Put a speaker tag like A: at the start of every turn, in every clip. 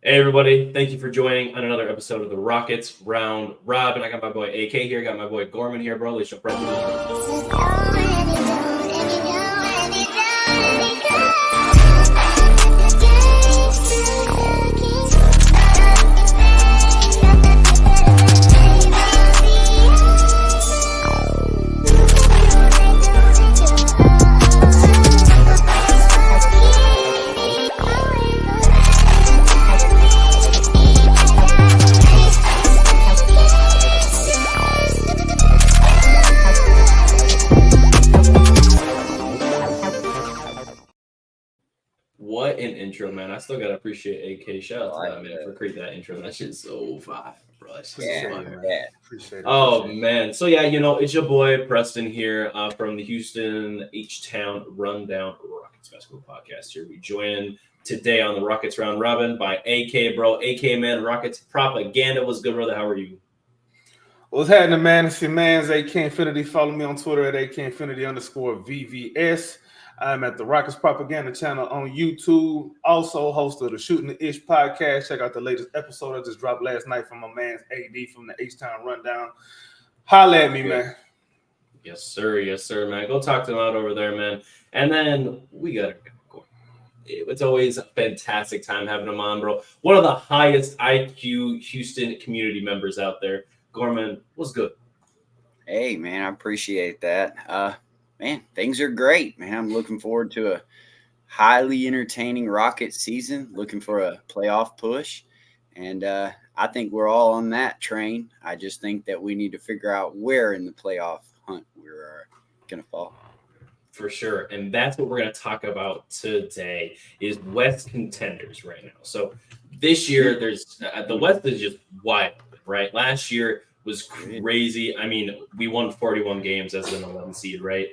A: Hey everybody, thank you for joining on another episode of the Rockets Round Robin. I got my boy AK here, got my boy Gorman here, bro. Let's jump right into it. What an intro, man. I still gotta appreciate AK. Shout out to that man for creating that intro. That shit's so fire, bro. That shit's so fire.
B: Appreciate it.
A: Oh man. So yeah, it's your boy Preston here from the Houston H-Town Rundown Rockets basketball podcast. Here we join today on the Rockets Round Robin by AK, bro. AK man, Rockets propaganda. What's good, brother? How are you?
B: What's happening, man? It's your man's AK Infinity. Follow me on Twitter at AK_Infinity_VVS. I'm at the Rockets Propaganda channel on YouTube. Also, host of the Shooting the Ish podcast. Check out the latest episode I just dropped last night from my man's AD from the H-Town Rundown. Holla at me, man.
A: Yes, sir. Yes, sir, man. Go talk to him out over there, man. And then we got to go. It's always a fantastic time having him on, bro. One of the highest IQ Houston community members out there. Gorman, what's good?
C: Hey, man, I appreciate that. Man, things are great, man. I'm looking forward to a highly entertaining Rockets season, looking for a playoff push. And I think we're all on that train. I just think that we need to figure out where in the playoff hunt we're going to fall.
A: For sure. And that's what we're going to talk about today is West contenders right now. So this year, there's the West is just wild, right? Last year was crazy. I mean, we won 41 games as an 11 seed, right?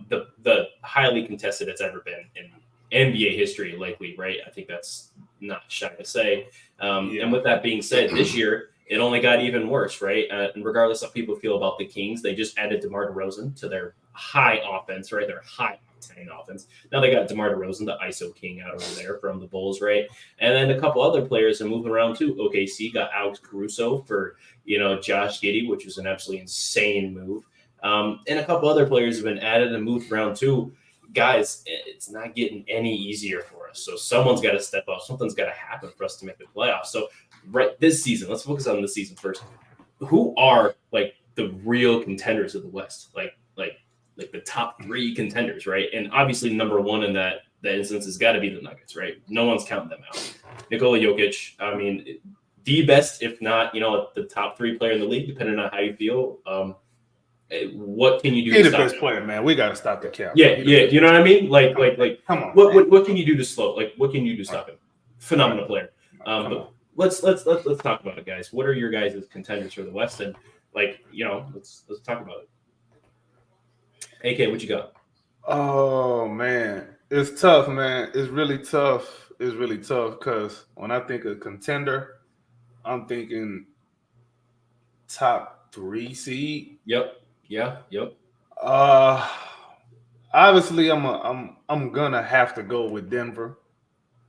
A: The highly contested it's ever been in NBA history, likely, right? I think that's not shy to say. And with that being said, this year, it only got even worse, right? And regardless of how people feel about the Kings, they just added DeMar DeRozan to their high offense, right? Their high octane offense. Now they got DeMar DeRozan, the ISO king out over there from the Bulls, right? And then a couple other players are moving around too. OKC got Alex Caruso for, Josh Giddey, which was an absolutely insane move. And a couple other players have been added and moved around too. Guys, it's not getting any easier for us. So someone's got to step up. Something's got to happen for us to make the playoffs. So right this season, let's focus on this season first. Who are like the real contenders of the West? Like the top three contenders, right? And obviously number one in that instance has got to be the Nuggets, right? No one's counting them out. Nikola Jokic, I mean, the best, if not, the top three player in the league, depending on how you feel. What can you do?
B: He's the best player, man. We got to stop the cap.
A: Yeah. You know what I mean? Like,
B: come on.
A: What can you do to slow? Like, what can you do to stop him? Phenomenal player. But let's talk about it, guys. What are your guys' contenders for the West? And let's talk about it. AK, what you got?
B: Oh man, it's tough, man. It's really tough. It's really tough because when I think of contender, I'm thinking top 3 seed.
A: Yep.
B: Obviously, I'm gonna have to go with Denver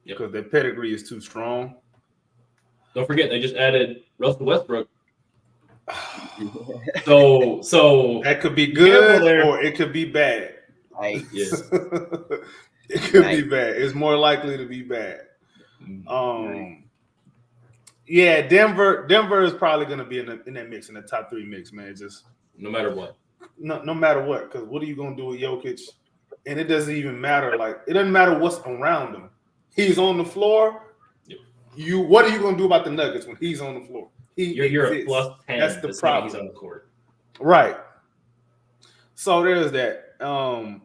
B: because their pedigree is too strong.
A: Don't forget they just added Russell Westbrook. So
B: that could be good or it could be bad.
C: Right.
A: Yeah.
B: It could be bad. It's more likely to be bad. Yeah, Denver is probably going to be in that mix, in the top 3 mix, man. Just
A: no matter what.
B: No matter what, because what are you going to do with Jokic? And it doesn't even matter. Like, it doesn't matter what's around him. He's on the floor. Yep. What are you going to do about the Nuggets when he's on the floor?
A: You're a plus 10.
B: That's the problem.
A: He's on the court.
B: Right. So there's that. I'm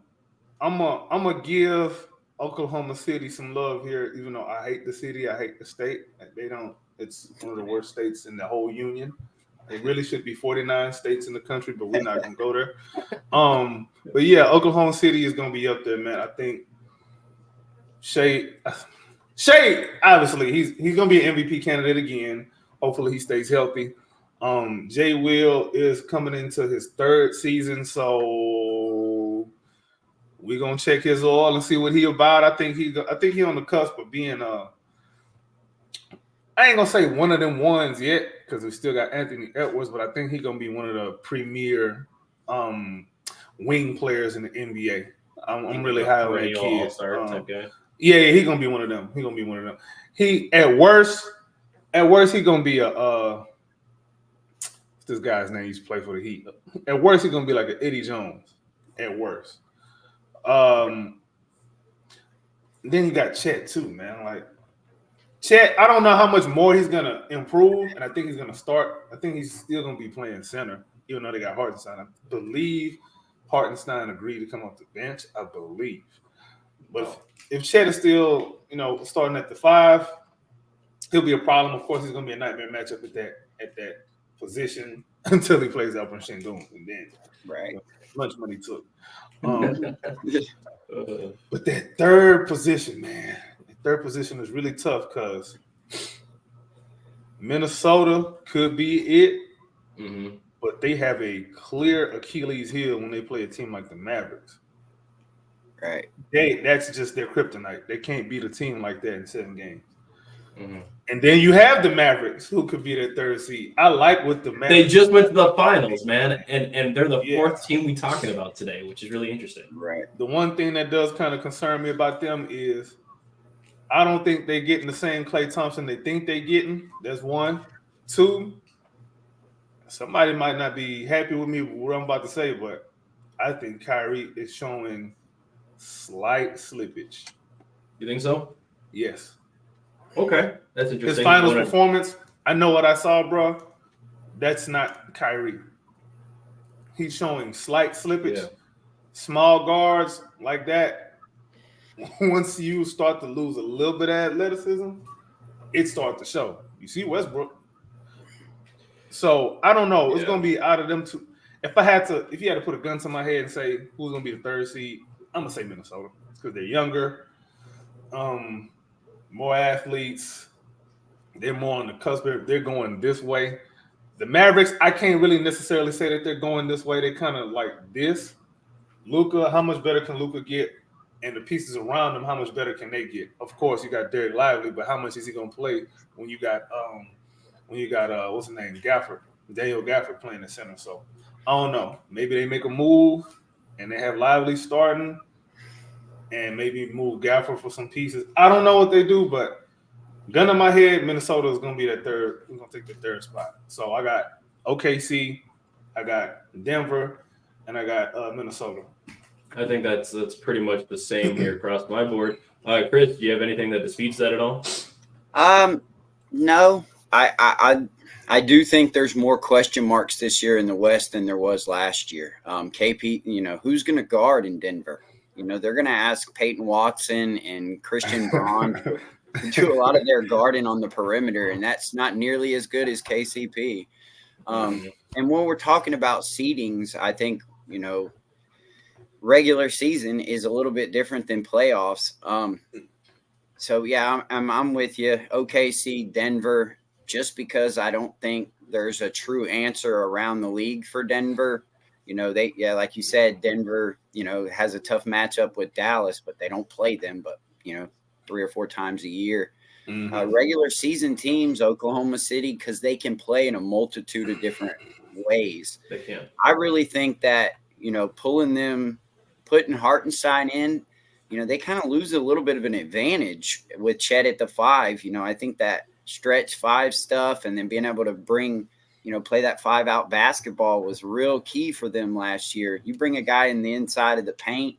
B: gonna give Oklahoma City some love here, even though I hate the city, I hate the state. It's one of the worst states in the whole union. It really should be 49 states in the country, but we're not gonna go there. But yeah, Oklahoma City is gonna be up there, man. I think Shea, obviously, he's gonna be an MVP candidate again. Hopefully, he stays healthy. Jay Will is coming into his 3rd season, so we're gonna check his oil and see what he about. I think he on the cusp of being I ain't gonna say one of them ones yet because we still got Anthony Edwards, but I think he's gonna be one of the premier wing players in the NBA. I'm really high on that kid.
A: All-star type guy.
B: Yeah, he's gonna be one of them. He at worst, he's gonna be what's this guy's name? He used to play for the Heat. At worst, he's gonna be like an Eddie Jones. At worst. Then you got Chet too, man. Like Chet, I don't know how much more he's gonna improve, and I think he's gonna start. I think he's still gonna be playing center, even though they got Hartenstein. I believe Hartenstein agreed to come off the bench. I believe, but if Chet is still, starting at the 5, he'll be a problem. Of course, he's gonna be a nightmare matchup at that position until he plays Alperen Sengun, and then lunch money took. But that third position, man, is really tough because Minnesota could be it, but they have a clear Achilles heel when they play a team like the Mavericks.
C: Right.
B: That's just their kryptonite. They can't beat a team like that in 7 games. And then you have the Mavericks, who could be their 3rd seed. I like what the Mavericks.
A: They just went to the finals, man, and they're the 4th team we talking about today, which is really interesting.
C: Right.
B: The one thing that does kind of concern me about them is I don't think they're getting the same Klay Thompson they think they're getting. That's 1. 2, somebody might not be happy with me what I'm about to say, but I think Kyrie is showing slight slippage.
A: You think so?
B: Yes.
A: Okay, that's interesting.
B: His finals performance, I know what I saw, bro. That's not Kyrie. He's showing slight slippage. Yeah. Small guards like that, once you start to lose a little bit of athleticism, it starts to show. You see Westbrook. So I don't know. It's gonna be out of them two. If you had to put a gun to my head and say who's gonna be the 3rd seed, I'm gonna say Minnesota. It's because they're younger. More athletes, they're more on the cusp. They're going this way. The Mavericks, I can't really necessarily say that they're going this way. They kind of like this. Luka, how much better can Luka get? And the pieces around him, how much better can they get? Of course, you got Derek Lively, but how much is he going to play when you got what's his name, Daniel Gafford playing the center? So I don't know. Maybe they make a move and they have Lively starting. And maybe move Gafford for some pieces. I don't know what they do, but gun in my head, Minnesota is going to be that 3rd. We're going to take the 3rd spot. So I got OKC, I got Denver, and I got Minnesota.
A: I think that's pretty much the same here across my board. Chris, do you have anything that disputes that at all?
C: No. I do think there's more question marks this year in the West than there was last year. KP, who's going to guard in Denver? They're going to ask Peyton Watson and Christian Braun to do a lot of their guarding on the perimeter, and that's not nearly as good as KCP. And when we're talking about seedings, I think, regular season is a little bit different than playoffs. So, yeah, I'm with you. OKC, Denver, just because I don't think there's a true answer around the league for Denver. Like you said, Denver, has a tough matchup with Dallas, but they don't play them, but, 3 or 4 times a year. Regular season teams, Oklahoma City, because they can play in a multitude of different ways.
A: They can.
C: I really think that, putting Hartenstein in, they kind of lose a little bit of an advantage with Chet at the 5. I think that stretch 5 stuff and then being able to bring – play that 5-out basketball was real key for them last year. You bring a guy in the inside of the paint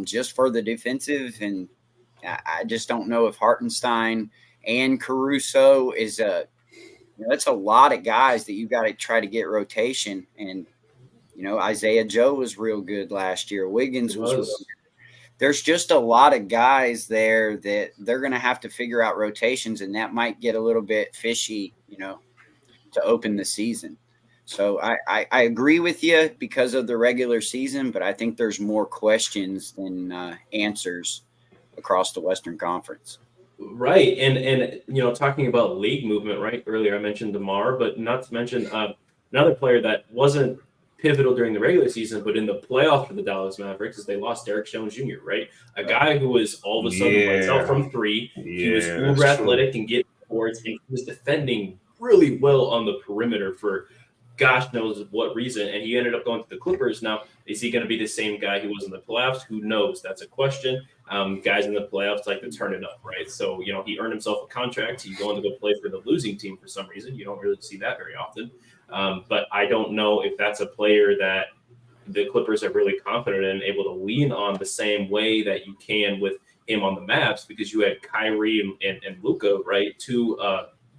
C: just for the defensive, and I just don't know if Hartenstein and Caruso is that's a lot of guys that you got to try to get rotation. And, Isaiah Joe was real good last year. Wiggins was real good. There's just a lot of guys there that they're going to have to figure out rotations, and that might get a little bit fishy, to open the season. So I agree with you because of the regular season, but I think there's more questions than answers across the Western Conference.
A: Right. And talking about league movement, right? Earlier I mentioned DeMar, but not to mention another player that wasn't pivotal during the regular season, but in the playoffs for the Dallas Mavericks is they lost Derek Jones Jr., right? A guy who was all of a sudden lights out from 3. He was uber athletic and get boards, and he was defending really well on the perimeter for gosh knows what reason, and he ended up going to the Clippers. Now, is he going to be the same guy he was in the playoffs? Who knows? That's a question. Guys in the playoffs like to turn it up, right? So, he earned himself a contract. He's going to go play for the losing team for some reason. You don't really see that very often. But I don't know if that's a player that the Clippers are really confident in, able to lean on the same way that you can with him on the Mavs, because you had Kyrie and Luka, right? Two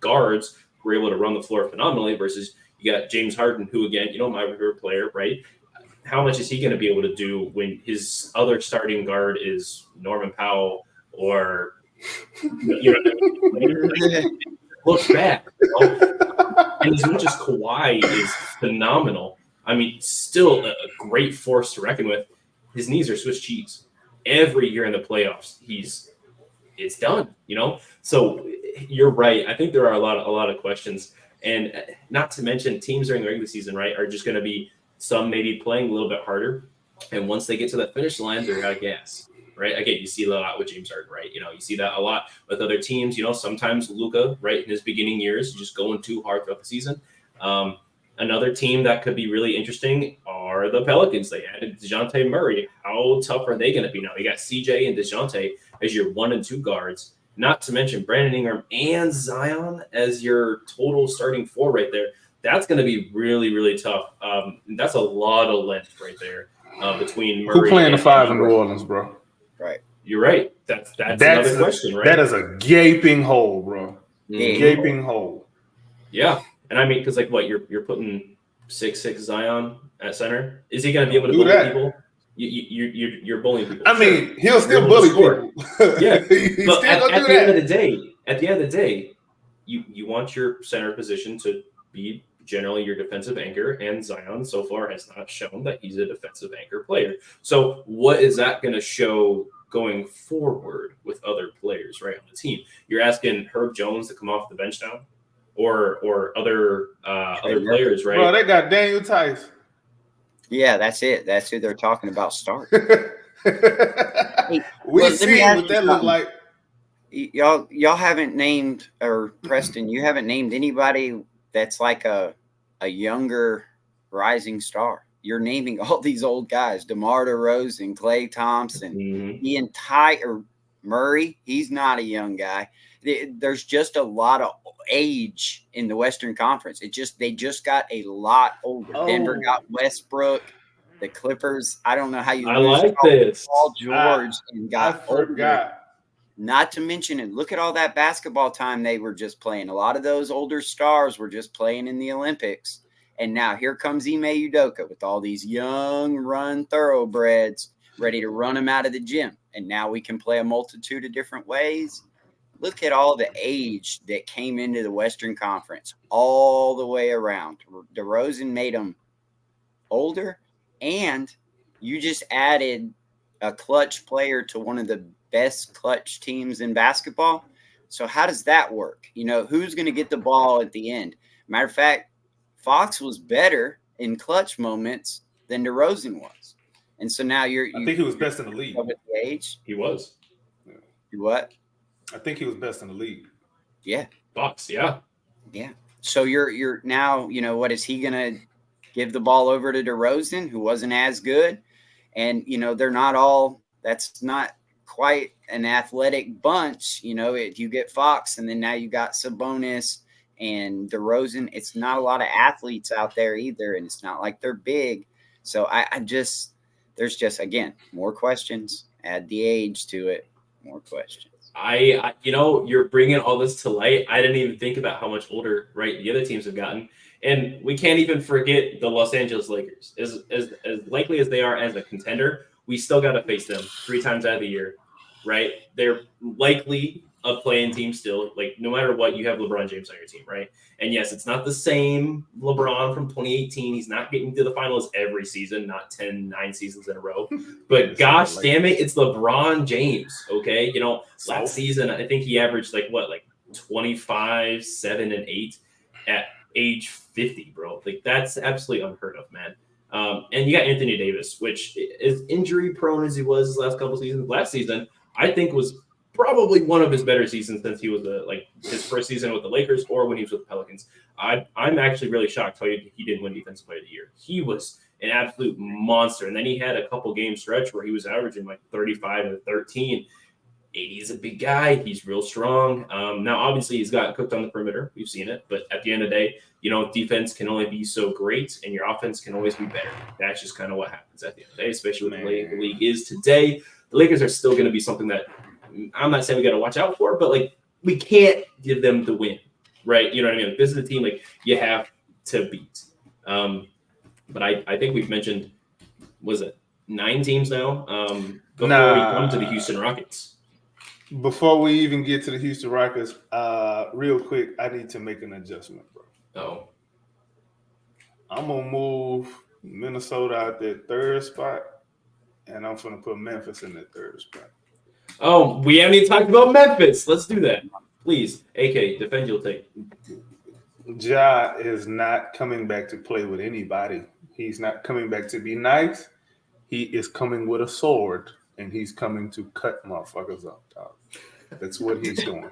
A: guards who were able to run the floor phenomenally versus you got James Harden, who, again, my favorite player, right? How much is he going to be able to do when his other starting guard is Norman Powell or, look back. And as much as Kawhi is phenomenal, I mean, still a great force to reckon with, his knees are Swiss cheese. Every year in the playoffs, it's done, So you're right. I think there are a lot of questions. And not to mention teams during the regular season, right, are just going to be some maybe playing a little bit harder. And once they get to that finish line, they're out of gas, right? Again, you see a lot with James Harden, right? You see that a lot with other teams. Sometimes Luka, right, in his beginning years, just going too hard throughout the season. Another team that could be really interesting are the Pelicans. They added DeJounte Murray. How tough are they going to be now? You got CJ and DeJounte as your 1 and 2 guards. Not to mention Brandon Ingram and Zion as your total starting 4 right there. That's going to be really, really tough. That's a lot of length right there between Murray.
B: Who playing the 5 in New Orleans, bro?
C: Right.
A: You're right. That's another question, right?
B: That is a gaping hole, bro.
C: Mm-hmm.
B: Gaping hole.
A: Yeah. And I mean, because you're putting 6'6" Zion at center. Is he going to be able to bully people? You're bullying people.
B: I mean, he'll still bully people.
A: Yeah, but at the end of the day, you want your center position to be generally your defensive anchor, and Zion so far has not shown that he's a defensive anchor player. So what is that going to show going forward with other players, right, on the team? You're asking Herb Jones to come off the bench now, or other players, right?
B: Bro, they got Daniel Tice.
C: Yeah, that's it. That's who they're talking about start.
B: We see what that look like.
C: Y'all haven't named, or Preston, you haven't named anybody that's like a younger rising star. You're naming all these old guys: DeMar DeRozan, Klay Thompson, the entire Murray. He's not a young guy. There's just a lot of age in the Western Conference. They just got a lot older. Denver got Westbrook. The Clippers, I don't know how you.
A: I like this.
C: Paul George and got
B: older.
C: Not to mention it. Look at all that basketball time they were just playing. A lot of those older stars were just playing in the Olympics. And now here comes Ime Udoka with all these young run thoroughbreds ready to run them out of the gym. And now we can play a multitude of different ways. Look at all the age that came into the Western Conference all the way around. DeRozan made them older, and you just added a clutch player to one of the best clutch teams in basketball. So how does that work? Who's going to get the ball at the end? Matter of fact, Fox was better in clutch moments than DeRozan was. And so now I
B: think he was best in the league.
C: With the age.
A: He was.
C: What?
B: I think he was best in the league.
C: Yeah.
A: Fox, yeah.
C: Yeah. So you're now, what is he going to give the ball over to DeRozan, who wasn't as good? And, they're not all – that's not quite an athletic bunch. You get Fox, and then now you got Sabonis and DeRozan. It's not a lot of athletes out there either, and it's not like they're big. So there's just, again, more questions. Add the age to it, more questions.
A: You're bringing all this to light. I didn't even think about how much older, right, the other teams have gotten. And we can't even forget the Los Angeles Lakers. As likely as they are as a contender, we still got to face them 3 times out of the year, right? They're likely a play-in team still. Like, no matter what, you have LeBron James on your team, right? And yes, it's not the same LeBron from 2018. He's not getting to the finals every season, not 9 seasons in a row. But gosh damn it, it's LeBron James, okay? Last season, I think he averaged 25, 7, and 8 at age 50, bro. That's absolutely unheard of, man. And you got Anthony Davis, which, as injury prone as he was his last couple seasons, last season, I think was probably one of his better seasons since he was his first season with the Lakers or when he was with the Pelicans. I'm actually really shocked how he didn't win Defensive Player of the Year. He was an absolute monster, and then he had a couple game stretch where he was averaging like 35 and 13. 80 is a big guy. He's real strong. Now, obviously, he's got cooked on the perimeter. We've seen it. But at the end of the day, defense can only be so great, and your offense can always be better. That's just kind of what happens at the end of the day, especially with the way the league is today. The Lakers are still going to be something that I'm not saying we got to watch out for, but we can't give them the win, right? You know what I mean? This is a team you have to beat. But I think we've mentioned, was it 9 teams now before we come to the Houston Rockets?
B: Before we even get to the Houston Rockets, real quick, I need to make an adjustment, bro.
A: Oh.
B: I'm going to move Minnesota out that 3rd spot, and I'm going to put Memphis in that 3rd spot.
A: Oh, we haven't even talked about Memphis. Let's do that. Please. AK, defend your take.
B: Ja is not coming back to play with anybody. He's not coming back to be nice. He is coming with a sword, and he's coming to cut motherfuckers up, dog. That's what he's doing.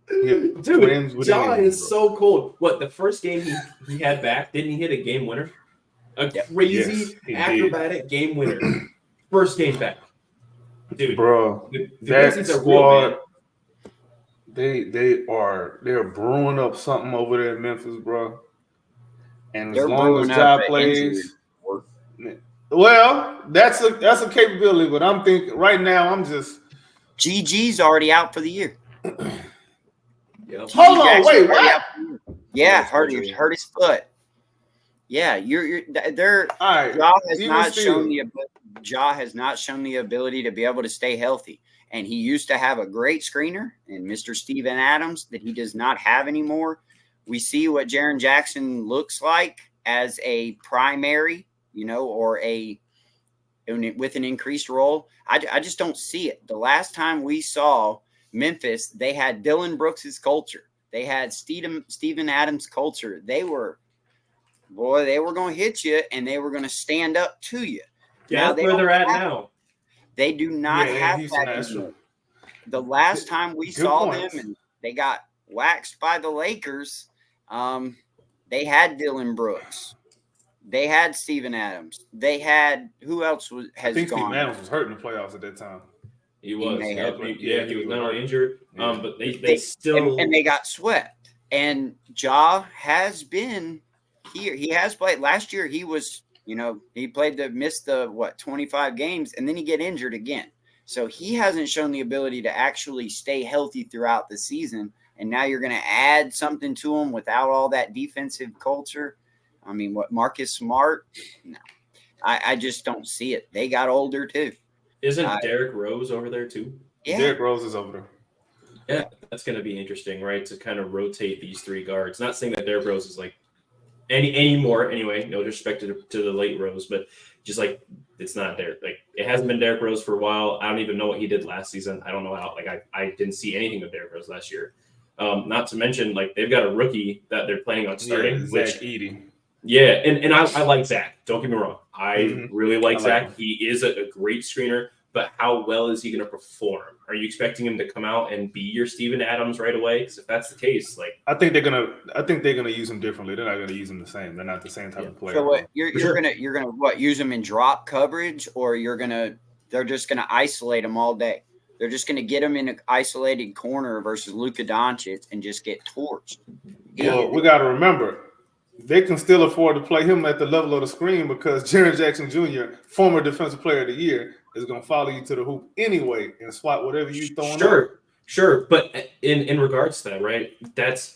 A: Dude, Ja is so cold. What, the first game he had back, didn't he hit a game winner? A crazy acrobatic game winner. First game back. Dude,
B: bro, that squad, they're brewing up something over there in Memphis, bro. And as long as Ja plays, well, that's a capability. But I'm thinking right now, I'm just
C: GG's already out for the year.
A: Yep.
B: Hold on, wait, what?
C: Yeah, hurt his foot. Yeah, they're
B: all right.
C: Ja has not shown the ability to be able to stay healthy. And he used to have a great screener in Mr. Steven Adams that he does not have anymore. We see what Jaren Jackson looks like as a primary, or with an increased role. I just don't see it. The last time we saw Memphis, they had Dylan Brooks's culture. They had Steven Adams' culture. They were going to hit you, and they were going to stand up to you.
A: Yeah, that's where they're at now.
C: They do not have that anymore. The last time we saw them and they got waxed by the Lakers, they had Dylan Brooks. They had Steven Adams. They had – who else has gone?
B: Steven Adams was hurt in the playoffs at that time.
A: He was. He was not only injured, but they still –
C: and they got swept. And Ja has been here. He has played. Last year he was – he missed the 25 games, and then he get injured again. So he hasn't shown the ability to actually stay healthy throughout the season. And now you're going to add something to him without all that defensive culture. I mean, what, Marcus Smart? No, I just don't see it. They got older too.
A: Isn't Derrick Rose over there too?
B: Yeah. Derrick Rose is over there.
A: Yeah, that's going to be interesting, right? To kind of rotate these 3 guards. Not saying that Derrick Rose is anymore anyway, no disrespect to the late Rose, but just it's not there. It hasn't been Derrick Rose for a while. I don't even know what he did last season. I don't know how. I didn't see anything of Derrick Rose last year. Not to mention they've got a rookie that they're planning on starting,
B: Zach Edey.
A: Yeah, and I like Zach. Don't get me wrong. I really like Zach.
B: Him.
A: He is a great screener, but how well is he going to perform? Are you expecting him to come out and be your Steven Adams right away? Because if that's the case,
B: I think they're gonna use him differently. They're not gonna use him the same. They're not the same type of player.
C: So what you're gonna what, use him in drop coverage, or they're just gonna isolate him all day? They're just gonna get him in an isolated corner versus Luka Doncic and just get torched.
B: Well, we got to remember, they can still afford to play him at the level of the screen because Jaren Jackson Jr., former Defensive Player of the Year, is going to follow you to the hoop anyway and swat whatever you throwing up.
A: Sure. But in regards to that, right,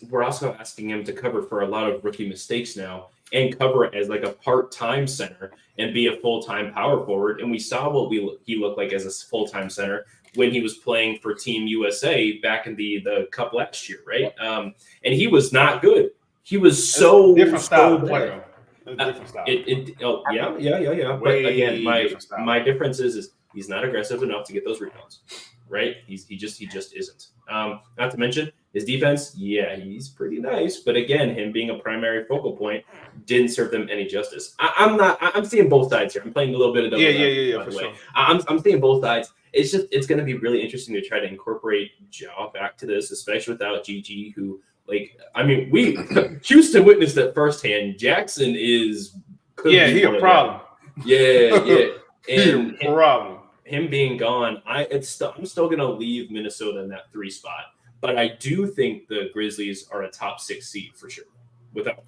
A: we're also asking him to cover for a lot of rookie mistakes now and cover as a part-time center and be a full-time power forward. And we saw what he looked like as a full-time center when he was playing for Team USA back in the Cup last year, right? And he was not good. He was
B: different style of player. Different style.
A: Yeah. But again, my difference is he's not aggressive enough to get those rebounds, right? He just isn't. Not to mention his defense. Yeah, he's pretty nice, but again, him being a primary focal point didn't serve them any justice. I'm seeing both sides here. I'm playing a little bit of devil's advocate, by the way.
B: Sure.
A: I'm seeing both sides. It's going to be really interesting to try to incorporate Ja back to this, especially without GG, who we Houston witnessed it firsthand. Jackson is
B: he a problem.
A: Yeah. And
B: problem.
A: Him being gone, I'm still going to leave Minnesota in that 3 spot, but I do think the Grizzlies are a top 6 seed for sure. Without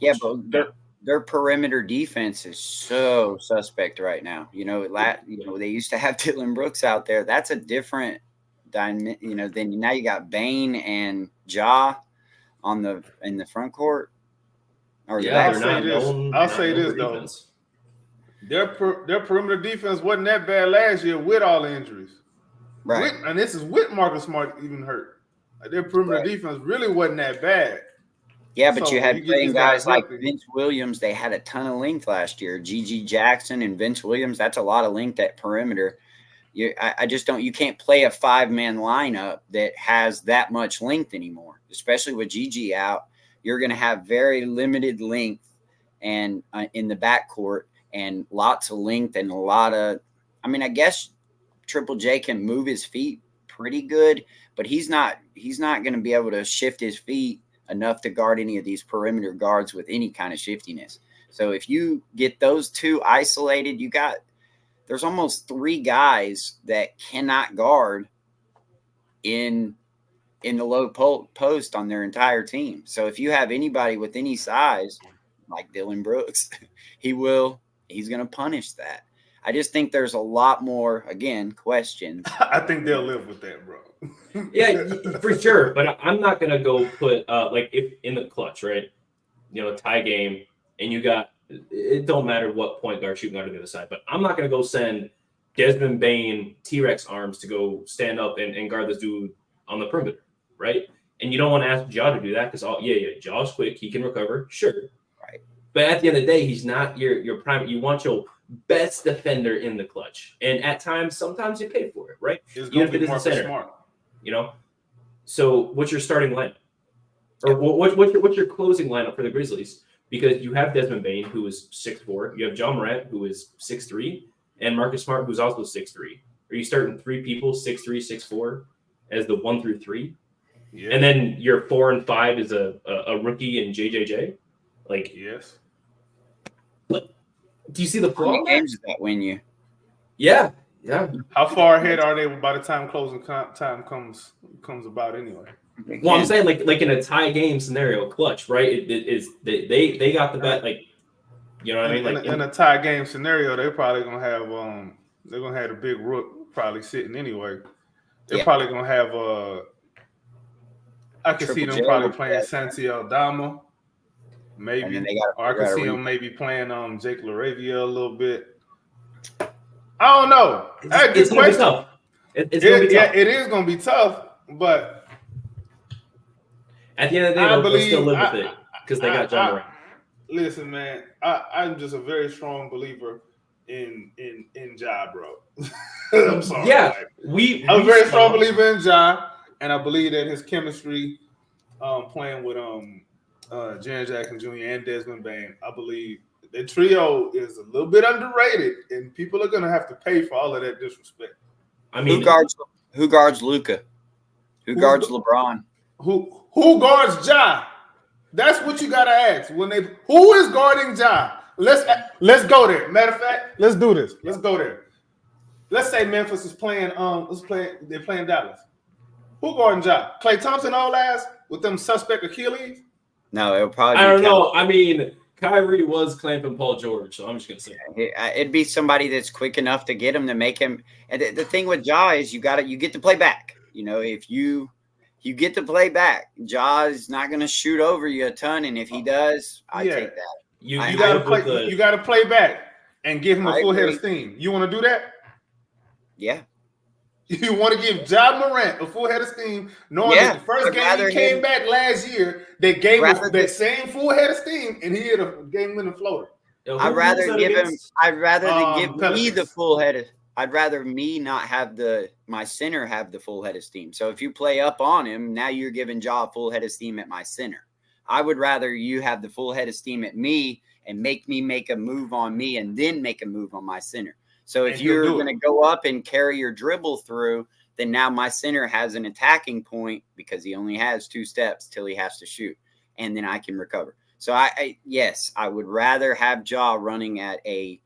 C: but their perimeter defense is so suspect right now. They used to have Dylan Brooks out there. That's a different then now you got Bane and Ja in the front court.
B: I'll say this though. Their perimeter defense wasn't that bad last year with all the injuries.
C: Right.
B: And this is with Marcus Smart even hurt. Their perimeter defense really wasn't that bad.
C: Yeah, but you had playing guys like Vince Williams. They had a ton of length last year. GG Jackson and Vince Williams, that's a lot of length at perimeter. I just don't – you can't play a 5-man lineup that has that much length anymore, especially with GG out. You're going to have very limited length and in the backcourt and lots of length and a lot of – I guess Triple J can move his feet pretty good, but he's not going to be able to shift his feet enough to guard any of these perimeter guards with any kind of shiftiness. So if you get those two isolated, there's almost 3 guys that cannot guard in the low post on their entire team. So if you have anybody with any size like Dylan Brooks, he's going to punish that. I just think there's a lot more, again, questions.
B: I think they'll live with that, bro.
A: Yeah, for sure. But I'm not going to go put, if in the clutch, right? Tie game, and you got, it don't matter what point guard, shooting guard on the other side, but I'm not going to go send Desmond Bane, T-Rex arms to go stand up and guard this dude on the perimeter, right? And you don't want to ask Ja to do that because, Ja's quick. He can recover, sure.
C: Right.
A: But at the end of the day, he's not your prime. You want your best defender in the clutch. And at times, sometimes you pay for it, right?
B: Even if it is center. Smart.
A: So what's your starting lineup? Or what's your closing lineup for the Grizzlies? Because you have Desmond Bane, who is 6'4". You have John Morant, who is 6'3", and Marcus Smart, who's also 6'3". Are you starting 3 people, 6'3", 6'4", as the 1 through 3? Yeah. And then your 4 and 5 is a rookie in JJJ?
B: Yes.
A: Do you see the flaw?
C: How many games does that win you?
A: Yeah.
B: How far ahead are they by the time closing time comes about anyway?
A: Well, I'm saying like in a tie game scenario, clutch, right? It is they got the bet, you know what I mean?
B: In a tie game scenario, they're probably gonna have they're gonna have a big rook probably sitting anyway. They're probably gonna have I can see them probably playing Santi Aldama, maybe. Or I can see them maybe playing Jake LaRavia a little bit. I don't know.
A: It's gonna be tough. It's gonna be tough.
B: It is gonna be tough, but
A: at the end of the day, they'll still live with it because they got John Morant.
B: Listen, man, I'm just a very strong believer in Ja, bro. I'm sorry.
A: Yeah,
B: I'm a very strong believer in Ja, and I believe that his chemistry, playing with Jaren Jackson Jr. and Desmond Bane, I believe the trio is a little bit underrated, and people are gonna have to pay for all of that disrespect.
C: Who guards Luka? Who guards LeBron?
B: Who guards Ja? That's what you gotta ask. Who is guarding Ja? Let's go there. Matter of fact, let's do this. Let's go there. Let's say Memphis is playing. They're playing Dallas. Who guarding Ja? Klay Thompson, old ass with them suspect Achilles.
C: No, it'll probably.
A: I don't know. I mean, Kyrie was clamping Paul George, so I'm just gonna say
C: it'd be somebody that's quick enough to get him to make him. And the thing with Ja is you get to play back. If you get to play back, Ja is not going to shoot over you a ton, and if he does, I take that.
B: You got to play back and give him a full head of steam. You want to do that?
C: Yeah.
B: You want to give Ja Morant a full head of steam, knowing that the first game he came back last year, they gave him that same full head of steam, and he had a game-winning floater.
C: I'd rather give me the full head of. I'd rather me not have my center have the full head of steam. So if you play up on him, now you're giving Ja a full head of steam at my center. I would rather you have the full head of steam at me and make me make a move on me and then make a move on my center. So if you're going to go up and carry your dribble through, then now my center has an attacking point because he only has 2 steps till he has to shoot, and then I can recover. So yes, I would rather have Ja running at a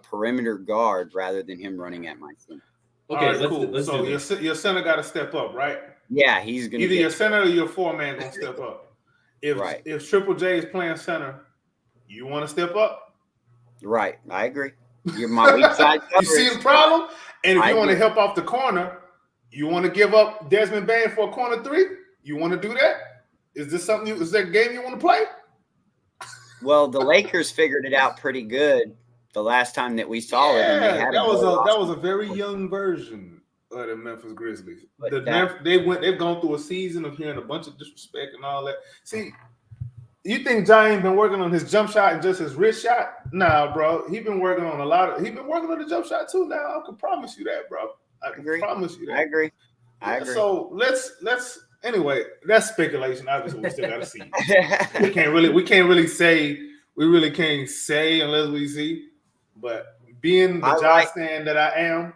C: perimeter guard rather than him running at my center.
B: Okay, right, cool. Let's so your center got to step up, right?
C: Yeah, he's going to
B: either your center or your 4-man going to step up. If Triple J is playing center, you want to step up?
C: Right, I agree. You're my weak side coverage.
B: You see the problem? And if you want to help off the corner, you want to give up Desmond Bain for a corner 3? You want to do that? Is this something? Is that a game you want to play?
C: Well, the Lakers figured it out pretty good the last time that we saw it. And they had
B: that was a very young version of the Memphis Grizzlies. They've gone through a season of hearing a bunch of disrespect and all that. See, you think Ja ain't been working on his jump shot and just his wrist shot? Nah, bro. He's been working on the jump shot too. Now I can promise you that, bro. I promise you that.
C: I agree.
B: So let's anyway. That's speculation. Obviously, we still got to see. We can't really say. We really can't say unless we see. But being the Ja stand that I am,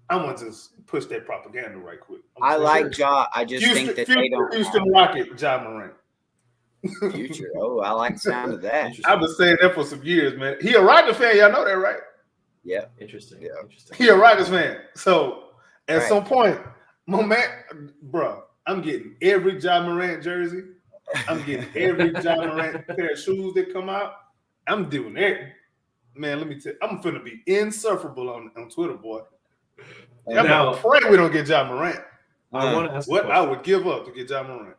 B: I'm gonna just push that propaganda right quick.
C: I like Ja. I just think that they don't.
B: Houston Rocket, Ja Morant.
C: Future. Oh, I like the sound of that.
B: I've been saying that for some years, man. He a Rockets fan. Y'all know that, right?
C: Yeah.
A: Interesting.
C: Yeah.
A: Interesting.
B: He a Rockets fan. So at some point, my man, bro, I'm getting every Ja Morant jersey. I'm getting every Ja Morant pair of shoes that come out. I'm doing that. Man, let me tell you, I'm finna be insufferable on Twitter, boy. I'm afraid we don't get Ja Morant.
A: I want to ask
B: what I would give up to get Ja Morant.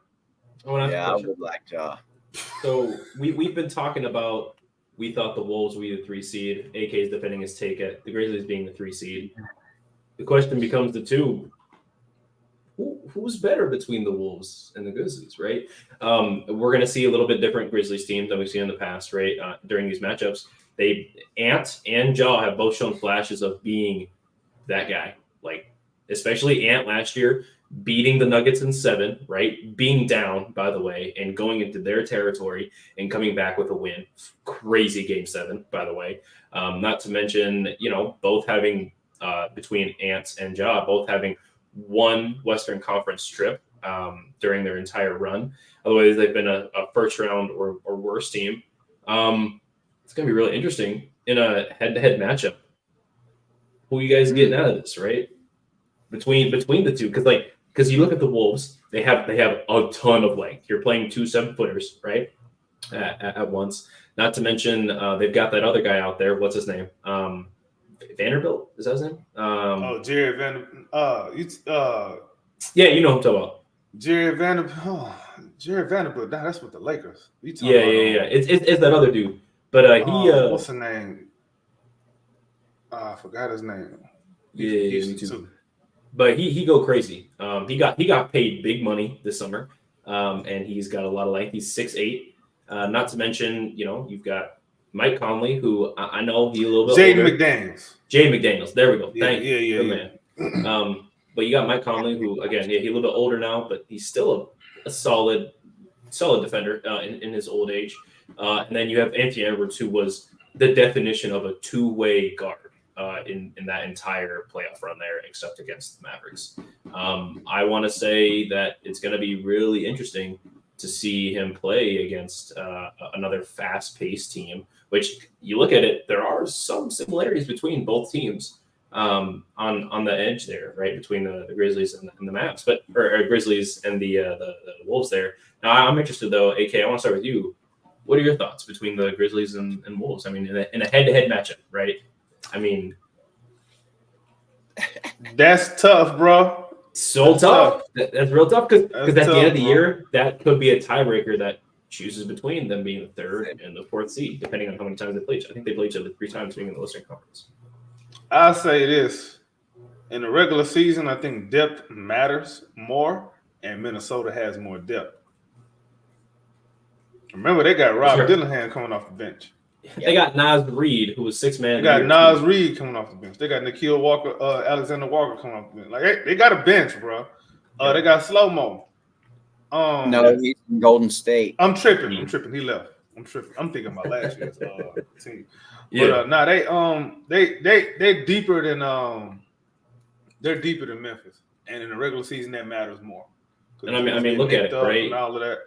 C: I would like Ja.
A: So we've been talking about, we thought the Wolves would be the 3 seed. AK is defending his take at the Grizzlies being the 3 seed. The question becomes the 2. Who's better between the Wolves and the Grizzlies, right? We're going to see a little bit different Grizzlies team than we've seen in the past, right? During these matchups, Ant and Ja have both shown flashes of being that guy. Like, especially Ant last year, beating the Nuggets in 7, right? Being down, by the way, and going into their territory and coming back with a win. Crazy game 7, by the way. Not to mention, both having between Ant and Ja, both having one Western Conference trip during their entire run. Otherwise, they've been a first round or worse team. It's going to be really interesting in a head-to-head matchup. Who are you guys getting out of this, right? Between the two, because you look at the Wolves, they have a ton of length. You're playing 2 7-footers, right? At once. Not to mention they've got that other guy out there. What's his name? Vanderbilt, is that his name?
B: Jared Vanderbilt.
A: Yeah, you know who I'm talking about.
B: Jared Vanderbilt. Jared Vanderbilt. That's with the Lakers.
A: Yeah. It's that other dude. But
B: what's the name? I forgot his name.
A: Yeah, me too. But he go crazy. He got paid big money this summer, and he's got a lot of length. He's 6'8". Not to mention, you've got Mike Conley, who I know he a little bit
B: Jaden
A: older. Jaden McDaniels. There we go. Thank you, man. But you got Mike Conley, who again, he's a little bit older now, but he's still a solid defender in his old age. And then you have Anthony Edwards, who was the definition of a 2-way guard in that entire playoff run there, except against the Mavericks. I want to say that it's going to be really interesting to see him play against another fast-paced team, which you look at it, there are some similarities between both teams on the edge there, right, between the Grizzlies and the Mavs, or Grizzlies and the Wolves there. Now, I'm interested, though, AK, I want to start with you. What are your thoughts between the Grizzlies and Wolves? I mean, in a head-to-head matchup, right? I mean,
B: that's tough, bro.
A: That's tough. That's real tough because at the end of the year, that could be a tiebreaker that chooses between them being the 3rd and the 4th seed, depending on how many times they play each other. I think they play each other 3 times being in the Western Conference.
B: I'll say this. In the regular season, I think depth matters more, and Minnesota has more depth. Remember, they got Rob Dillingham coming off the bench.
A: They got Nas Reed, who was 6 man.
B: They got Nas Reed coming off the bench. They got Nikhil Walker, Alexander Walker coming off the bench. Like they got a bench, bro. They got Slow Mo.
C: No, he's in Golden State.
B: I'm tripping. He left. I'm tripping. I'm thinking about last year's team.
A: Yeah.
B: But they deeper than they're deeper than Memphis, and in the regular season that matters more.
A: And I mean, look at it, right?
B: And all of that.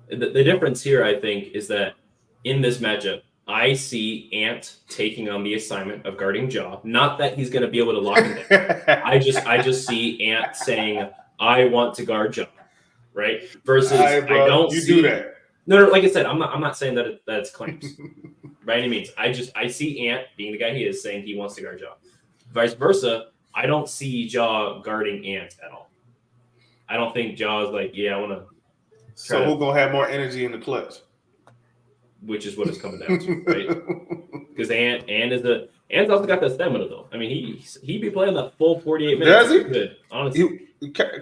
A: The difference here, I think, is that in this matchup, I see Ant taking on the assignment of guarding Ja. Not that he's going to be able to lock him down. I just see Ant saying, "I want to guard Ja," right? Versus
B: right, bro,
A: I don't
B: do that.
A: No, like I said, I'm not saying that that's claims by any means. I see Ant being the guy he is saying he wants to guard Ja. Vice versa, I don't see Ja guarding Ant at all. I don't think Ja is like, yeah, I want to.
B: So who's gonna have more energy in the clutch?
A: Which is what it's coming down to, right? Because Ant's also got that stamina though. I mean, he be playing that full 48 minutes.
B: Does he?
A: Good, honestly.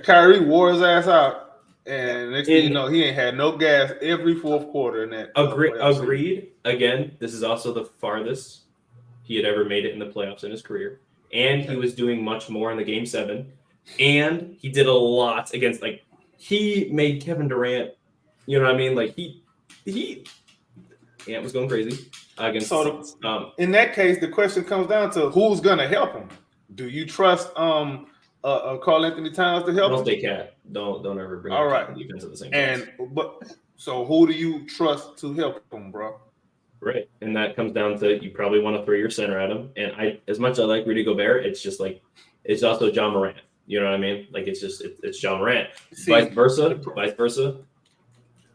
B: Kyrie wore his ass out, and next thing you know, he ain't had no gas every fourth quarter in that.
A: Agreed. Again, this is also the farthest he had ever made it in the playoffs in his career, and he was doing much more in the Game 7, and he did a lot against he made Kevin Durant. You know what I mean? Like he. Ant was going crazy against.
B: So in that case, the question comes down to who's gonna help him. Do you trust Carl Anthony Towns to help him?
A: Don't stay cat. Don't ever bring
B: all right
A: defense at the same time.
B: So who do you trust to help him, bro?
A: Right, and that comes down to you probably want to throw your center at him. And as much as I like Rudy Gobert, it's just like it's also John Morant. You know what I mean? Like it's John Morant. Vice versa.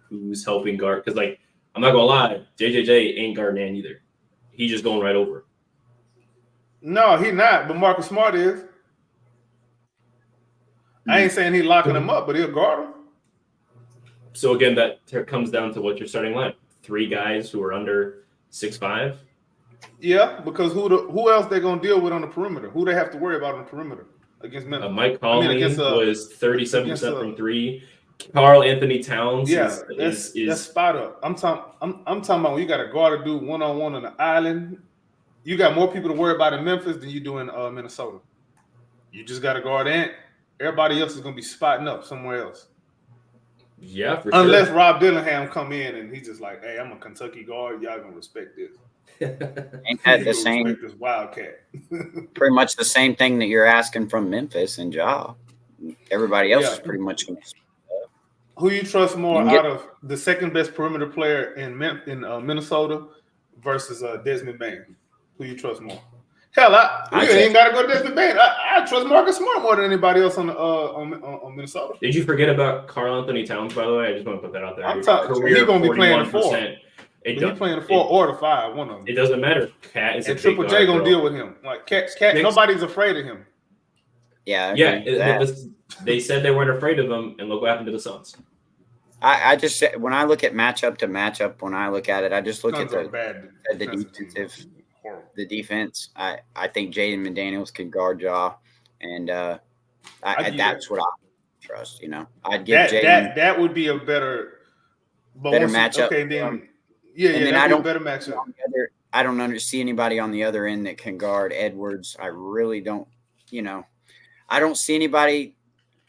A: Who's helping guard? Because I'm not gonna lie, JJJ ain't guarding Ant either. He's just going right over.
B: No, he not. But Marcus Smart is. I ain't saying he's locking him up, but he'll guard him.
A: So again, that comes down to what you're starting line. 3 guys who are under 6'5".
B: Yeah, because who else they gonna deal with on the perimeter? Who they have to worry about on the perimeter against Memphis?
A: Mike Conley was 37% from 3. Carl Anthony Towns,
B: that's spot up. I'm talking about when you got a guard to do one-on-one on the island. You got more people to worry about in Memphis than you do in Minnesota. You just got to guard Ant. Everybody else is gonna be spotting up somewhere else.
A: Yeah, for
B: unless
A: sure.
B: Rob Dillingham come in and he's just like, "Hey, I'm a Kentucky guard. Y'all gonna respect this."
C: Ain't that the same?
B: Respect this Wildcat.
C: Pretty much the same thing that you're asking from Memphis and Ja. Everybody else is pretty much going to.
B: Who you trust more out of the second best perimeter player in Minnesota versus Desmond Bain? Who you trust more? Hell, we ain't got to go Desmond Bain. I trust Marcus Smart more than anybody else on Minnesota.
A: Did you forget about Carl Anthony Towns, by the way? I just want to put that out there.
B: He's going to be playing the 4. He's playing the 4 or the 5, one of them.
A: It doesn't matter. Cat is
B: and Triple J going to deal with him. Like Cat, nobody's afraid of him.
C: Yeah.
A: They said they weren't afraid of him, and look what happened to the Suns.
C: I just when I look at matchup to matchup, when I look at it, I just look at the defense. I think Jaden McDaniels can guard Ja, and that's what I trust. I'd give Jaden
B: that would be a better
C: matchup.
B: Okay, then I don't better matchup.
C: I don't see anybody on the other end that can guard Edwards. I really don't. I don't see anybody.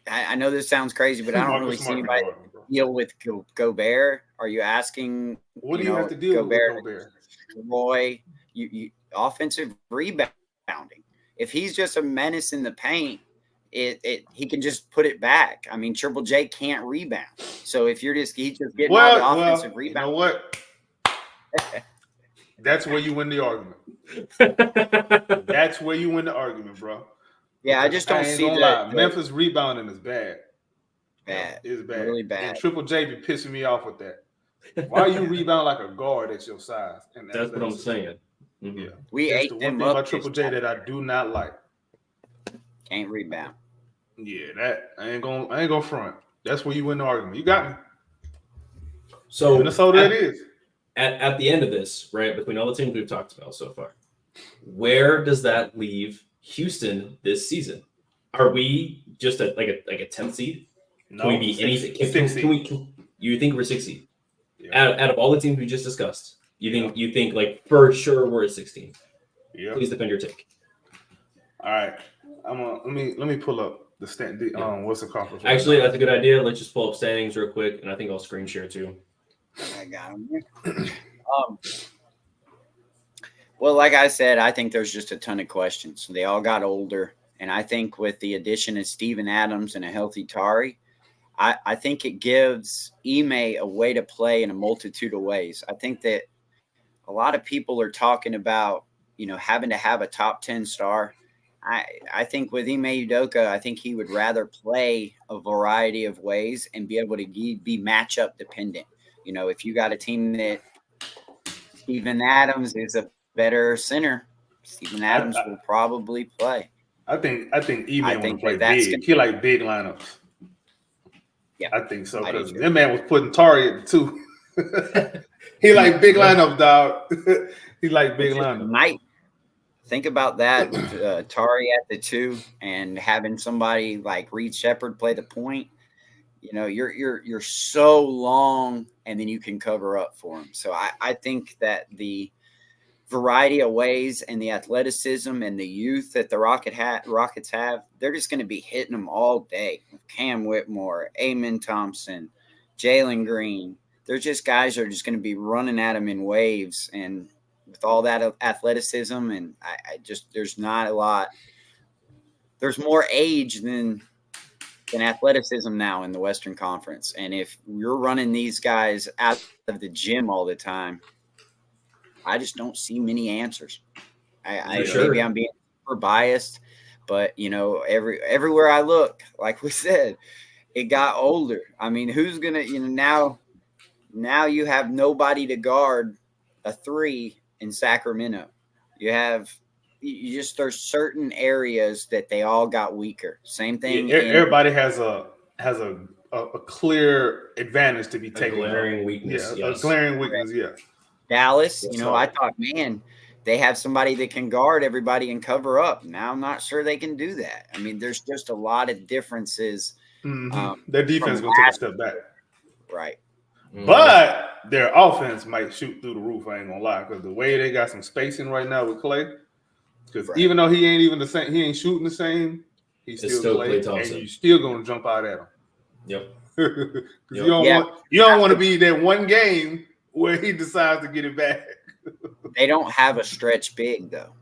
C: I know this sounds crazy, but I don't really see anybody deal with Gobert. Are you asking?
B: What do you have to deal with Gobert?
C: Roy, you offensive rebounding. If he's just a menace in the paint, he can just put it back. I mean, Triple J can't rebound. So if he's just getting all the offensive rebound,
B: you know what? That's where you win the argument. That's where you win the argument, bro.
C: Yeah, I just don't see that.
B: Memphis rebounding is bad.
C: It's bad. Really bad.
B: And Triple J be pissing me off with that. Why you rebound like a guard at your size? And
A: that's what I'm saying.
B: Mm-hmm. Yeah,
C: we
B: that's
C: ate
B: the
C: them
B: one thing
C: up
B: about Triple J that I do not like.
C: Can't rebound.
B: Yeah, that I ain't gonna front. That's where you win the argument. You got me.
A: So
B: Minnesota, it is.
A: At the end of this, right, between all the teams we've talked about so far, where does that leave Houston this season? Are we just like a 10th seed?
B: No,
A: can we be anything? Can we? You think we're 6 seed? Yeah. Out of all the teams we just discussed, You think like for sure we're at 16?
B: Yeah.
A: Please defend your take.
B: All right. Let me pull up the stand. What's the conference?
A: Actually, that's a good idea. Let's just pull up standings real quick, and I think I'll screen share too.
C: I got them here. Well, like I said, I think there's just a ton of questions. They all got older, and I think with the addition of Steven Adams and a healthy Tari, I think it gives Ime a way to play in a multitude of ways. I think that a lot of people are talking about, having to have a top 10 star. I think with Ime Udoka, I think he would rather play a variety of ways and be able to be matchup dependent. If you got a team that Steven Adams is a better center, Steven Adams will probably play.
B: I think Ime want to play
C: that's
B: big. He like big lineups.
C: Yeah,
B: I think so because that man was putting Tari at the 2. He like big lineup, dog. He like big lineup.
C: Think about that, Tari at the 2 and having somebody like Reed Shepherd play the point. You're so long, and then you can cover up for him. So I think that the variety of ways and the athleticism and the youth that the Rockets have, they're just going to be hitting them all day. Cam Whitmore, Amen Thompson, Jalen Green. They're just guys that are just going to be running at them in waves. And with all that athleticism, and there's not a lot. There's more age than athleticism now in the Western Conference. And if you're running these guys out of the gym all the time, I just don't see many answers. Maybe I'm being super biased, but everywhere I look, like we said, it got older. I mean, who's gonna now you have nobody to guard a 3 in Sacramento. There's certain areas that they all got weaker. Same thing.
B: Yeah, everybody has a clear advantage to be taken.
A: A glaring weakness.
B: Yeah, a glaring weakness. Yeah.
C: Dallas, I thought, man, they have somebody that can guard everybody and cover up. Now I'm not sure they can do that. I mean, there's just a lot of differences.
B: Their defense is going to take a step back.
C: Right.
B: But their offense might shoot through the roof, I ain't going to lie, because the way they got some spacing right now with Clay, because even though he ain't even the same, he ain't shooting the same, he's still Clay and you're still going to jump out at him.
A: Yep.
B: You don't want to be that one game where he decides to get it back.
C: They don't have a stretch big, though.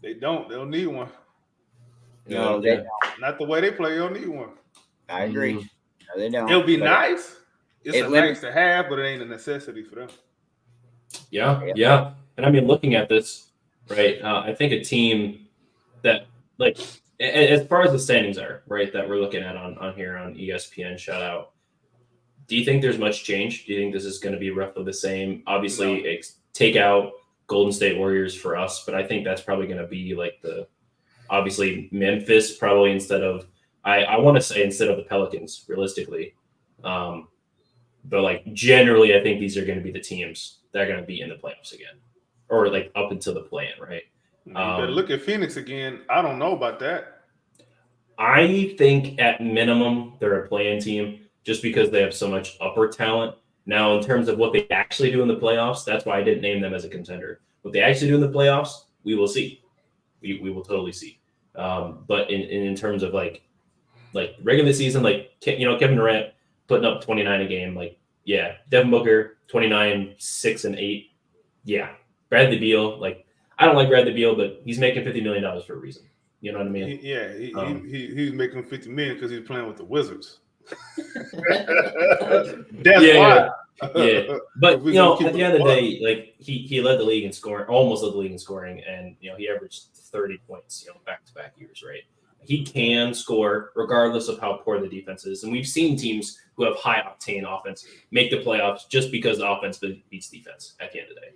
B: They don't. They don't need one.
C: No, they don't.
B: Not the way they play. They don't need one.
C: I agree. No, they don't.
B: It'll be nice. It's nice to have, but it ain't a necessity for them.
A: Yeah. And I mean, looking at this, right, I think a team that, like, as far as the standings are, right, that we're looking at on here on ESPN, shout out. Do you think there's much change? Do you think this is going to be roughly the same? Obviously, take out Golden State Warriors for us, but I think that's probably going to be like obviously Memphis probably instead of I want to say instead of the Pelicans, realistically. But like generally, I think these are going to be the teams that are going to be in the playoffs again, or like up until the play-in, right?
B: You better look at Phoenix again. I don't know about that.
A: I think at minimum they're a play-in team. Just because they have so much upper talent. Now, in terms of what they actually do in the playoffs, that's why I didn't name them as a contender. What they actually do in the playoffs, we will see. We will totally see. But in terms of like regular season, like Kevin Durant putting up 29 a game, like yeah, Devin Booker 29, 6 and 8, yeah. Bradley Beal, like I don't like Bradley Beal, but he's making $50 million for a reason. You know what I mean?
B: He's making $50 million because he's playing with the Wizards. That's why.
A: Yeah. But at the end of the day, like he led the league in scoring, almost led the league in scoring, and he averaged 30 points, back-to-back years, right? He can score regardless of how poor the defense is. And we've seen teams who have high octane offense make the playoffs just because the offense beats defense at the end of the day.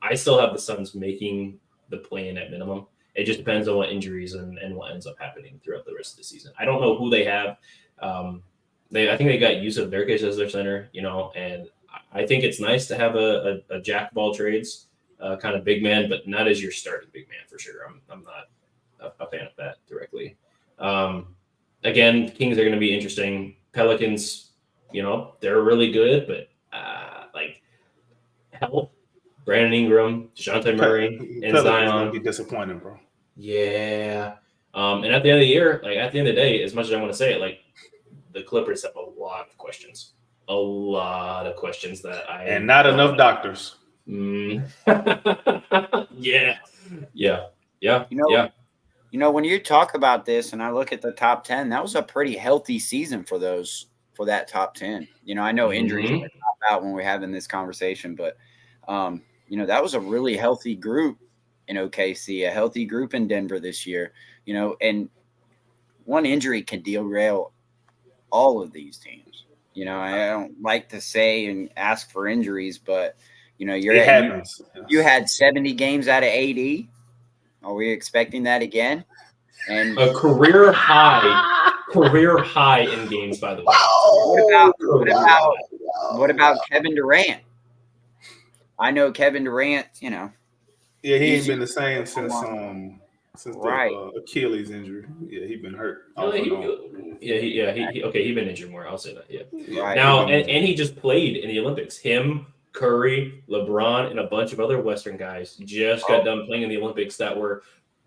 A: I still have the Suns making the play-in at minimum. It just depends on what injuries and what ends up happening throughout the rest of the season. I don't know who they have. I think they got Yusuf Nurkic as their center, and I think it's nice to have a jack of all trades kind of big man, but not as your starting big man for sure. I'm not a fan of that directly. Again, Kings are going to be interesting. Pelicans, they're really good, but health Brandon Ingram, DeJounte Murray, and
B: Pelicans
A: Zion.
B: gonna be disappointing, bro.
A: Yeah. And at the end of the year, like at the end of the day, as much as I want to say it, like the Clippers have a lot of questions. A lot of questions that I
B: and not enough doctors.
A: Yeah. Yeah.
C: You know, when you talk about this and I look at the top 10, that was a pretty healthy season for that top 10. You know, I know injuries
A: Mhm.
C: pop out when we're having this conversation, but you know, that was a really healthy group in OKC, a healthy group in Denver this year, you know, and one injury can derail all of these teams. You know, I don't like to say and ask for injuries, but you know,
B: It happens.
C: You had 70 games out of AD. Are we expecting that again? And
A: a career high in games, by the way.
C: What about Kevin Durant? I know Kevin Durant, you know.
B: Yeah, he ain't been the same since
C: Right.
B: the Achilles injury. Yeah, he been hurt.
A: He's been injured more. I'll say that. Yeah.
C: Right.
A: Now, and he just played in the Olympics. Him, Curry, LeBron, and a bunch of other Western guys just got done playing in the Olympics that were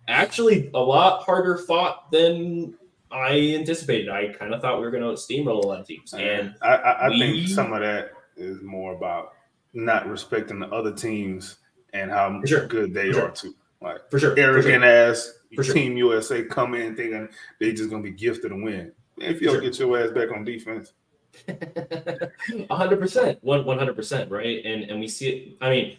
A: actually a lot harder fought than I anticipated. I kind of thought we were going to steamroll a lot of teams. And
B: I think some of that is more about not respecting the other teams and how good they are too. Like arrogant ass Team USA come in thinking they just gonna be gifted a win. If you don't get your ass back on defense.
A: 100%, 100%, right? And we see it. I mean,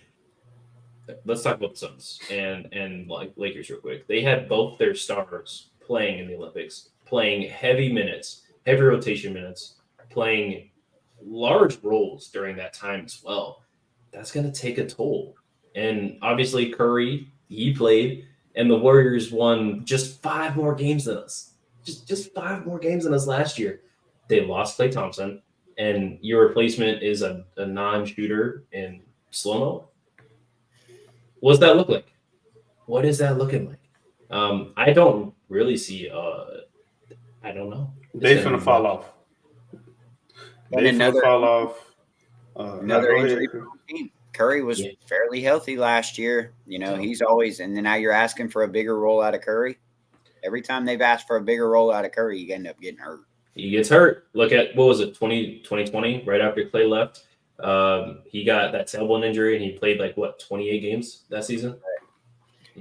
A: let's talk about the Suns and like Lakers real quick. They had both their stars playing in the Olympics, playing heavy minutes, heavy rotation minutes, playing large roles during that time as well. That's going to take a toll. And obviously Curry, he played, and the Warriors won just 5 more games than us. Just 5 more games than us last year. They lost Klay Thompson, and your replacement is a non-shooter in slow-mo. What's that look like? What is that looking like? I don't really see. I don't know.
B: They're gonna fall off.
C: Another injury team. Curry was fairly healthy last year. You know, he's always, and then now you're asking for a bigger role out of Curry. Every time they've asked for a bigger role out of Curry, you end up getting hurt.
A: He gets hurt. Look at, what was it, 2020, right after Klay left. He got that tailbone injury, and he played 28 games that season.
C: Right.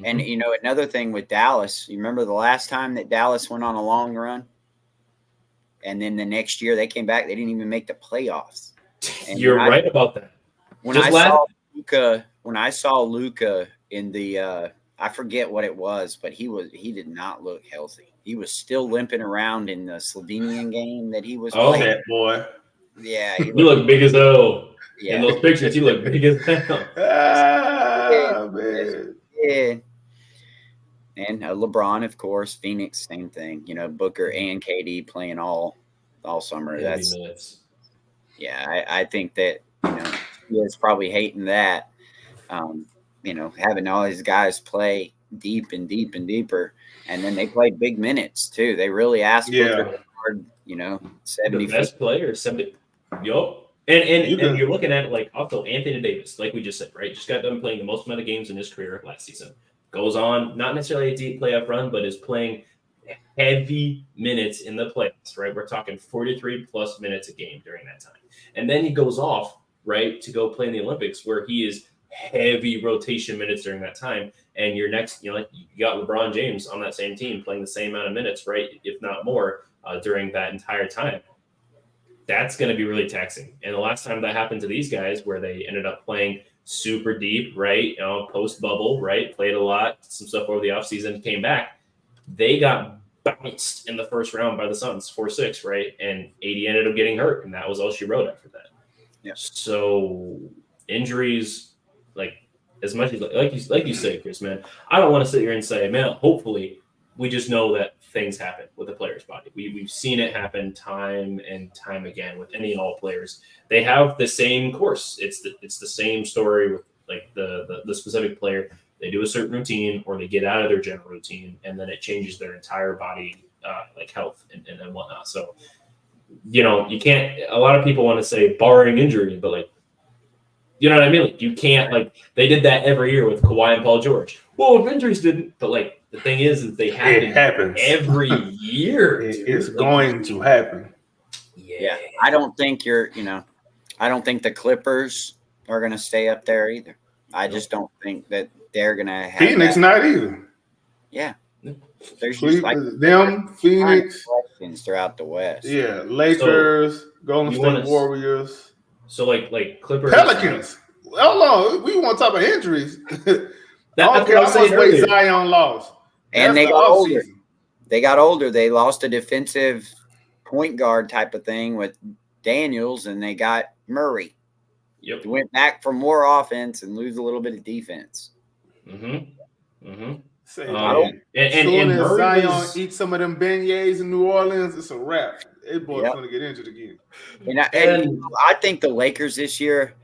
C: And, you know, another thing with Dallas, you remember the last time that Dallas went on a long run? And then the next year they came back, they didn't even make the playoffs. And
A: you're right about that.
C: When I saw Luka in the I forget what it was, but he did not look healthy. He was still limping around in the Slovenian game that he was playing.
B: That boy.
C: Yeah.
A: You look big as hell. Yeah. In those pictures, you look big as hell.
B: Man.
C: Yeah. And LeBron, of course, Phoenix, same thing. You know, Booker and KD playing all summer. I think that, you know, he is probably hating that. You know, having all these guys play deep and deeper, and then they played big minutes too. They really asked Booker hard, you know, 70
A: the best player, 70. Yup. And you're looking at it like also Anthony Davis, like we just said, right? Just got done playing the most amount of games in his career last season. Goes on, not necessarily a deep playoff run, but is playing heavy minutes in the playoffs, right? We're talking 43 plus minutes a game during that time. And then he goes off, right, to go play in the Olympics where he is heavy rotation minutes during that time. And your next, you know, like you got LeBron James on that same team playing the same amount of minutes, right, if not more, during that entire time. That's going to be really taxing. And the last time that happened to these guys where they ended up playing super deep, right, you know, post-bubble, right, played a lot, some stuff over the offseason, came back, they got bounced in the first round by the Suns, 4-6, right? And AD ended up getting hurt, and that was all she wrote after that.
C: Yeah.
A: So injuries, as much as like you say, Chris, man, I don't want to sit here and say, man, hopefully we just know that things happen with the player's body. We've seen it happen time and time again with any and all players. They have the same course. It's the same story with the specific player. They do a certain routine or they get out of their general routine, and then it changes their entire body health and whatnot. So, you know, you can't – a lot of people want to say barring injury, but You know what I mean? Like, you can't, like, they did that every year with Kawhi and Paul George. Well, if injuries didn't, but like the thing is they happen
B: It happens
A: every year.
B: It's
A: Like,
B: going to happen.
C: Yeah. I don't think I don't think the Clippers are going to stay up there either. I just don't think that they're going to have
B: Phoenix
C: that.
B: not either.
C: Yeah. There's just like
B: Phoenix
C: questions throughout the West.
B: Yeah, Lakers, Golden State Warriors.
A: So like Clippers,
B: Pelicans. Hold on, we want to talk about injuries.
A: That's what I was saying earlier.
B: Zion lost,
C: and they got older. They got older. They lost a defensive point guard type of thing with Daniels, and they got Murray.
A: Yep.
C: They went back for more offense and lose a little bit of defense.
A: Mm-hmm. Mm-hmm.
B: And Zion eats some of them beignets in New Orleans, it's a wrap. That boy's going to get injured again.
C: And I think the Lakers this year,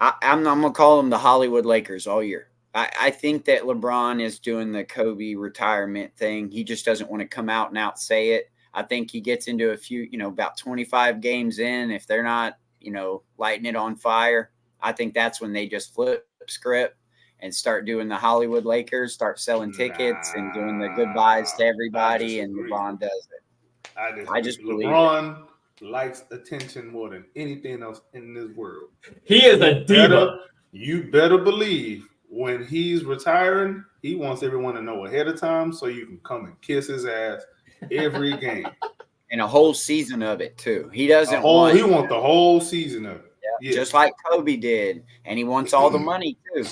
C: I'm going to call them the Hollywood Lakers all year. I think that LeBron is doing the Kobe retirement thing. He just doesn't want to come out and say it. I think he gets into a few, about 25 games in. If they're not, lighting it on fire, I think that's when they just flip script and start doing the Hollywood Lakers, start selling tickets and doing the goodbyes to everybody, and LeBron does it. I just believe
B: LeBron likes attention more than anything else in this world.
A: He is a diva.
B: You better believe when he's retiring, he wants everyone to know ahead of time so you can come and kiss his ass every game.
C: And a whole season of it, too. He doesn't
B: want the whole season of it.
C: Yeah, just like Kobe did. And he wants all the money, too.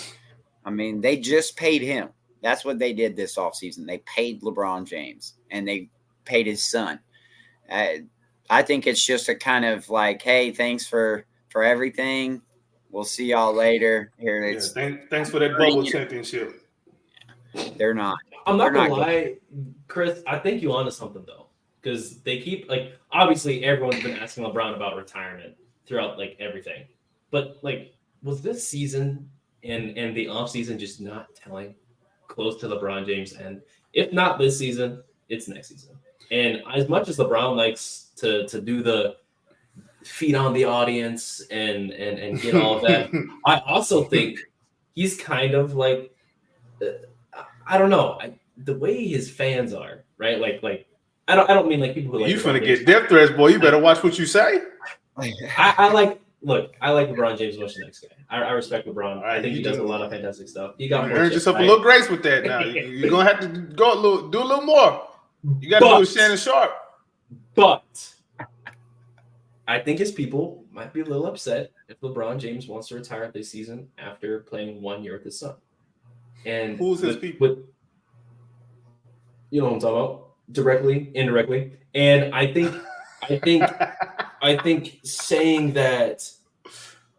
C: I mean, they just paid him. That's what they did this offseason. They paid LeBron James, and they paid his son. I think it's just a kind of like, hey, thanks for everything. We'll see y'all later. Here it is.
B: Thanks for that bubble championship.
C: They're not.
A: I'm not going to lie, Chris. I think you onto something, though. Because they keep, like, obviously everyone's been asking LeBron about retirement throughout, like, everything. But, like, was this season and the offseason just not telling close to LeBron James? And if not this season, it's next season. And as much as LeBron likes to do the feed on the audience and get all of that, I also think he's kind of like, I don't know, the way his fans are, right? Like I don't mean like people who like
B: you finna get death threats, boy. You better watch what you say.
A: I like LeBron James much the next guy. I respect LeBron. I think he does a lot of fantastic stuff. You
B: earned yourself a little grace with that. Now you're gonna have to do a little more. You got to do with Shannon Sharp.
A: But I think his people might be a little upset if LeBron James wants to retire this season after playing 1 year with his son. And
B: who's his people?
A: You know what I'm talking about? Directly, indirectly. And I think saying that,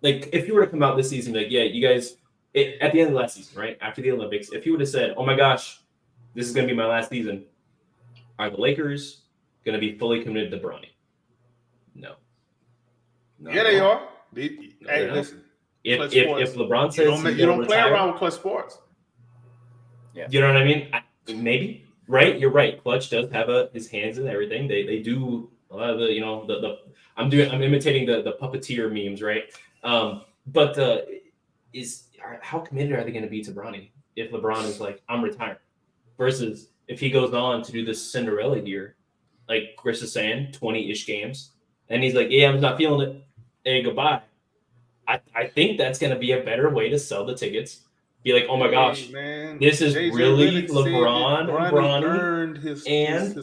A: like, if you were to come out this season, like, yeah, you guys, at the end of the last season, right, after the Olympics, if you would have said, oh my gosh, this is going to be my last season, are the Lakers going to be fully committed to Bronny? No.
B: Yeah, they are. Hey, listen.
A: If LeBron says
B: you don't play around with Clutch Sports.
A: Yeah. You know what I mean? Maybe. Right? You're right. Clutch does have his hands in everything. They do a lot of the I'm imitating the puppeteer memes, right? But how committed are they going to be to Bronny if LeBron is like, I'm retiring, versus if he goes on to do this Cinderella year, like Chris is saying, 20-ish games, and he's like, yeah, I'm not feeling it. Hey, goodbye. I think that's going to be a better way to sell the tickets. Be like, oh my gosh, man, this is JJ really LeBron. Bronny
B: earned his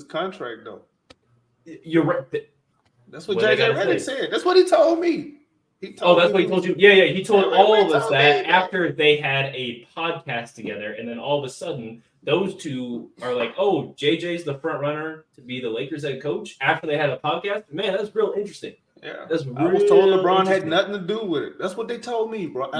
B: contract, though.
A: You're right.
B: That's what JJ Redick said. That's what he told me.
A: That's what he told you. Yeah. He told all of us that after they had a podcast together, and then all of a sudden, those two are like, oh, JJ's the front runner to be the Lakers head coach after they had a podcast. Man, that's real interesting.
B: Yeah, I was told LeBron had nothing to do with it. That's what they told me, bro.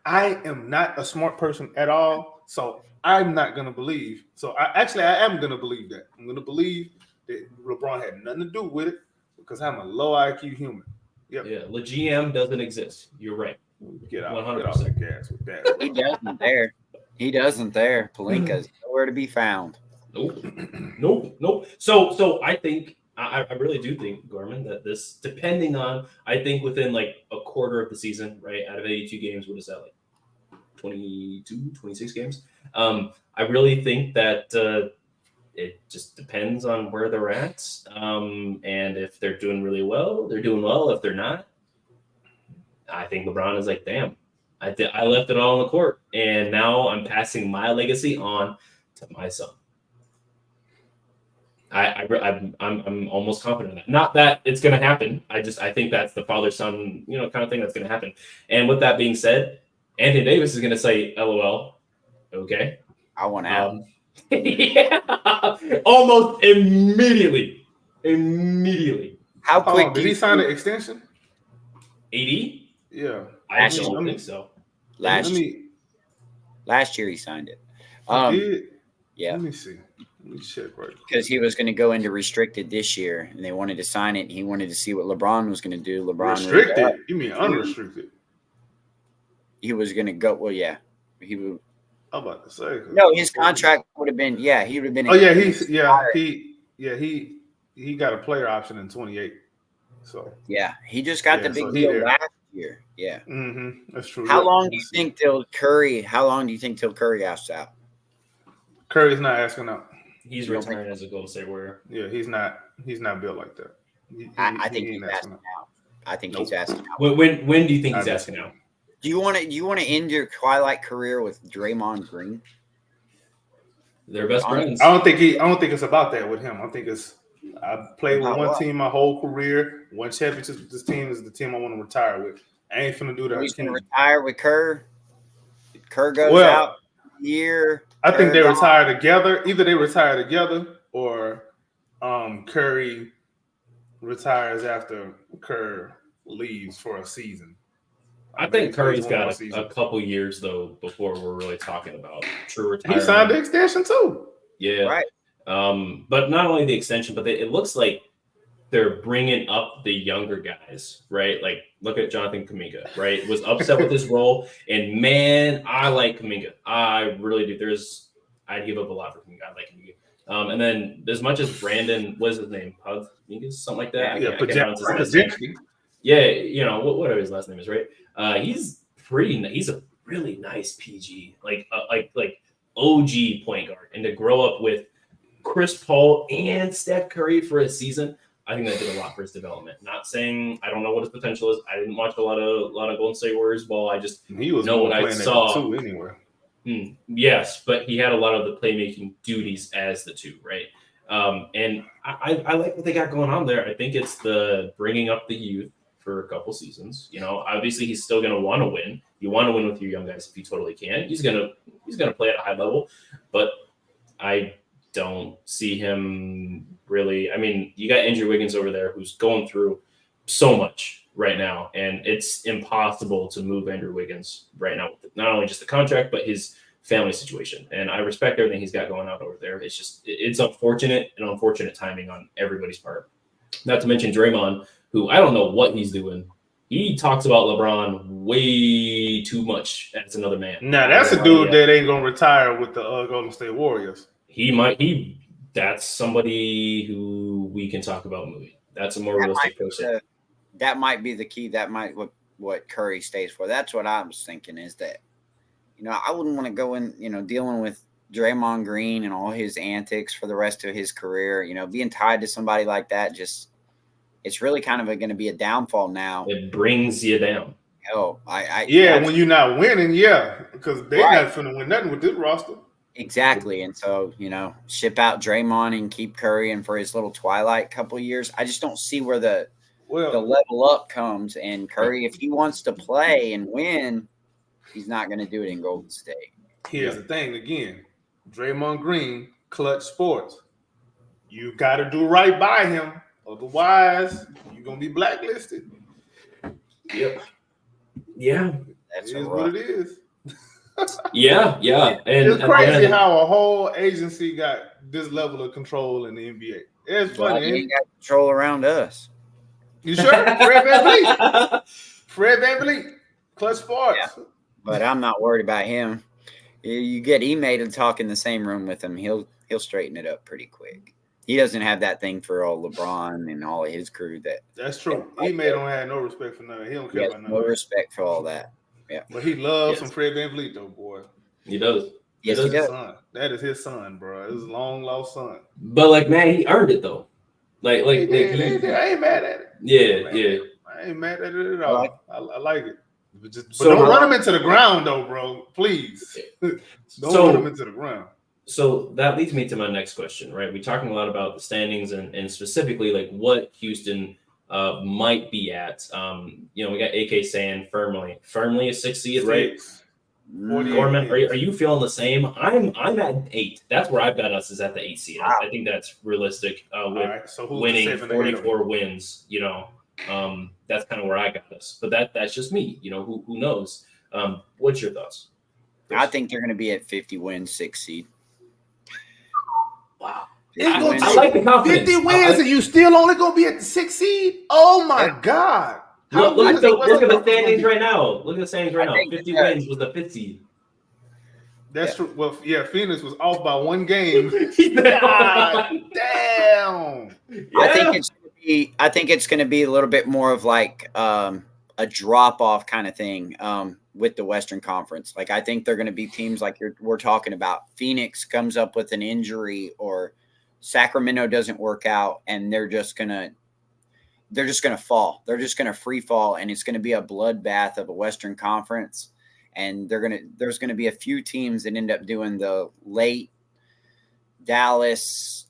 B: I am not a smart person at all, so I'm not gonna believe. So I am gonna believe that. I'm gonna believe that LeBron had nothing to do with it because I'm a low IQ human. Yep.
A: Yeah, the GM doesn't exist. You're right.
B: Get off the gas with that.
C: He doesn't there. Pelinka's nowhere to be found.
A: Nope. So I think I really do think, Gorman, that this, depending on, I think within like a quarter of the season, right, out of 82 games, what is that, like 22, 26 games? I really think that it just depends on where they're at. And if they're doing really well, they're doing well. If they're not, I think LeBron is like, damn, I left it all on the court, and now I'm passing my legacy on to my son. I'm almost confident in that. Not that it's going to happen. I think that's the father son, kind of thing that's going to happen. And with that being said, Anthony Davis is going to say, "LOL." Okay.
C: I want out.
A: Yeah, almost immediately.
C: How quick
B: did he sign an extension?
A: 80?
B: Yeah,
A: I don't think so.
C: Last year he signed it. Yeah.
B: Let me see. Let me check right.
C: Because he was going to go into restricted this year, and they wanted to sign it. And he wanted to see what LeBron was going to do. LeBron
B: restricted? You mean unrestricted?
C: He was going to go. Well, yeah, he would.
B: I'm about to say.
C: No, his contract would have been. Yeah, he would have been.
B: Oh yeah, he got a player option in 28. So
C: yeah, he just got the big deal last year. Yeah,
B: that's true.
C: How long do you think till Curry asks out?
B: Curry's not asking out.
A: He's retiring as a Golden State Warrior.
B: Yeah, he's not built like that.
C: I think he's asking out. I think he's asking out.
A: When do you think he's asking out?
C: Do you want to end your Twilight career with Draymond Green?
A: They're best friends.
B: I don't think it's about that with him. I think it's I've played with one team my whole career. One championship with this team is the team I want to retire with. I ain't finna do that.
C: He's gonna retire with Kerr. Kerr goes out year.
B: I think they retire together. Either they retire together or Curry retires after Kerr leaves for a season.
A: I think Curry's got a couple years though before we're really talking about true retirement.
B: He signed the extension too.
A: Yeah,
C: right.
A: But not only the extension, but it looks like they're bringing up the younger guys, right? Like look at Jonathan Kuminga, right? Was upset with his role, and man, I like Kuminga. I really do. I'd give up a lot for Kuminga. I like Kuminga. And then as much as Brandon, what is his name? Pug, something like that.
B: Yeah,
A: I can't pronounce his last name. Yeah, whatever his last name is, right? He's a really nice PG, like OG point guard, and to grow up with Chris Paul and Steph Curry for a season, I think that did a lot for his development. Not saying I don't know what his potential is. I didn't watch a lot of Golden State Warriors ball. I just know what I saw.
B: Two anywhere.
A: Yes, but he had a lot of the playmaking duties as the two, right? And I like what they got going on there. I think it's the bringing up the youth for a couple seasons. Obviously he's still going to want to win. You want to win with your young guys if you totally can. He's going to play at a high level, but I don't see him really. I mean, you got Andrew Wiggins over there who's going through so much right now, and it's impossible to move Andrew Wiggins right now with not only just the contract, but his family situation. And I respect everything he's got going on over there. It's just, it's unfortunate timing on everybody's part. Not to mention Draymond, who I don't know what he's doing. He talks about LeBron way too much as another man.
B: Now, that's a dude that ain't going to retire with the Golden State Warriors.
A: That's somebody who we can talk about moving. That's a more realistic person.
C: That might be the key. That might what Curry stays for. That's what I was thinking is that, I wouldn't want to go in, dealing with Draymond Green and all his antics for the rest of his career. Being tied to somebody like that, it's really kind of going to be a downfall now.
A: It brings you down.
C: Hell,
B: when you're not winning, because they're not finna win nothing with this roster.
C: Exactly. And so, ship out Draymond and keep Curry in for his little twilight couple of years. I just don't see where the level up comes. And Curry, if he wants to play and win, he's not going to do it in Golden State.
B: Here's the thing again. Draymond Green, Clutch Sports. You got to do right by him. Otherwise, you're going to be blacklisted.
A: Yep. Yeah.
B: That's what it is.
A: Yeah. And
B: it's crazy how a whole agency got this level of control in the NBA. It's funny.
C: He ain't got control around us.
B: You sure? Fred VanVleet. Clutch Sports.
C: Yeah. But I'm not worried about him. You get Ime to talk in the same room with him, he'll straighten it up pretty quick. He doesn't have that thing for all LeBron and all of his crew.
B: That's true. He don't have no respect for nothing. He don't care about nothing.
C: No respect for all that. Yeah.
B: But he loves some Fred VanVleet, though, boy.
A: He does.
C: Yes, he does.
B: Son. That is his son, bro. His long lost son.
A: But like, man, he earned it though. I ain't
B: mad at it.
A: Yeah.
B: I ain't mad at it at all. I like it. But
A: So
B: don't run him into the ground, though, bro. Please. Don't run him into the ground.
A: So that leads me to my next question, right? We're talking a lot about the standings and specifically like what Houston might be at. We got AK saying firmly a 6th seed, right? Gorman, are you feeling the same? I'm at 8. That's where I've got us is at the 8th seed. I think that's realistic with winning 44 wins. That's kind of where I got us. But that's just me. Who knows? What's your thoughts?
C: I think they're going to be at 50 wins, 6th seed.
A: Wow.
B: I
A: like the confidence.
B: 50 wins and you still only going to be at the 6th seed? Oh, my God.
A: Look at the standings right now. Look at the standings right now. 50 wins was the 5th seed.
B: That's true. Well, yeah, Phoenix was off by 1 game. God damn.
C: Yeah. I think it's going to be a little bit more of like a drop off kind of thing with the Western Conference. Like I think they're going to be teams like we're talking about. Phoenix comes up with an injury or Sacramento doesn't work out, and they're just going to fall. They're just going to free fall, and it's going to be a bloodbath of a Western Conference. And there's going to be a few teams that end up doing the late Dallas,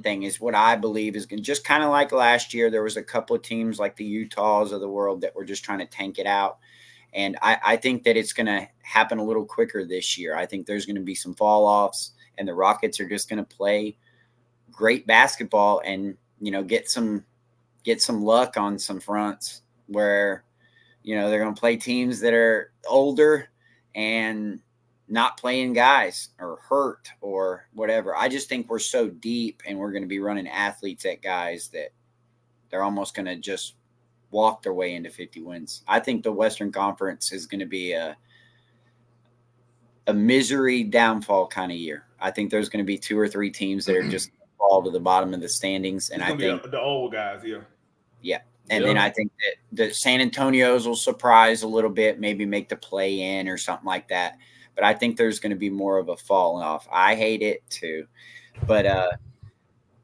C: thing is what I believe is going to just kind of like last year. There was a couple of teams like the Utahs of the world that were just trying to tank it out. And I think that it's going to happen a little quicker this year. I think there's going to be some fall offs, and the Rockets are just going to play great basketball and, get some luck on some fronts where, they're going to play teams that are older and not playing guys or hurt or whatever. I just think we're so deep and we're going to be running athletes at guys that they're almost going to just walk their way into 50 wins. I think the Western Conference is going to be a misery downfall kind of year. I think there's going to be 2 or 3 teams that are just going to fall to the bottom of the standings. And I think
B: the old guys,
C: yeah. And then I think that the San Antonios will surprise a little bit, maybe make the play in or something like that. But I think there's going to be more of a fall off. I hate it too, but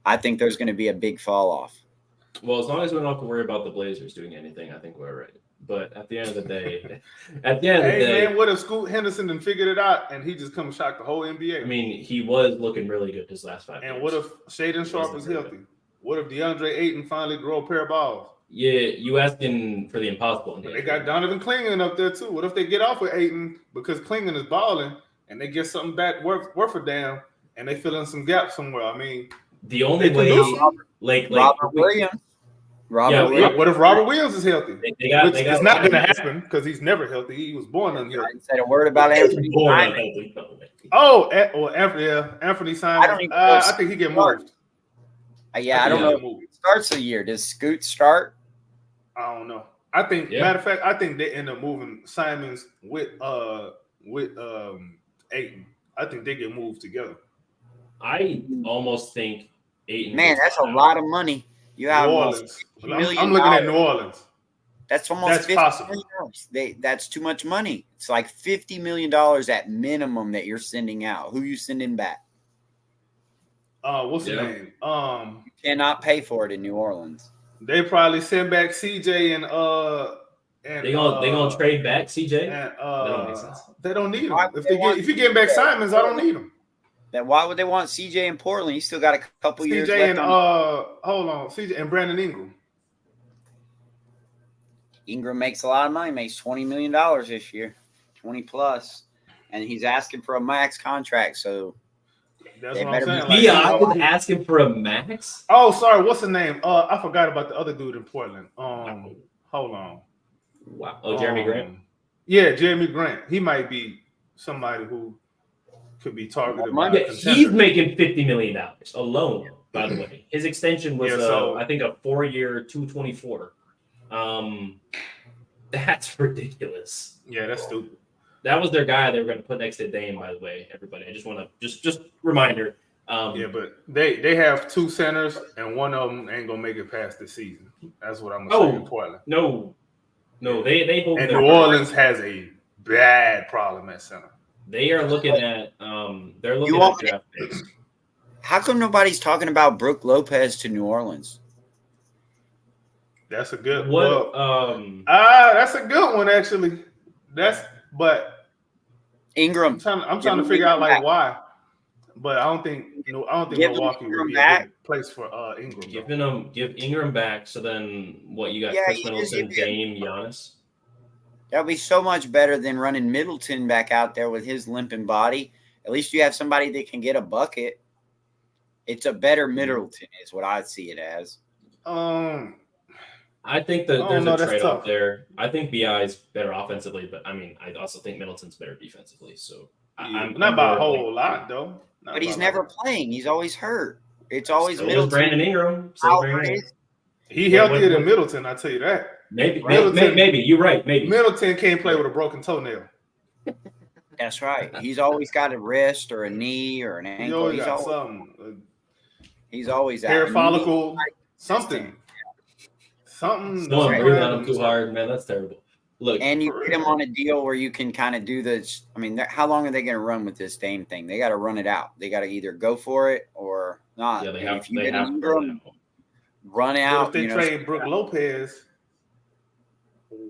C: I think there's going to be a big fall off.
A: Well, as long as we don't have to worry about the Blazers doing anything, I think we're all right. But at the end of the day,
B: man, what if Scoot Henderson done figured it out and he just come and shock the whole NBA?
A: I mean, he was looking really good his last 5 games.
B: And what if Shaedon Sharpe is healthy? What if DeAndre Ayton finally grow a pair of balls?
A: Yeah, you asking for the impossible.
B: They got Donovan Clingan up there too. What if they get off with Ayton because Clingan is balling and they get something back worth a damn and they fill in some gaps somewhere? I mean,
A: the only way, like
C: Robert Williams.
B: What if Robert Williams is healthy?
A: It's
B: not going to happen because he's never healthy. He was born unhealthy.
C: I didn't say a word about Anthony Simons.
B: Anthony Simons. I think he get moved.
C: I don't know. It starts the year. Does Scoot start?
B: I don't know. I think, matter of fact, I think they end up moving Simons with Ayton. I think they get moved together.
A: I almost think Ayton.
C: Man, that's a lot of money. You have
B: New Orleans. I'm looking at New Orleans.
C: That's almost $50 million. That's too much money. It's like $50 million at minimum that you're sending out. Who you sending back?
B: What's the name?
C: You cannot pay for it in New Orleans.
B: They probably send back CJ and
A: they gonna trade back CJ.
B: And
A: that don't make sense.
B: They don't need him. If you get back Simons, I don't need him.
C: Then why would they want CJ in Portland? You still got a couple years left.
B: CJ and Brandon Ingram.
C: Ingram makes a lot of money. Makes $20 million this year, 20 plus, and he's asking for a max contract. So.
B: That's what I'm saying.
A: I was asking for a max.
B: Oh, sorry. What's the name? I forgot about the other dude in Portland. Hold on.
A: Wow. Oh, Jeremy Grant.
B: Yeah, Jeremy Grant. He might be somebody who could be targeted.
A: He's making $50 million alone. By the way, his extension was I think a 4-year, $224. That's ridiculous.
B: Yeah, that's stupid.
A: That was their guy they were going to put next to Dame, by the way, everybody. I just want to just reminder,
B: Yeah, but they have 2 centers, and one of them ain't gonna make it past the season. That's what I'm gonna say in Portland.
A: No, they hold
B: And
A: their
B: New
A: breath.
B: Orleans has a bad problem at center.
A: They are looking at draft picks.
C: How come nobody's talking about Brooke Lopez to New Orleans?
B: That's a good
A: What?
B: that's a good one actually. But
C: Ingram.
B: I'm trying to figure out like why. But I don't think Milwaukee would be a good place for Ingram.
A: Give Ingram back. So then, what you got? Chris Middleton, Dame, Giannis.
C: That'll be so much better than running Middleton back out there with his limping body. At least you have somebody that can get a bucket. It's a better Middleton, is what I see it as.
A: I think that there's a trade-off there. I think BI is better offensively, but I mean, I also think Middleton's better defensively. So
B: I'm not by a whole lot though.
C: But he's never playing. He's always hurt. It's always
A: so
C: Middleton.
A: Brandon Ingram.
B: He healthier than Middleton, I tell you that.
A: Maybe you're right. Maybe
B: Middleton can't play with a broken toenail.
C: That's right. He's always got a wrist or a knee or an ankle. He's always
B: hair follicle, something.
A: Someone breathe on him too hard, man. That's terrible. Look,
C: and you get him on a deal where you can kind of do this. I mean, how long are they going to run with this Dame thing? They got to run it out. They got to either go for it or not.
A: Yeah, they have.
C: If you get Ingram, run out.
B: But if they trade Brooke Lopez,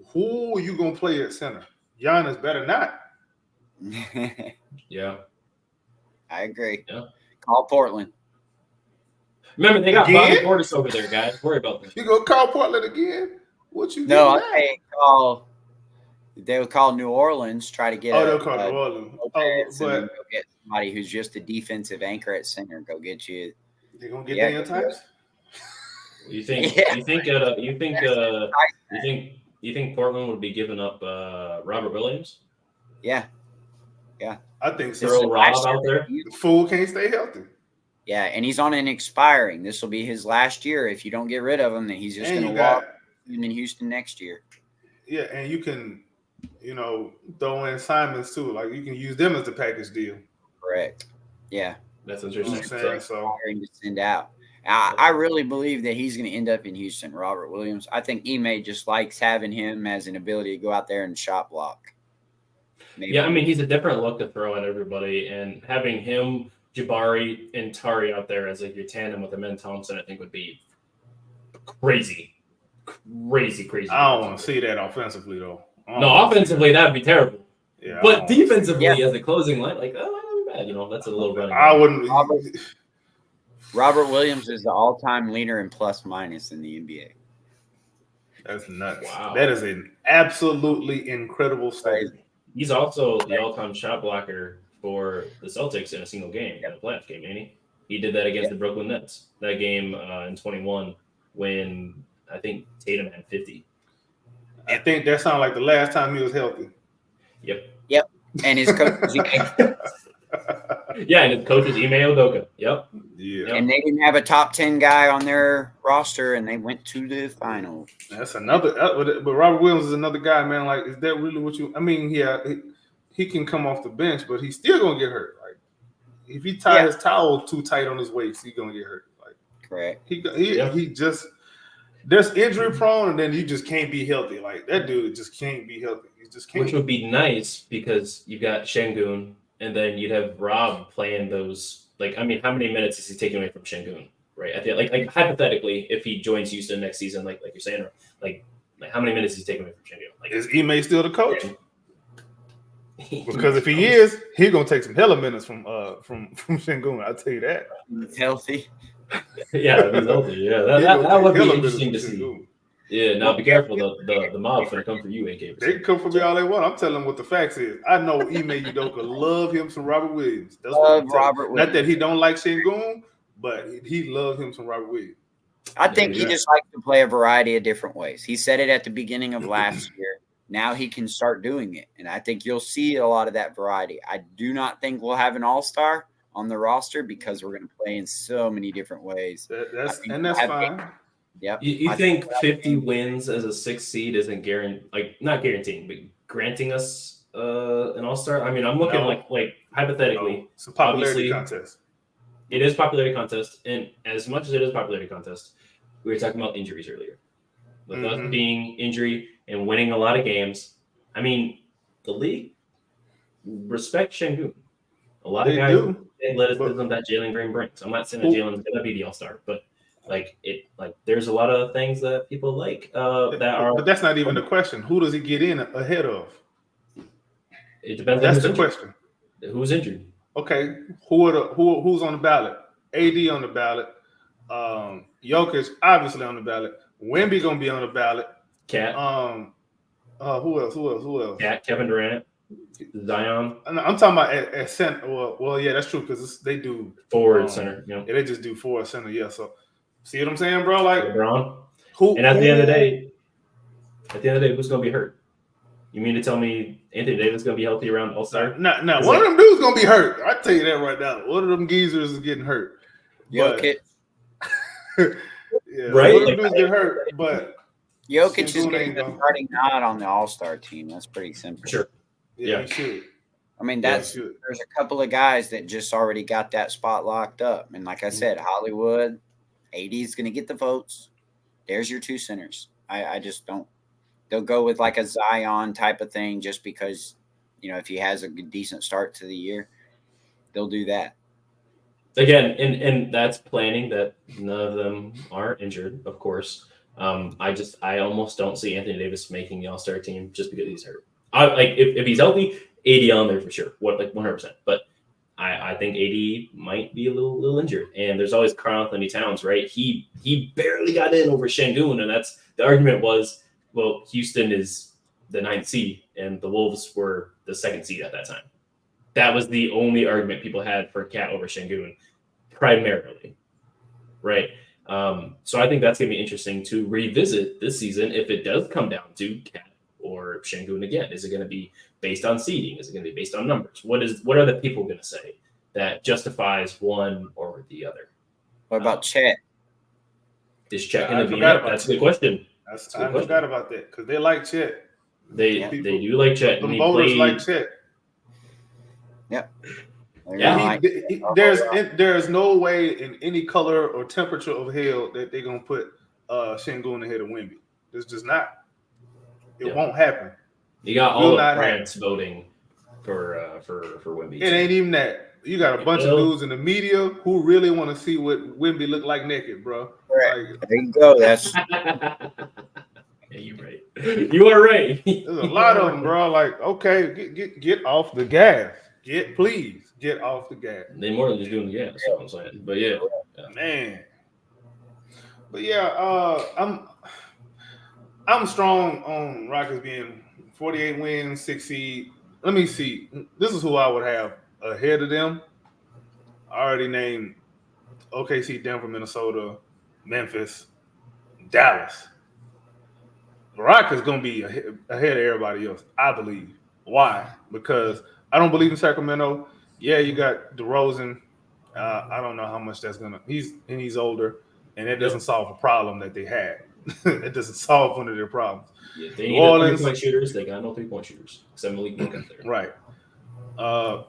B: who are you going to play at center? Giannis better not.
A: Yeah,
C: I agree.
A: Yeah.
C: Call Portland.
A: Remember, they got Bobby Portis over there, guys. Worry about that.
B: You gonna call Portland again? What you?
C: No, they would call New Orleans. Try to get.
B: They'll call New Orleans.
C: But go get somebody who's just a defensive anchor at center. Go get you.
B: They gonna get Daniel Tice?
A: You think?
C: Yeah.
A: You think Portland would be giving up Robert Williams?
C: Yeah.
B: I think so.
A: Throw Rob out there.
B: The fool can't stay healthy.
C: Yeah, and he's on an expiring. This will be his last year. If you don't get rid of him, then he's just going to walk in Houston next year.
B: Yeah, and you can, throw in Simons too. Like you can use them as the package deal.
C: Correct. Yeah,
A: that's interesting.
C: To send out. I really believe that he's going to end up in Houston. Robert Williams. I think Ime just likes having him as an ability to go out there and shot block.
A: Maybe. Yeah, I mean he's a different look to throw at everybody, and having him, Jabari, and Tari out there as like your tandem with Amen Thompson, I think would be crazy.
B: I don't want to see that offensively though.
A: No, offensively that'd be terrible.
B: Yeah,
A: but defensively, as a closing line, like not bad. That's a little running.
B: I wouldn't.
C: Robert Williams is the all-time leader in plus minus in the NBA.
B: That's nuts.
A: Wow,
B: that is an absolutely incredible statement.
A: He's also the all-time shot blocker for the Celtics in a single game, in a playoff game, ain't he? He did that against the Brooklyn Nets. That game in 21 when I think Tatum had 50.
B: I think that sounded like the last time he was healthy.
A: Yep.
C: And his coach was
A: and his coach is Ime Udoka. Yep.
B: Yeah.
C: And they didn't have a top 10 guy on their roster, and they went to the finals.
B: That's another. But Robert Williams is another guy, man. Like, is that really what you? I mean, he can come off the bench, but he's still gonna get hurt. Like, if he tie his towel too tight on his waist, he's gonna get hurt. Like,
C: correct.
B: He just there's injury prone, and then you just can't be healthy. Like that dude just can't be healthy. He just can't.
A: Which would be nice because you got Şengün, and then you'd have Rob playing those. Like, I mean, how many minutes is he taking away from Şengün? Right? I feel like hypothetically, if he joins Houston next season, like you're saying, like how many minutes is he taking away from Şengün? Like,
B: is Ime still the coach? Because if he is, he's gonna take some hella minutes from Şengün. I'll tell you that.
C: He's healthy.
A: Yeah, he's healthy. Yeah, that would be interesting to see. Yeah, now be careful. The mob's gonna come for you, AK.
B: They can come for me all they want. I'm telling them what the facts is. I know Ime Udoka love him some Robert Williams. That's what
C: Robert Williams.
B: Not that he don't like Şengün, but he loves him some Robert Williams.
C: I think he just likes to play a variety of different ways. He said it at the beginning of last year. Now he can start doing it, and I think you'll see a lot of that variety. I do not think we'll have an all-star on the roster because we're going to play in so many different ways.
B: That's fine.
C: Yep.
A: You think 50 wins as a 6th seed isn't not guaranteeing, but granting us an all-star? I mean, I'm looking like hypothetically.
B: It's a popularity contest.
A: it is popularity contest, and as much as it is popularity contest, we were talking about injuries earlier. With us being injury and winning a lot of games, I mean, the league respect Şengün. A lot of guys athleticism that Jalen Green brings. I'm not saying that Jalen's gonna be the all-star, but there's a lot of things that people like that are.
B: But that's not even the question. Who does he get in ahead of?
A: It depends.
B: That's the question.
A: Who's injured?
B: Okay, who's on the ballot? AD on the ballot. Jokic obviously on the ballot. Wemby gonna be on the ballot.
A: Cat.
B: Who else?
A: Cat. Kevin Durant. Zion.
B: I'm talking about at center. Well, yeah, that's true because they do
A: forward center.
B: Yeah, they just do forward center. Yeah, so see what I'm saying, bro? Like
A: LeBron. And at the end of the day, who's gonna be hurt? You mean to tell me Anthony Davis is gonna be healthy around All-Star?
B: No, one of them dudes gonna be hurt. I tell you that right now. One of them geezers is getting hurt.
C: Jokic.
B: Yeah,
A: right?
B: One of them dudes get hurt, but
C: Jokic is getting the starting nod on the All-Star team. That's pretty simple.
A: Sure.
B: Yeah, he should.
C: I mean, there's a couple of guys that just already got that spot locked up. And like I said, Hollywood, AD is going to get the votes. There's your two centers. I just don't. They'll go with like a Zion type of thing just because, if he has a decent start to the year, they'll do that.
A: Again, and that's planning that none of them are injured, of course. I almost don't see Anthony Davis making the All-Star team just because he's hurt. If he's healthy, AD on there for sure. 100%. But I think AD might be a little injured. And there's always Karl Anthony Towns, right? He barely got in over Şengün, and that's the argument was, well, Houston is the 9th seed, and the Wolves were the 2nd seed at that time. That was the only argument people had for Cat over Şengün, primarily, right? So I think that's going to be interesting to revisit this season if it does come down to Cat or Şengün again. Is it going to be based on seeding? Is it going to be based on numbers? What are the people going to say that justifies one or the other?
C: What about Chet?
A: Is Chet going to be in it? That's a good question.
B: I forgot about that because they like Chet.
A: They do like Chet.
B: The voters like Chet.
C: Yep.
B: Yeah, there's no way in any color or temperature of hell that they're gonna put Şengün ahead of Wemby. It's just not. It won't happen.
A: You got all of France voting for Wemby.
B: It ain't even that. You got a bunch of dudes in the media who really want to see what Wemby look like naked, bro.
C: Right. Like, there you go. That's.
A: Yeah, you're right. You are right.
B: There's a lot of them, bro. Like, okay, get off the gas. Please get off the gas.
A: They more than just doing the gas. That's what I'm saying. But yeah,
B: man. But yeah, I'm strong on Rockets being 48 wins, 6 seed. Let me see. This is who I would have ahead of them. I already named OKC, Denver, Minnesota, Memphis, Dallas. The Rockets going to be ahead of everybody else, I believe. Why? Because I don't believe in Sacramento. Yeah, you got DeRozan. I don't know how much that's going to – he's older, and it doesn't solve a problem that they had. It doesn't solve one of their problems.
A: Yeah, they need 3-point shooters. They got no 3-point shooters. Except Malik Monk up there.
B: Right.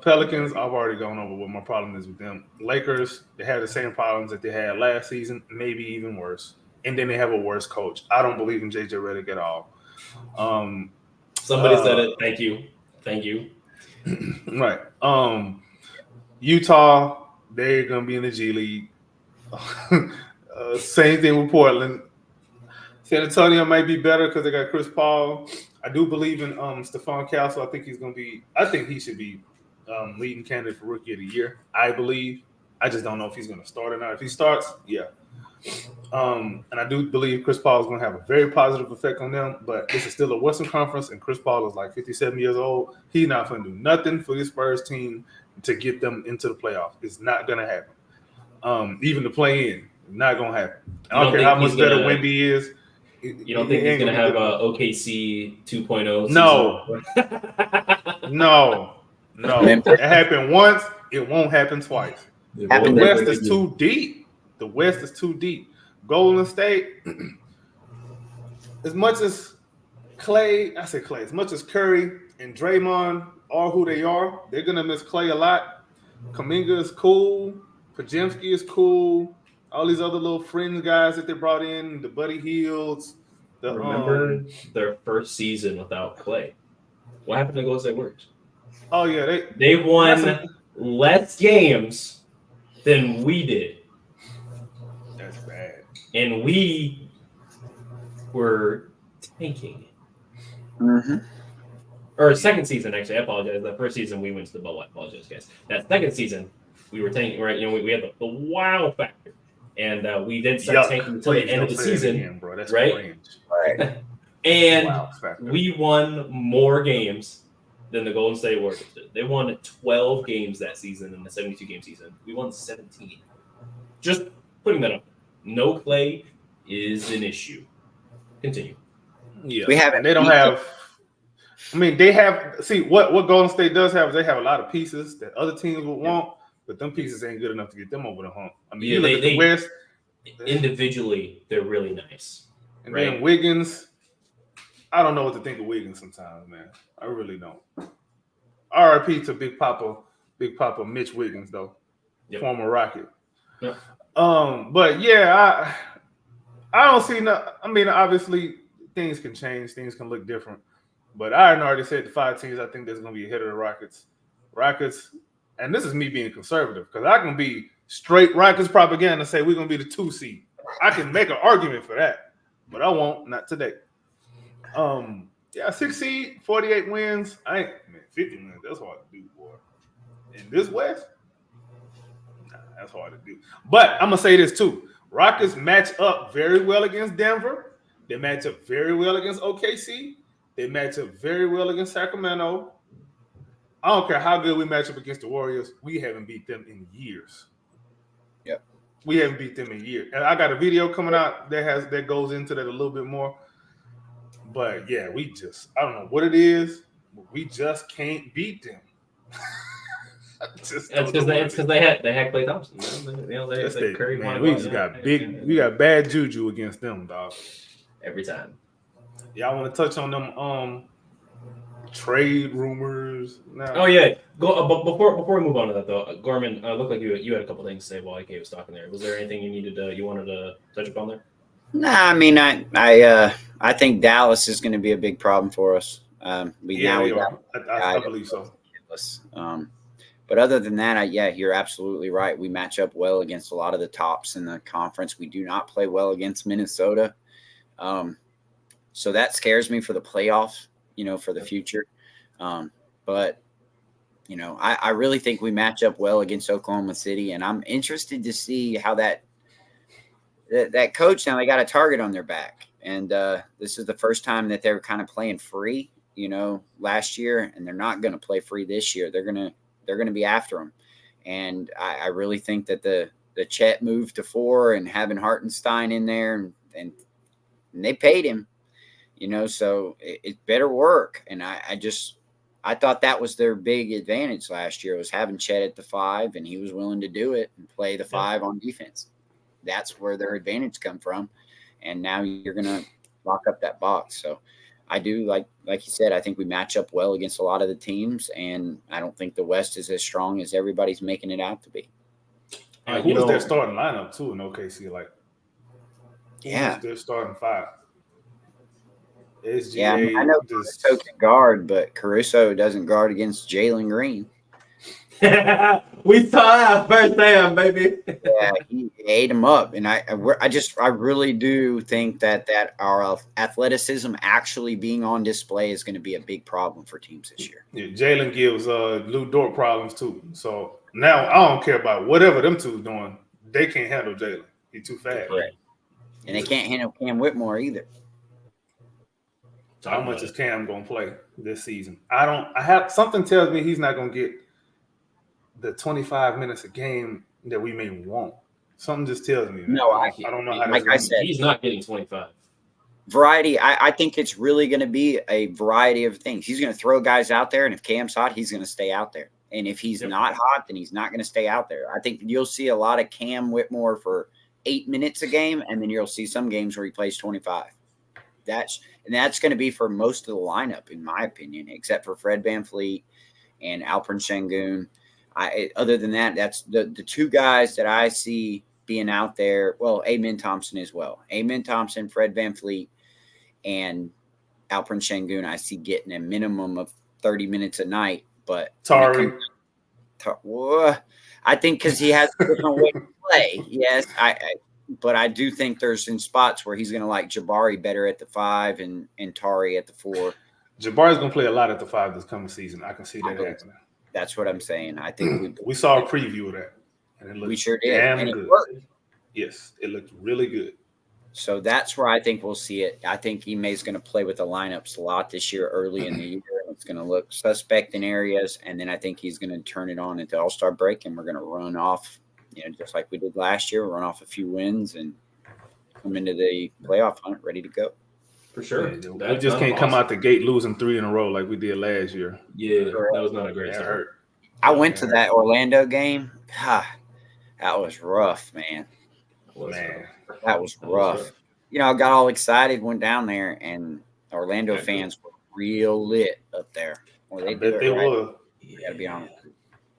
B: Pelicans, I've already gone over what my problem is with them. Lakers, they have the same problems that they had last season, maybe even worse. And then they have a worse coach. I don't believe in JJ Redick at all.
A: Somebody said it. Thank you.
B: Right. Utah, they're going to be in the G League. Same thing with Portland. San Antonio might be better because they got Chris Paul. I do believe in Stephon Castle. I think he should be leading candidate for Rookie of the Year. I believe. I just don't know if he's going to start or not. If he starts, yeah. And I do believe Chris Paul is going to have a very positive effect on them, but this is still a Western Conference, and Chris Paul is like 57 years old. He's not going to do nothing for this Spurs team to get them into the playoffs. It's not going to happen. Even the play-in, not going to happen. I don't care how much better Wemby is.
A: You don't think he's going to have a OKC 2.0?
B: No. It happened once. It won't happen twice. The West is too deep. Golden State, as much as as much as Curry and Draymond are who they are, they're going to miss Clay a lot. Kuminga is cool. Pajemski is cool. All these other little fringe guys that they brought in, the Buddy Hields.
A: Remember their first season without Clay. What happened to Golden State Warriors?
B: Oh yeah,
A: they won less games than we did.
B: That's bad.
A: And we were tanking.
C: Mm-hmm.
A: Or second season, actually. I apologize. That first season we went to the bubble. I apologize, guys. That second season we were tanking. Right? We had the wow factor, and we did start tanking until the end of the season.
B: Again, bro. That's
A: right?
C: Right.
A: And
B: wow
A: we won more games than the Golden State Warriors did. They won 12 games that season in the 72-game season. We won 17. Just putting that up. No Clay is an issue. Continue.
B: Yeah,
C: we have.
B: And they don't have. I mean, they have. See what Golden State does have is they have a lot of pieces that other teams would want, but them pieces ain't good enough to get them over the hump. I mean, you look at the West.
A: Individually, they're really nice.
B: And then Wiggins, I don't know what to think of Wiggins sometimes, man. I really don't. RIP to Big Papa Mitch Wiggins, though, former Rocket.
A: Yep.
B: But yeah, I don't see no. I mean, obviously things can change, things can look different. But I already said the 5 teams I think that's going to be ahead of the Rockets. And this is me being conservative because I can be straight Rockets propaganda and say we're going to be the 2 seed. I can make an argument for that, but I won't. Not today. 6 seed, 48 wins. 50 wins. That's hard to do, boy. In this West, that's hard to do. But I'm gonna say this too: Rockets match up very well against Denver. They match up very well against OKC. They match up very well against Sacramento. I don't care how good we match up against the Warriors. We haven't beat them in years.
C: Yep.
B: We haven't beat them in years. And I got a video coming out that goes into that a little bit more. But yeah, I don't know what it is, but we just can't beat them.
A: It's because they had Klay Thompson. They Curry.
B: Man, we got bad juju against them, dog.
A: Every time.
B: Y'all want to touch on them trade rumors now?
A: Oh yeah. But before we move on to that though, Gorman, looked like you had a couple things to say while AK was talking there. Was there anything you wanted to touch upon there?
C: Nah, I mean, I think Dallas is going to be a big problem for us.
B: I believe so.
C: But other than that, you're absolutely right. We match up well against a lot of the tops in the conference. We do not play well against Minnesota. So that scares me for the playoffs, for the future. But, I really think we match up well against Oklahoma City, and I'm interested to see how that coach, now they got a target on their back. And this is the first time that they're kind of playing free, last year, and they're not going to play free this year. They're going to be after them. And I really think that the Chet move to 4 and having Hartenstein in there and they paid him, so it better work. And I thought that was their big advantage last year, was having Chet at the 5, and he was willing to do it and play the 5 on defense. That's where their advantage come from. And now you're going to lock up that box. So I do, like you said, I think we match up well against a lot of the teams, and I don't think the West is as strong as everybody's making it out to be.
B: Who was their starting lineup too in OKC?
C: Who's
B: their starting 5?
C: I know Caruso can guard, but Caruso doesn't guard against Jalen Green.
A: We saw that firsthand, baby.
C: Yeah, he ate him up, and I really do think that our athleticism actually being on display is going to be a big problem for teams this year.
B: Yeah, Jalen gives Lou Dort problems too. So now I don't care about whatever them two's doing. They can't handle Jalen. He's too fast.
C: Correct. And they can't handle Cam Whitmore either.
B: How much is Cam going to play this season? I have something tells me he's not going to get the 25 minutes a game that we may want. Something just tells me.
C: No,
B: I don't know how.
C: Like I said,
A: he's not getting 25.
C: Variety. I think it's really going to be a variety of things. He's going to throw guys out there, and if Cam's hot, he's going to stay out there. And if he's not hot, then he's not going to stay out there. I think you'll see a lot of Cam Whitmore for 8 minutes a game, and then you'll see some games where he plays 25. That's going to be for most of the lineup, in my opinion, except for Fred VanVleet and Alperen Sengun. Other than that, that's the two guys that I see being out there. Well, Amen Thompson as well. Amen Thompson, Fred VanVleet, and Alperen Şengün, I see getting a minimum of 30 minutes a night. But
B: Tari.
C: I think because he has a different way to play. Yes, but I do think there's in spots where he's going to like Jabari better at the 5 and Tari at the 4.
B: Jabari's going to play a lot at the 5 this coming season. I can see that happening.
C: That's what I'm saying. I think
B: we saw a preview of that. And it looked
C: we sure did.
B: Damn
C: and
B: good.
C: It worked.
B: Yes, it looked really good.
C: So that's where I think we'll see it. I think Ime's going to play with the lineups a lot this year early in the year. It's going to look suspect in areas, and then I think he's going to turn it on at the All-Star break, and we're going to run off, just like we did last year, run off a few wins and come into the playoff hunt ready to go.
A: For sure.
B: Yeah, we just can't come out the gate losing 3 in a row like we did last year.
A: Yeah, that was not a great start.
B: Hurt.
C: I went to that Orlando game. That was rough, man. That was rough. I got all excited, went down there, and Orlando fans were real lit up there. Well, they were. You got to be honest.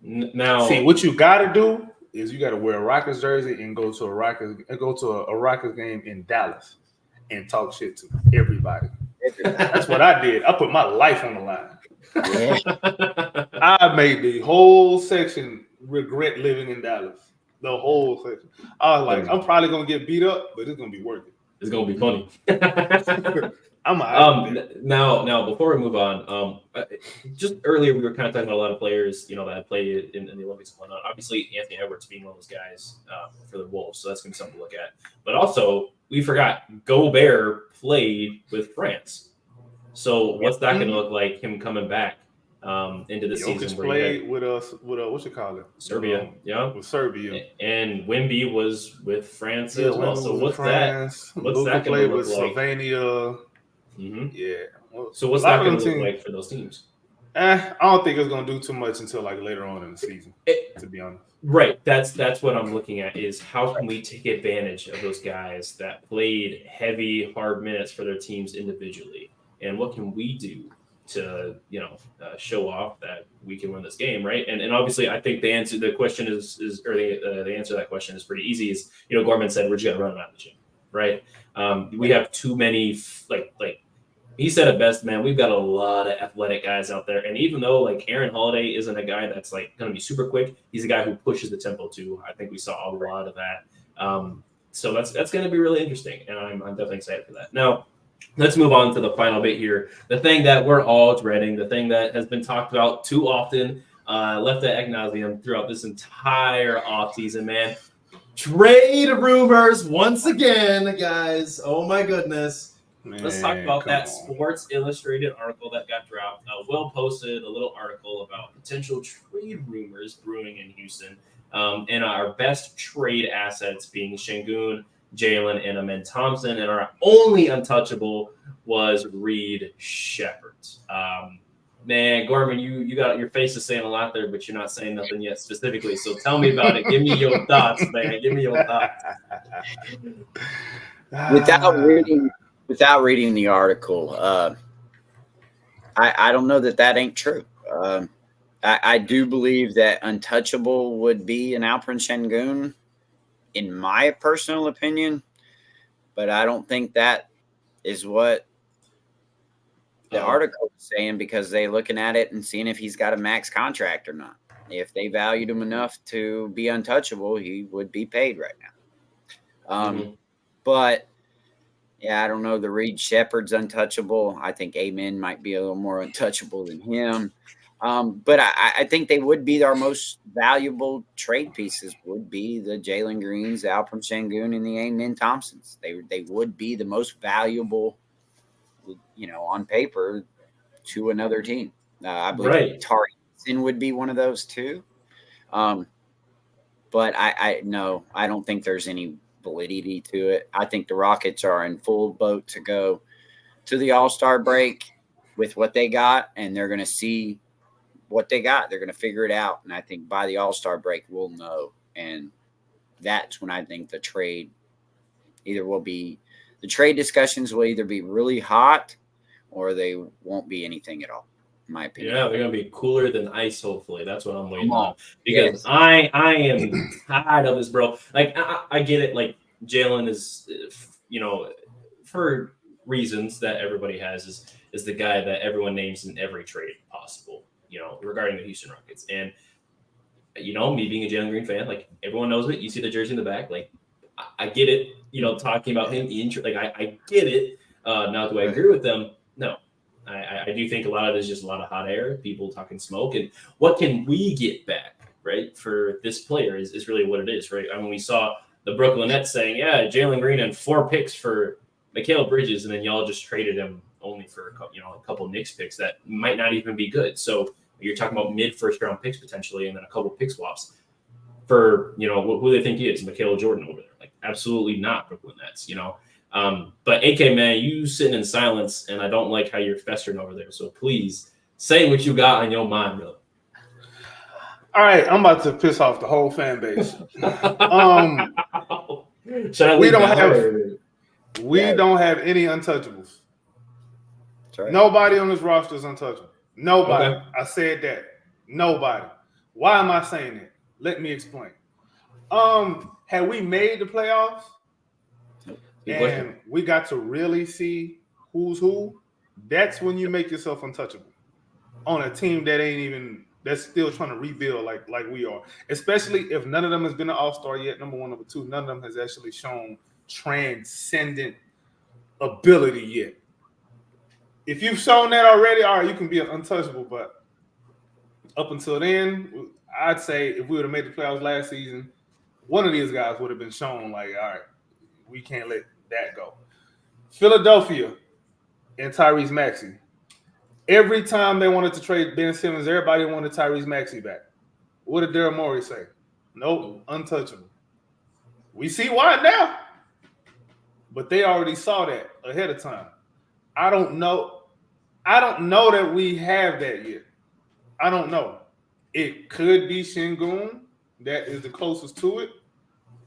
A: Now,
B: see, what you got to do is you got to wear a Rockets jersey and go to a Rockets game in Dallas and talk shit to everybody. That's what I did. I put my life on the line.
C: Yeah.
B: I made the whole section regret living in Dallas. The whole section. I was like, I'm probably gonna get beat up, but it's gonna be worth it.
A: It's gonna be funny. Now before we move on, just earlier we were kind of talking about a lot of players, that have played in the Olympics and whatnot. Obviously, Anthony Edwards being one of those guys for the Wolves, so that's gonna be something to look at. But also, we forgot Gobert played with France. So what's that gonna look like? Him coming back into the season?
B: Where played with us with what you call it?
A: Serbia,
B: with Serbia,
A: and Wemby was with France as well. So what's
B: France.
A: that? What's
B: Luka
A: that going
B: played
A: to look
B: with
A: like?
B: Slovenia.
A: Mm-hmm.
B: Yeah. Well,
A: so what's that going to look like for those teams?
B: I don't think it's going to do too much until like later on in the season. To be honest.
A: Right. That's what I'm looking at is how can we take advantage of those guys that played heavy, hard minutes for their teams individually, and what can we do to show off that we can win this game, right? And obviously, I think the answer to that question is pretty easy. Is Gorman said we're just gonna run them out of the gym, right? We have too many like he said it best, man. We've got a lot of athletic guys out there, and even though like Aaron Holiday isn't a guy that's like gonna be super quick, he's a guy who pushes the tempo too. I think we saw a lot of that. So that's gonna be really interesting, and I'm definitely excited for that. Now, let's move on to the final bit here. The thing that we're all dreading, the thing that has been talked about too often, left ad nauseum throughout this entire offseason, man. Trade rumors once again, guys. Oh my goodness. Man, let's talk about that Sports Illustrated article that got dropped. Will posted a little article about potential trade rumors brewing in Houston, and our best trade assets being Şengün, Jalen, and Amen Thompson, and our only untouchable was Reed Shepherd. Man, Gorman, you got your face is saying a lot there, but you're not saying nothing yet specifically. So tell me about it. Give me your thoughts, man. Give me your thoughts.
C: Without reading the article, I don't know that ain't true. I do believe that untouchable would be an Alperen Şengün, in my personal opinion, but I don't think that is what the article is saying, because they're looking at it and seeing if he's got a max contract or not. If they valued him enough to be untouchable, he would be paid right now. But yeah, I don't know. The Reed Shepherd's untouchable. I think Amen might be a little more untouchable than him. But I think they would be our most valuable trade pieces would be the Jalen Greens, the Alperen Şengün, and the Amen Thompsons. They would be the most valuable, on paper, to another team. I believe Tari would be one of those too. But I don't think there's any validity to it. I think the Rockets are in full boat to go to the All-Star break with what they got, and they're going to see what they got. They're going to figure it out, and I think by the All-Star break we'll know, and that's when I think the trade discussions will either be really hot or they won't be anything at all. in my opinion.
A: Yeah, they're gonna be cooler than ice. Hopefully, that's what I'm waiting
C: Come on.
A: on. Because
C: Yes.
A: I am tired of this, bro. Like I get it. Like Jalen is, for reasons that everybody has, is the guy that everyone names in every trade possible. Regarding the Houston Rockets, and me being a Jalen Green fan, like everyone knows it. You see the jersey in the back, like I get it. Talking about him, like I get it. Now, do I agree with them? No. I do think a lot of it is just a lot of hot air, people talking smoke, and what can we get back, right, for this player is really what it is, right? I mean, we saw the Brooklyn Nets saying, yeah, Jalen Green and 4 picks for Mikal Bridges, and then y'all just traded him only for a couple Knicks picks that might not even be good. So you're talking about mid-first round picks potentially, and then a couple pick swaps for who they think he is, Mikal Jordan over there. Like, absolutely not Brooklyn Nets, But AK, man, you sitting in silence, and I don't like how you're festering over there. So please say what you got on your mind, bro.
B: All right, I'm about to piss off the whole fan base. We don't have any untouchables.
C: That's right.
B: Nobody on this roster is untouchable. Nobody.
A: Okay.
B: I said that. Nobody. Why am I saying that? Let me explain. Had we made the playoffs and we got to really see who's who, that's when you make yourself untouchable on a team that's still trying to rebuild like we are. Especially if none of them has been an all-star yet, number one. Number two, none of them has actually shown transcendent ability yet. If you've shown that already, all right, you can be untouchable. But up until then, I'd say if we would have made the playoffs last season, one of these guys would have been shown like, all right, we can't let that go. Philadelphia and Tyrese Maxey. Every time they wanted to trade Ben Simmons, everybody wanted Tyrese Maxey back. What did Daryl Morey say? Nope, untouchable. We see why now. But they already saw that ahead of time. I don't know that we have that yet. I don't know. It could be Şengün that is the closest to it,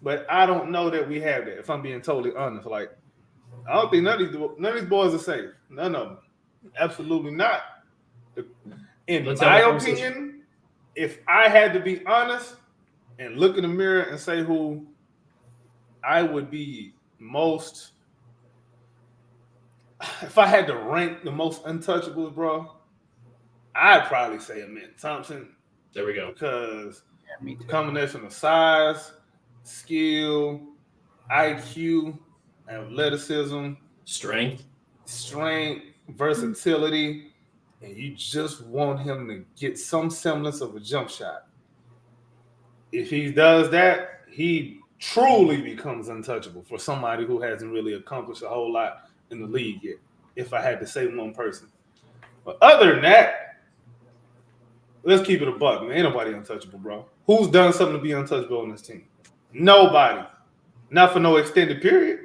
B: but I don't know that we have that. If I'm being totally honest, like I don't think none of these boys are safe. None of them. Absolutely not. In my opinion, if I had to be honest and look in the mirror and say who I would be most, if I had to rank the most untouchables, bro, I'd probably say Amin Thompson.
A: There we go.
B: Because combination of size, skill, IQ, athleticism,
A: strength,
B: versatility, and you just want him to get some semblance of a jump shot. If he does that, he truly becomes untouchable for somebody who hasn't really accomplished a whole lot in the league yet, if I had to say one person. But other than that, let's keep it a buck, man. Ain't nobody untouchable, bro. Who's done something to be untouchable on this team? Nobody. Not for no extended period.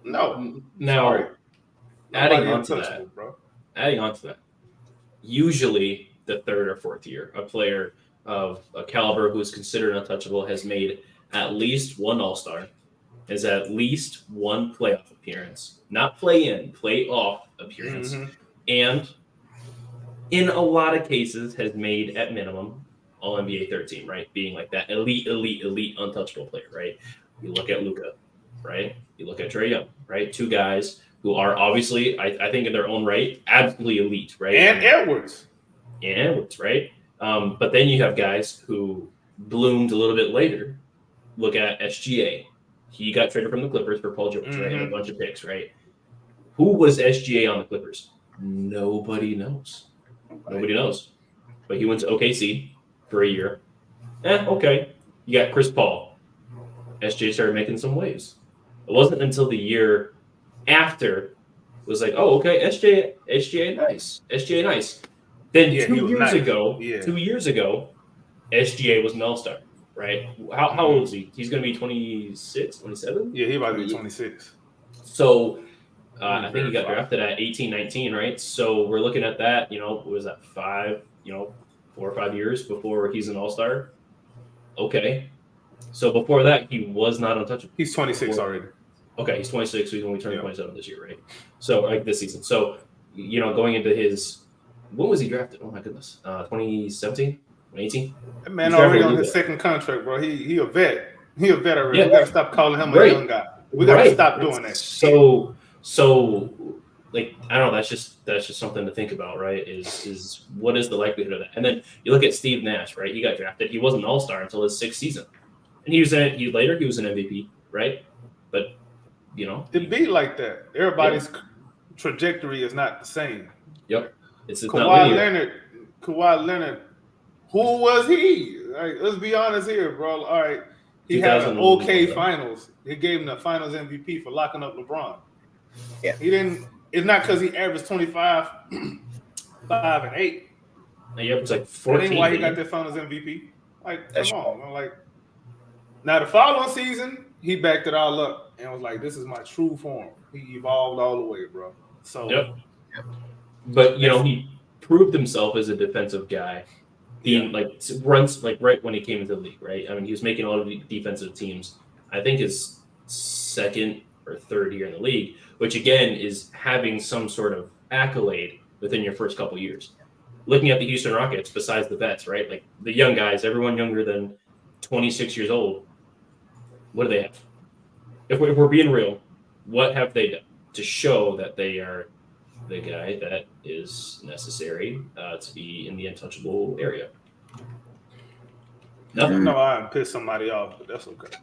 B: No.
A: Now, adding on to that, usually the third or fourth year, a player of a caliber who is considered untouchable has made at least one All-Star, has at least one playoff appearance, not play-in, playoff appearance, and in a lot of cases has made at minimum All-NBA third team, right? Being like that elite untouchable player, right? You look at Luka, right? You look at Trae Young, right? Two guys who are obviously, I think in their own right, absolutely elite, right?
B: And Edwards,
A: right? But then you have guys who bloomed a little bit later. Look at SGA. He got traded from the Clippers for Paul George, right? And a bunch of picks, right? Who was SGA on the Clippers? Nobody knows. Nobody knows. But he went to OKC for a year. Okay. You got Chris Paul. SGA started making some waves. It wasn't until the year after it was like, oh, okay, SGA nice. SGA nice. Then 2 years ago, 2 years ago, SGA was an all-star, right? How old is he? He's going to be 26, 27?
B: Yeah, he about to be 26.
A: So I think he got drafted at 18, 19, right? So we're looking at that, what was that, 4 or 5 years before he's an all-star? Okay. So before that, he was not untouchable.
B: He's 26 already.
A: Okay, he's 26, so he's only turning 27 this year, right? So, like this season. So, going into his when was he drafted? Oh my goodness, 2017, 2018.
B: That man
A: He's drafted
B: already
A: a
B: on
A: little
B: his
A: bit.
B: second contract, bro. He a vet. He a vet already.
A: Yeah,
B: We got to stop calling him a
A: right,
B: young guy. We got to
A: right.
B: stop doing that shit.
A: So like I don't know. That's just something to think about, right? Is what is the likelihood of that? And then you look at Steve Nash, right? He got drafted. He wasn't an All-Star until his 6th season, and he was an MVP, right? But
B: It be like that. Everybody's trajectory is not the same.
A: Yep. It's not linear.
B: Kawhi Leonard, who was he? Like, let's be honest here, bro. All right, he had an okay finals. They gave him the Finals MVP for locking up LeBron.
C: Yeah,
B: he didn't. It's not because he averaged 25, 5 and 8.
A: He averaged like 14.
B: That ain't why he got that Finals MVP. Like, come on, like. Now the following season, he backed it all up and was like, "This is my true form." He evolved all the way, bro. So,
A: but he proved himself as a defensive guy. Being runs right when he came into the league, right? I mean, he was making all of the defensive teams. I think his 2nd or 3rd year in the league, which again is having some sort of accolade within your first couple years. Looking at the Houston Rockets, besides the vets, right? Like the young guys, everyone younger than 26 years old. What do they have? If we're being real, what have they done to show that they are the guy that is necessary to be in the untouchable area? Nothing.
B: No, I pissed somebody off, but that's okay.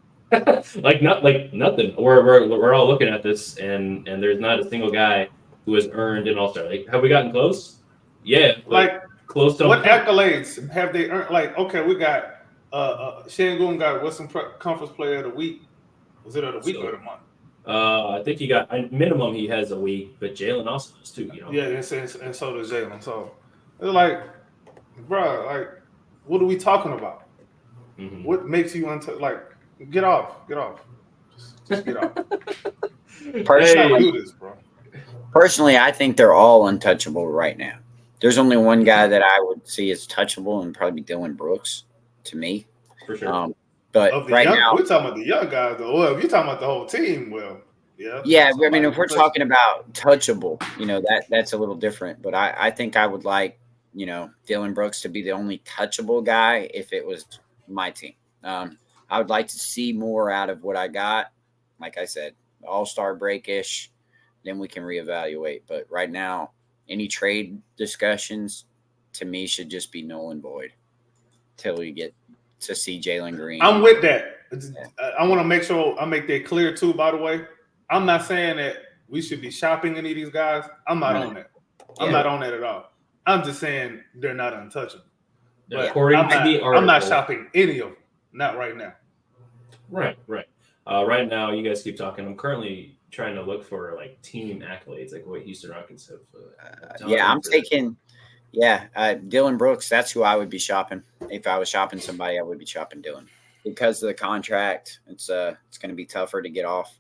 A: like nothing. We're all looking at this, and there's not a single guy who has earned an All-Star. Like, have we gotten close? Yeah,
B: like
A: close to
B: what accolades have they earned? Like, okay, we got Şengün got Western Conference Player of the Week. Was it of the week or the month?
A: I think he got minimum. He has a week, but Jalen also does too.
B: Yeah, and so does Jalen. So it's like, bro, like, what are we talking about? Mm-hmm. What makes you get off? Just get off.
C: Personally,
B: do this, bro.
C: Personally, I think they're all untouchable right now. There's only one guy that I would see as touchable, and probably Dillon Brooks, to me.
A: For sure.
C: But now,
B: we're talking about the young guys, though. Well, if you're talking about the whole team, well, yeah.
C: Yeah, I mean, if we're talking about touchable, that's a little different. But I think I would like, Dillon Brooks to be the only touchable guy if it was my team. I would like to see more out of what I got. Like I said, All-Star break-ish, then we can reevaluate. But right now, any trade discussions, to me, should just be null and void till we get to see Jalen Green.
B: I'm with that. I want to make sure I make that clear too, by the way. I'm not saying that we should be shopping any of these guys. I'm not on that. I'm not on that at all. I'm just saying they're not untouchable. But I'm not shopping any of them. Not right now.
A: Right. Right now, you guys keep talking. I'm currently trying to look for team accolades, like what Houston Rockets have done.
C: I'm taking Dillon Brooks. That's who I would be shopping. If I was shopping somebody, I would be shopping Dillon because of the contract. It's going to be tougher to get off.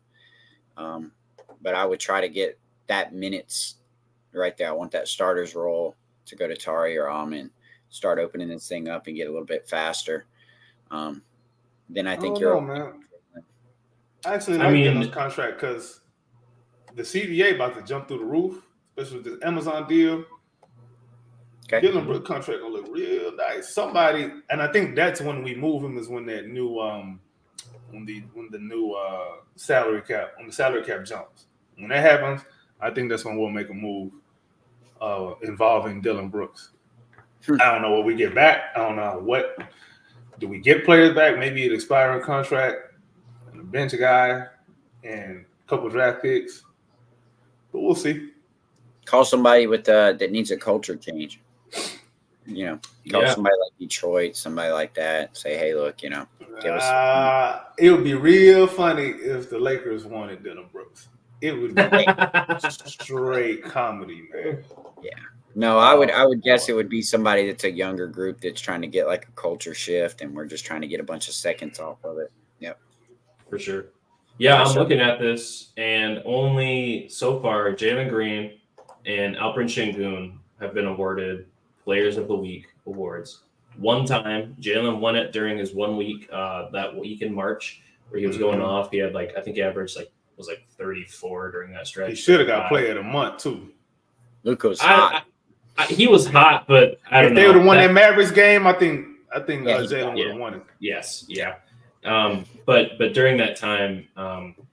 C: But I would try to get that minutes right there. I want that starter's role to go to Tari or Amin, start opening this thing up and get a little bit faster. Then I think
B: man. I actually like Dillon's contract because the CBA about to jump through the roof, especially with this Amazon deal.
C: Okay.
B: Dillon Brooks contract gonna look real nice. Somebody, and I think that's when we move him is when that new when the new salary cap jumps. When that happens, I think that's when we'll make a move involving Dillon Brooks. I don't know what we get back. I don't know what do we get players back. Maybe an expiring contract, and a bench guy, and a couple draft picks. But we'll see.
C: Call somebody with that needs a culture change. Call somebody like Detroit, somebody like that. Say, hey, look, give us.
B: It would be real funny if the Lakers wanted Dillon Brooks. It would be straight comedy, man.
C: Yeah. No, I would guess it would be somebody that's a younger group that's trying to get like a culture shift, and we're just trying to get a bunch of seconds off of it. Yep.
A: For sure. Yeah, I'm looking at this, and only so far Jalen Green and Alperen Şengün have been awarded Players of the Week awards. One time, Jalen won it during his 1 week, that week in March, where he was going off. He had I think he averaged was 34 during that stretch.
B: He should have got Player of the Month too.
C: Luka's hot.
A: He was hot, but I don't
B: If
A: know.
B: they would have won that Mavericks game, I think Jalen would have
A: yeah.
B: won it.
A: Yes, yeah. But during that time,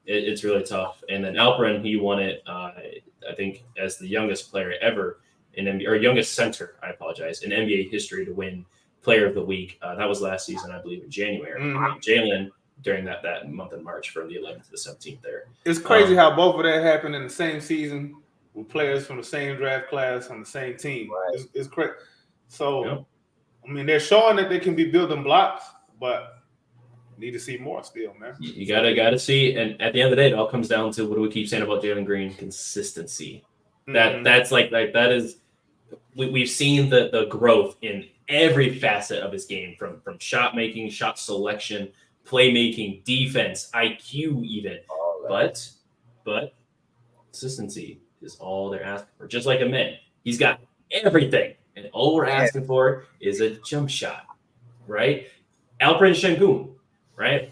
A: it's really tough. And then Alperin, he won it. I think as the youngest player ever in NBA, or youngest center, I apologize, in NBA history to win Player of the Week. That was last season, I believe, in January. Jalen during that month in March from the 11th to the 17th. There,
B: it's crazy how both of that happened in the same season with players from the same draft class on the same team.
C: Right.
B: It's crazy. So, I mean, they're showing that they can be building blocks, but need to see more still, man.
A: You gotta see, and at the end of the day, it all comes down to what do we keep saying about Jalen Green? Consistency. That's like that is. We've seen the growth in every facet of his game, from shot making, shot selection, playmaking, defense, IQ, even. But consistency is all they're asking for. Just like a man, he's got everything, and all we're asking for is a jump shot, right? Alperin Şengün, right?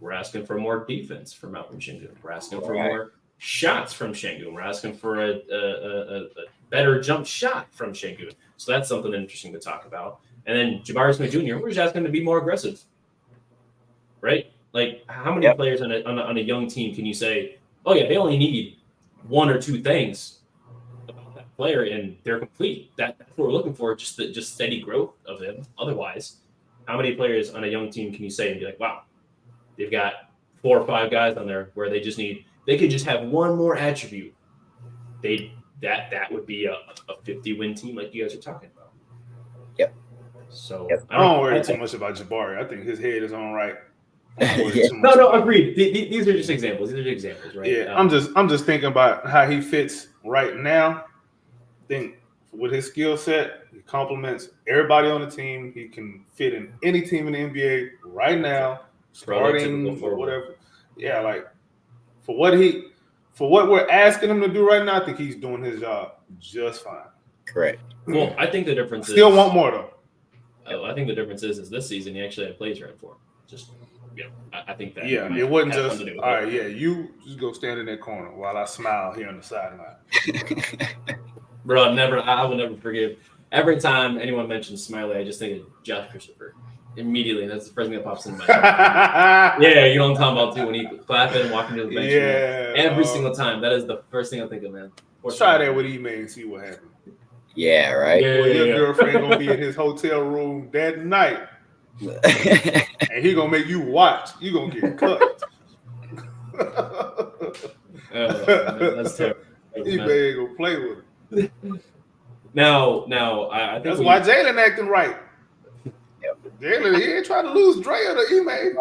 A: We're asking for more defense from Alperin Şengün. We're asking for more shots from Şengün. We're asking for a better jump shot from Şengün. So that's something interesting to talk about. And then Jabari Smith Jr., we're just asking him to be more aggressive, right? Like, how many players on a young team can you say, oh yeah, they only need one or two things about that player and they're complete? That's what we're looking for, just steady growth of him. Otherwise, how many players on a young team can you say and be like, wow, they've got 4 or 5 guys on there where they could just have one more attribute. That would be a 50-win team like you guys are talking about.
C: Yep.
A: So
B: I don't worry too much about Jabari. I think his head is on right.
A: No, agreed. These are just examples. Right?
B: Yeah, I'm just thinking about how he fits right now. I think with his skill set, he complements everybody on the team. He can fit in any team in the NBA right now, starting or whatever. Yeah, like for what we're asking him to do right now, I think he's doing his job just fine.
C: Correct.
A: Well, I think the difference
B: still want more though.
A: I think the difference is this season he actually had plays right for him. Just I think that.
B: Yeah, it wasn't just all right. Yeah, you just go stand in that corner while I smile here on the sideline.
A: Bro, I will never forgive. Every time anyone mentions Smiley, I just think of Josh Christopher. Immediately, that's the first thing that pops in my head. Yeah, you know what I'm talking about too. When he clapping and walking to the bench, every single time, that is the first thing I think of, man.
B: Let's try that with E-Man and see what happens.
C: Yeah, right.
B: Your girlfriend gonna be in his hotel room that night, and he gonna make you watch. You gonna get cut.
A: That's terrible.
B: E-Man ain't gonna play with it.
A: Now, I think
B: that's why Jalen acting right. Jalen, he ain't trying to lose Dre or the E-Man.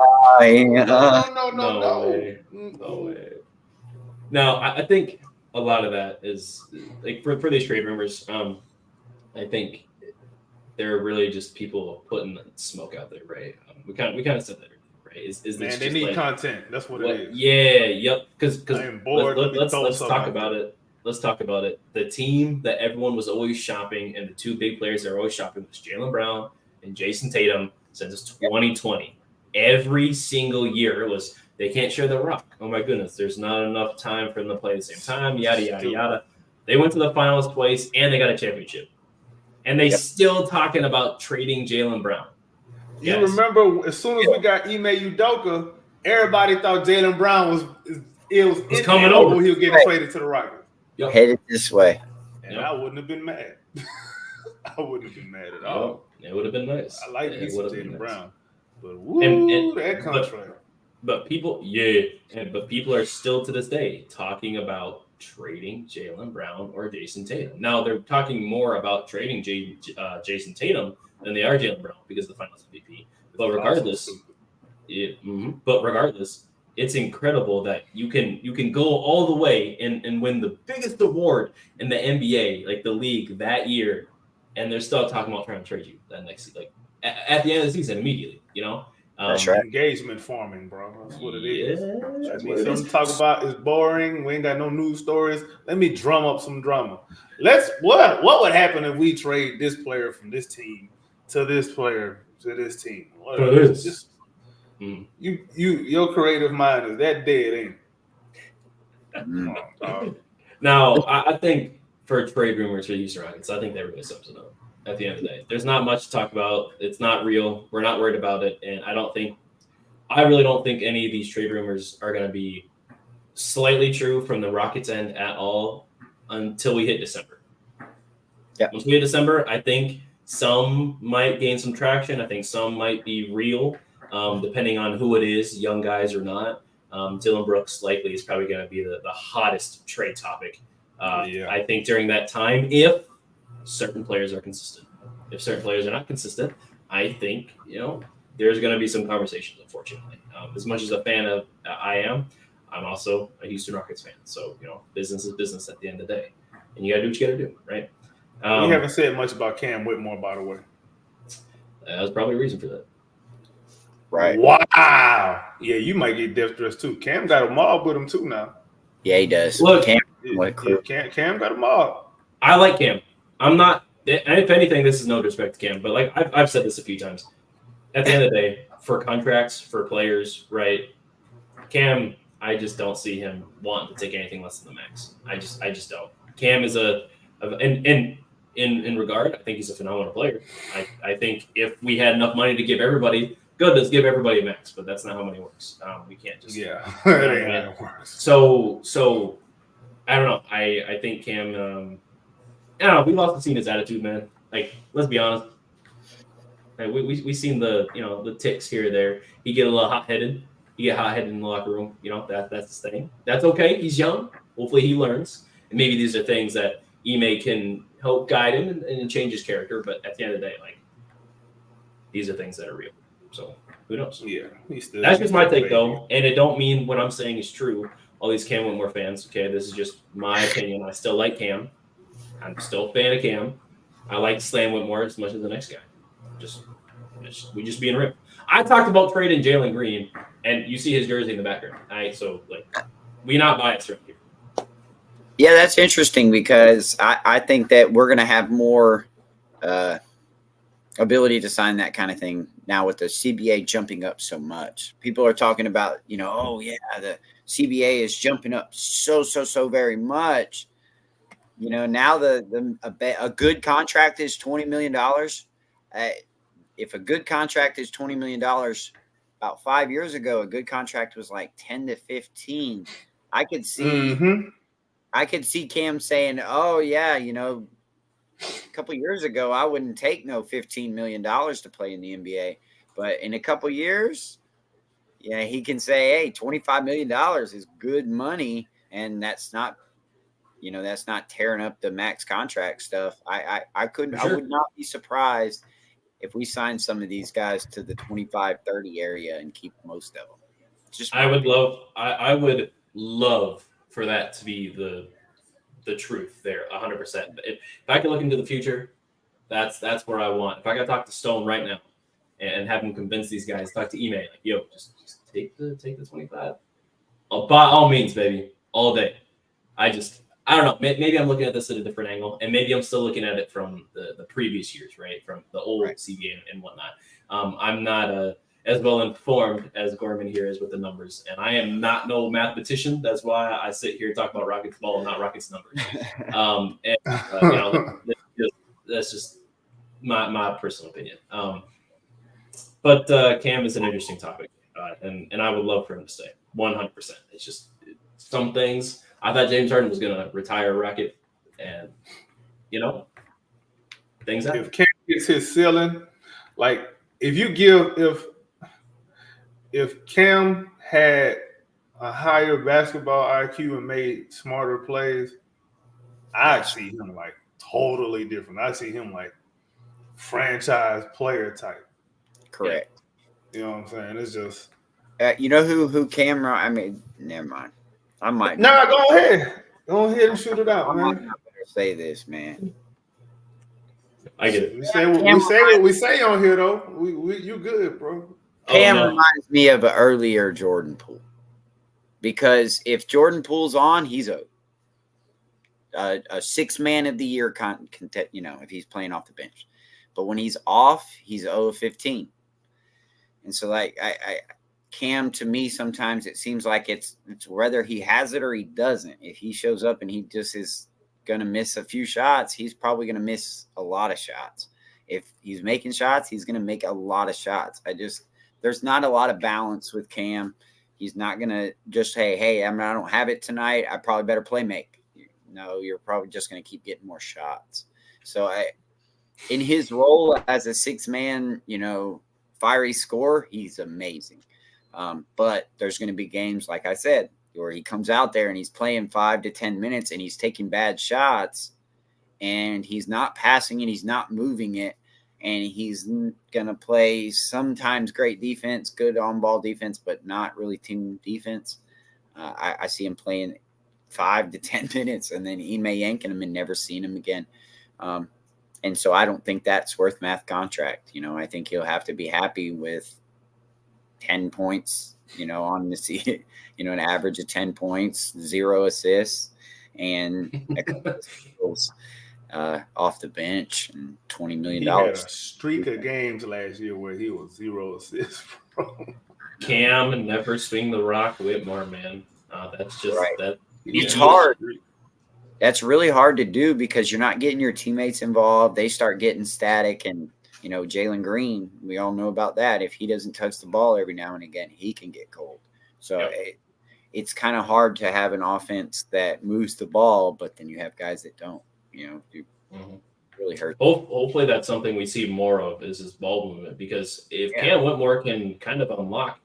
A: No way. Now, I think a lot of that is like for these trade rumors. I think they're really just people putting smoke out there, right? We kind of said that, right? Is this
B: man?
A: They
B: just need content. That's what it is.
A: Yeah, yep. Because let's talk about it. Let's talk about it. The team that everyone was always shopping, and the 2 big players that are always shopping was Jaylen Brown and Jason Tatum since 2020. Every single year it was they can't share the rock. Oh my goodness, there's not enough time for them to play at the same time. Yada yada yada. They went to the finals twice and they got a championship, and they still talking about trading Jaylen Brown.
B: You remember as soon as we got Ime Udoka, everybody thought Jaylen Brown was
A: coming over.
B: He'll get traded to the Rockets.
C: Headed this way.
B: And I wouldn't have been mad. I wouldn't have been mad at all.
A: It would have been nice.
B: I like Jaylen Brown, but that contract.
A: But people are still to this day talking about trading Jaylen Brown or Jason Tatum. Now they're talking more about trading Jason Tatum than they are Jaylen Brown because of the Finals MVP. But regardless, it's incredible that you can go all the way and win the biggest award in the NBA, like the league that year, and they're still talking about trying to trade you that next, like at the end of the season immediately. You know,
C: that's right.
B: Engagement farming, bro. That's what it is. I need something to talk about. It's boring. We ain't got no news stories. Let me drum up some drama. What would happen if we trade this player from this team to this player to this team? Your creative mind is that dead, ain't it?
A: Now, I think for trade rumors for the Houston Rockets. I think that really sums it up. At the end of the day, there's not much to talk about. It's not real. We're not worried about it, and I really don't think any of these trade rumors are going to be slightly true from the Rockets' end at all until we hit December.
C: Yep.
A: Once we hit December, I think some might gain some traction. I think some might be real, depending on who it is, young guys or not. Dylan Brooks likely is probably going to be the hottest trade topic. I think during that time, if certain players are consistent. If certain players are not consistent, I think, there's going to be some conversations, unfortunately. As much as a fan of I am, I'm also a Houston Rockets fan. So, business is business at the end of the day. And you got to do what you got to do, right?
B: We haven't said much about Cam Whitmore, by the way.
A: That was probably a reason for that.
C: Right.
B: Wow. Yeah, you might get death threats too. Cam got a mob with him too now.
C: Yeah, he does.
A: Look,
B: Cam got a mob.
A: I like Cam. I'm not, if anything, this is no disrespect to Cam, but like I've said this a few times. At the end of the day, for contracts, for players, right? Cam, I just don't see him wanting to take anything less than the max. I just don't. Cam is in regard, I think he's a phenomenal player. I think if we had enough money to give everybody, good, let's give everybody a max, but that's not how money works. We can't just So I don't know. I think Cam. I don't know. We lost to see his attitude, man. Like, let's be honest. Like, we seen the ticks here or there. He get a little hot headed. He get hot headed in the locker room. That's the thing. That's okay. He's young. Hopefully he learns. And maybe these are things that Ime can help guide him and change his character. But at the end of the day, like, these are things that are real. So who knows?
B: Yeah,
A: that's just my take, though, and it don't mean what I'm saying is true. All these Cam Whitmore fans, okay, this is just my opinion. I still like Cam. I'm still a fan of Cam. I like Slam Whitmore as much as the next guy. We just being real. I talked about trading Jalen Green, and you see his jersey in the background. All right, so like, we not biased right here.
C: Yeah, that's interesting because I think that we're going to have more ability to sign that kind of thing now with the CBA jumping up so much. People are talking about, oh yeah, the CBA is jumping up so very much. Now a good contract is $20 million. If a good contract is $20 million, about 5 years ago, a good contract was like 10 to 15. I could see Cam saying, "Oh yeah, a couple of years ago, I wouldn't take no $15 million to play in the NBA, but in a couple of years, yeah, he can say, hey, $25 million is good money, and that's not." That's not tearing up the max contract stuff. I would not be surprised if we sign some of these guys to the 25-30 area and keep most of them.
A: I would love for that to be the truth there, 100%. If I can look into the future, that's where I want. If I got to talk to Stone right now and have him convince these guys, talk to Ime, like, yo, just take the 25. By all means, baby, all day. I don't know. Maybe I'm looking at this at a different angle, and maybe I'm still looking at it from the previous years, right? From the old CBA and whatnot. I'm not as well informed as Gorman here is with the numbers, and I am not no mathematician. That's why I sit here and talk about Rockets ball, not Rockets numbers. That's just my personal opinion. But Cam is an interesting topic, and I would love for him to stay 100%. It's just some things. I thought James Harden was going to retire a Rocket, and, things happen.
B: If Cam gets his ceiling, like, if Cam had a higher basketball IQ and made smarter plays, I'd see him, like, totally different. I see him, like, franchise player type.
C: Correct.
B: You know what I'm saying? It's just...
C: who Cam... I mean, never mind. I might.
B: Go ahead. Go ahead and shoot it out, man.
C: I'm not better say this, man.
A: I get it.
B: We say what we say on here, though. You good, bro.
C: Cam reminds me of an earlier Jordan Poole. Because if Jordan Poole's on, he's a 6 man of the year if he's playing off the bench. But when he's off, he's 0-15. And so, like, Cam, to me, sometimes it seems like it's whether he has it or he doesn't. If he shows up and he just is going to miss a few shots, he's probably going to miss a lot of shots. If he's making shots, he's going to make a lot of shots. There's not a lot of balance with Cam. He's not going to just, hey, I don't have it tonight. I probably better play make. No, you're probably just going to keep getting more shots. So in his role as a 6-man, fiery scorer, he's amazing. But there's going to be games, like I said, where he comes out there and he's playing 5 to 10 minutes and he's taking bad shots and he's not passing it, he's not moving it, and he's going to play sometimes great defense, good on-ball defense, but not really team defense. I see him playing 5 to 10 minutes and then he may yanking him and never seeing him again. And so I don't think that's worth math contract. I think he'll have to be happy with 10 points, on the season, an average of 10 points, 0 assists, and a couple of steals off the bench and $20 million.
B: He had a streak of games last year where he was 0 assists.
A: Cam never swing the rock Whitmore, man. That's just
C: right.
A: That.
C: It's hard. That's really hard to do because you're not getting your teammates involved. They start getting static, and Jalen Green, we all know about that. If he doesn't touch the ball every now and again, he can get cold. So it's kind of hard to have an offense that moves the ball, but then you have guys that don't. Really hurt.
A: Hopefully, that's something we see more of is his ball movement, because if Cam Whitmore can kind of unlock.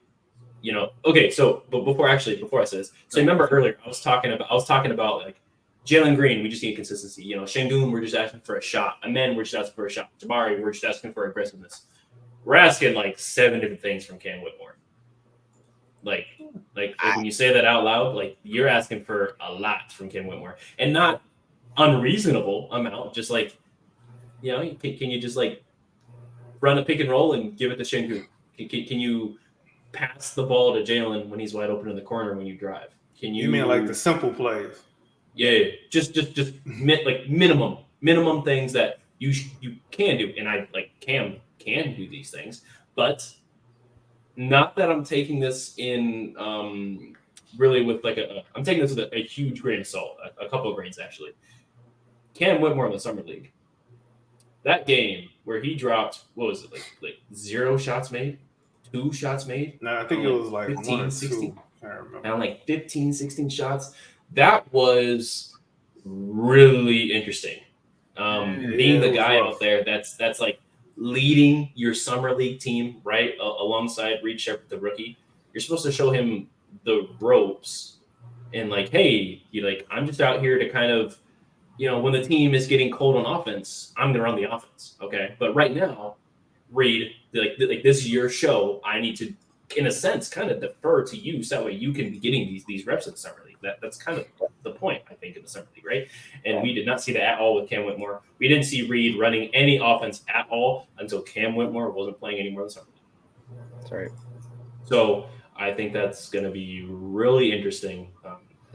A: Okay. So, but before I say this, so remember earlier I was talking about like Jalen Green, we just need consistency. Şengün, we're just asking for a shot. Amen, we're just asking for a shot. Jabari, we're just asking for aggressiveness. We're asking like 7 different things from Cam Whitmore. Like when you say that out loud, like you're asking for a lot from Cam Whitmore, and not unreasonable amount. Just like, can you just like run a pick and roll and give it to Şengün? Can you pass the ball to Jalen when he's wide open in the corner when you drive? You
B: mean like the simple plays?
A: Yeah. Just like minimum things that you can do. And I like Cam can do these things, but not that I'm taking this in really with like I'm taking this with a huge grain of salt, a couple of grains actually. Cam Whitmore in the summer league, that game where he dropped, what was it, like 0 shots made, 2 shots made?
B: No, I think it was like
A: 15,
B: 1 or
A: 16.
B: 2. I remember.
A: And like 15, 16 shots. That was really interesting. Being the guy out there that's like leading your summer league team, right, alongside Reed Shepherd, the rookie. You're supposed to show him the ropes and like, hey, I'm just out here to kind of, when the team is getting cold on offense, I'm gonna run the offense, okay? But right now, Reed, like this is your show. I need to, in a sense, kind of defer to you, so that way you can be getting these reps in the summer league. That's kind of the point, I think, in the summer league, right? And we did not see that at all with Cam Whitmore. We didn't see Reed running any offense at all until Cam Whitmore wasn't playing anymore in the summer league.
C: That's right.
A: So I think that's going to be really interesting.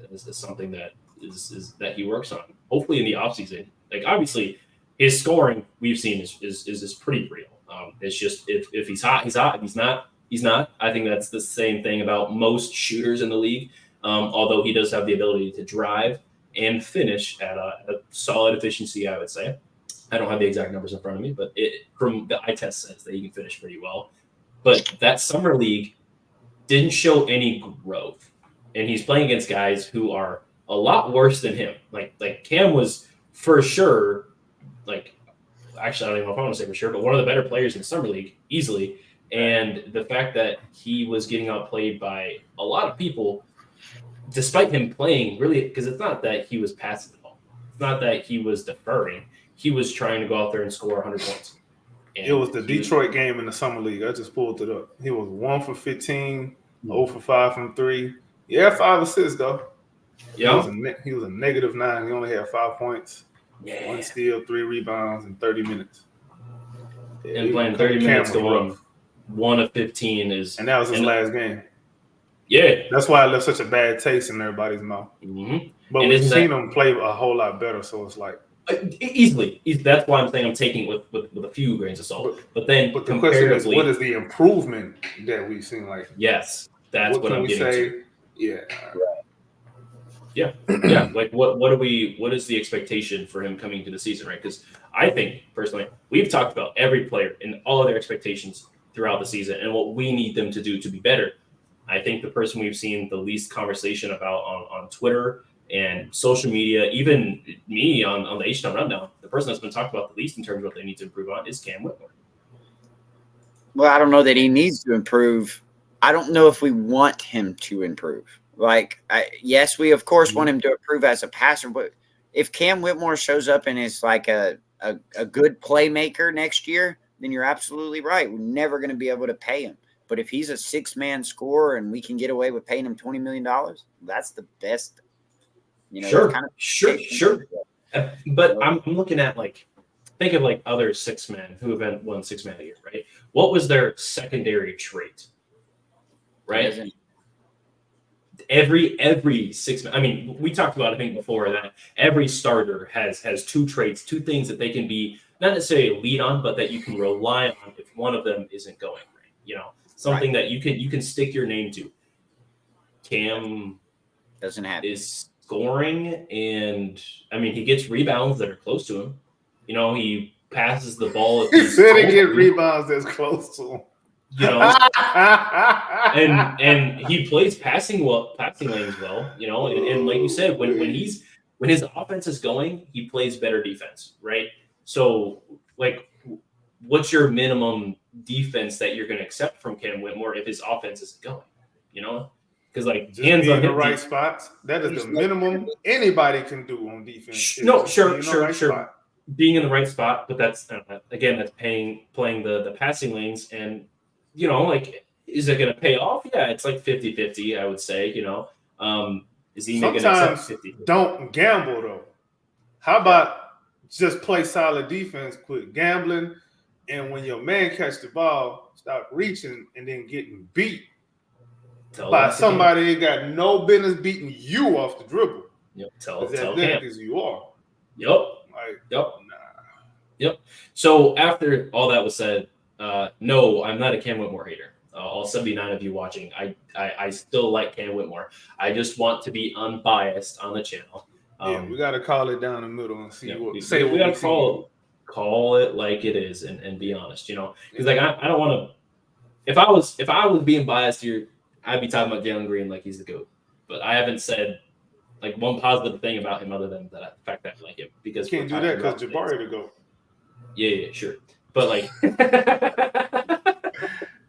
A: This is something that is that he works on, hopefully in the offseason. Like obviously, his scoring we've seen is pretty real. It's just if he's hot, he's hot. If he's not. I think that's the same thing about most shooters in the league. Although he does have the ability to drive and finish at a solid efficiency, I would say. I don't have the exact numbers in front of me, but from the eye test says that he can finish pretty well. But that summer league didn't show any growth, and he's playing against guys who are a lot worse than him. Like Cam was for sure, actually I don't even know if I want to say for sure, but one of the better players in the summer league easily. And the fact that he was getting outplayed by a lot of people, despite him playing really, because it's not that he was passing the ball, it's not that he was deferring. He was trying to go out there and score 100 points. And
B: it was the Detroit game in the summer league. I just pulled it up. He was 1 for 15, 0 for 5 from 3. Yeah, 5 assists though.
A: Yeah,
B: he was a -9. He only had 5 points, 1 steal, 3 rebounds in 30 minutes. Yeah,
A: and playing 30 minutes going 1 of 15 is,
B: and that was his last game.
A: Yeah,
B: that's why I left such a bad taste in everybody's mouth.
A: Mm-hmm.
B: But
A: and
B: we've seen him play a whole lot better, so it's like
A: easily. That's why I'm saying I'm taking it with a few grains of salt. But the
B: question is, what is the improvement that we've seen? Like,
A: yes, that's what I'm getting to.
B: Yeah.
A: Yeah. Like what is the expectation for him coming to the season, right? Because I think personally, we've talked about every player and all of their expectations throughout the season and what we need them to do to be better. I think the person we've seen the least conversation about on Twitter and social media, even me on the H-Town Rundown, the person that's been talked about the least in terms of what they need to improve on is Cam Whitmore.
C: Well, I don't know that he needs to improve. I don't know if we want him to improve. Like, yes, we of course want him to improve as a passer, but if Cam Whitmore shows up and is like a good playmaker next year, then you're absolutely right. We're never going to be able to pay him. But if he's a 6-man scorer and we can get away with paying him $20 million, that's the best.
A: Sure. But I'm looking at think of other 6-men who have won 6-man a year, right? What was their secondary trait, right? Every 6-man. I mean, we talked about I think before that every starter has 2 traits, 2 things that they can be not necessarily lead on, but that you can rely on if one of them isn't going right. Something that you can stick your name to. Cam
C: doesn't have
A: is scoring, and I mean he gets rebounds that are close to him. He passes the ball.
B: He said he get rebounds that's close to him.
A: And he plays passing lanes well. And like you said, when his offense is going, he plays better defense, right? So what's your minimum defense that you're going to accept from Cam Whitmore if his offense isn't going? Because
B: hands on the right spots. That is the minimum anybody can do on defense.
A: Sure. Being in the right spot, but that's again that's playing the passing lanes, and is it going to pay off? Yeah, it's 50-50, I would say. Is he making
B: sometimes
A: 50?
B: Don't gamble though. How about just play solid defense, quit gambling, and when your man catch the ball, stop reaching and then getting beat by somebody that got no business beating you off the dribble.
A: Yep.
B: As athletic as you are.
A: Yep. Yep. So after all that was said, no, I'm not a Cam Whitmore hater. All 79 of you watching, I still like Cam Whitmore. I just want to be unbiased on the channel.
B: We got to call it down the middle and see what we
A: got to call it like it is and be honest. Because I don't want to. If I was being biased here, I'd be talking about Jalen Green like he's the GOAT. But I haven't said one positive thing about him other than the fact that I like him. Because
B: you can't do that because Jabari to go.
A: Yeah, sure. But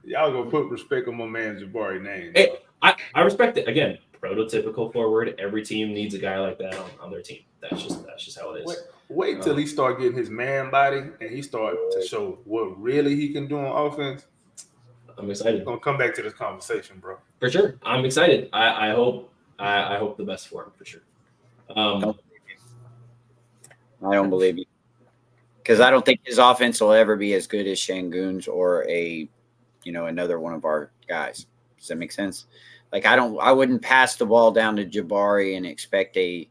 B: y'all gonna put respect on my man Jabari name.
A: Hey, I respect it. Again, prototypical forward. Every team needs a guy like that on their team. That's just how it is.
B: Wait till he start getting his man body and he start to show what really he can do on offense.
A: I'm excited.
B: We're gonna come back to this conversation, bro.
A: For sure. I'm excited. I hope the best for him for sure.
C: I don't believe you. Because I don't think his offense will ever be as good as Şengün's or another one of our guys. Does that make sense? I wouldn't pass the ball down to Jabari and expect it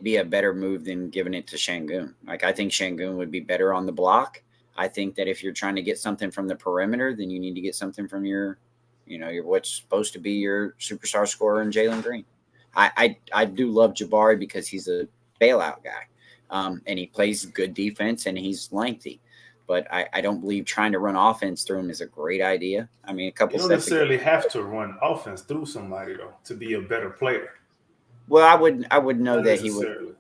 C: be a better move than giving it to Şengün. I think Şengün would be better on the block. I think that if you're trying to get something from the perimeter, then you need to get something from your what's supposed to be your superstar scorer in Jalen Green. I do love Jabari because he's a bailout guy. And he plays good defense and he's lengthy. But I don't believe trying to run offense through him is a great idea. I mean,
B: you don't necessarily have to run offense through somebody though to be a better player.
C: Well, I would know that he would.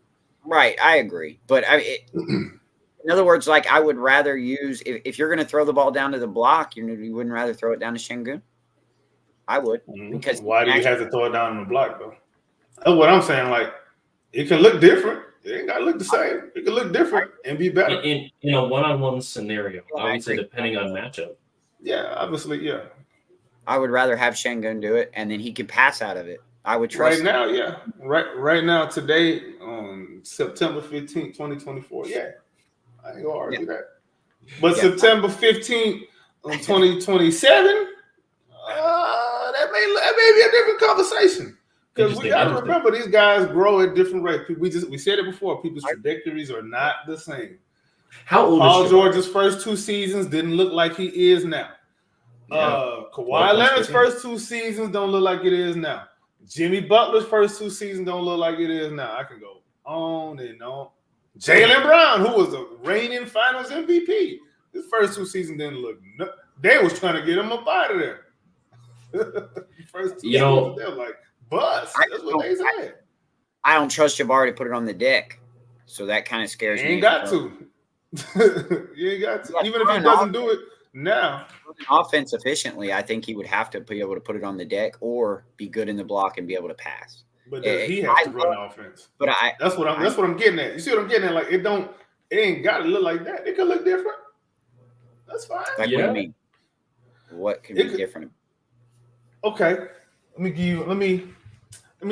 C: Right, I agree. But in other words, I would rather use if you're going to throw the ball down to the block, you wouldn't rather throw it down to Şengün. I would because
B: why do you have to throw it down on the block though? That's what I'm saying. It can look different. It ain't gotta look the same. It can look different and be better.
A: In a one-on-one scenario, obviously depending on matchup.
B: Yeah, obviously, yeah.
C: I would rather have Şengün do it, and then he could pass out of it. I would trust
B: right now, yeah. Right now, today, on September 15th, 2024, yeah. I ain't gonna argue that. But September 15th, 2027, that may be a different conversation. Because we got to remember these guys grow at different rates. We said it before. People's trajectories are not the same.
A: How old
B: Paul
A: is
B: George's first 2 seasons didn't look like he is now. Kawhi Leonard's first 2 seasons don't look like it is now. Jimmy Butler's first 2 seasons don't look like it is now. I can go on and on. Jaylen Brown, who was the reigning Finals MVP, his first 2 seasons didn't look. They was trying to get him up out of there. First 2 seasons, they're like bust. That's what they said.
C: I don't trust Jabari to put it on the deck, so that kind of scares me.
B: You ain't got to. You ain't got to. Even if he doesn't do it now.
C: Offense efficiently, I think he would have to be able to put it on the deck or be good in the block and be able to pass.
B: But he has to run offense. But that's what I'm getting at. You see what I'm getting at? Like it ain't got to look like that. It could look different. That's fine.
C: Like what do you mean? What could be different?
B: Okay. Let me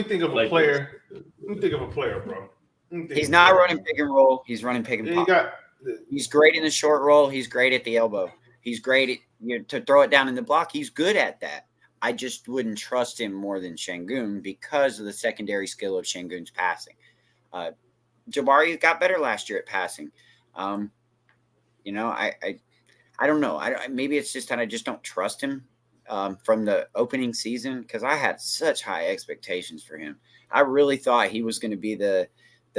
B: think of a player. Let me think of a player, bro.
C: He's not running pick and roll. He's running pick and pop. He's great in the short roll. He's great at the elbow. He's great at to throw it down in the block. He's good at that. I just wouldn't trust him more than Şengün because of the secondary skill of Şengün's passing. Jabari got better last year at passing. I don't know. Maybe it's just that I just don't trust him from the opening season because I had such high expectations for him. I really thought he was going to be the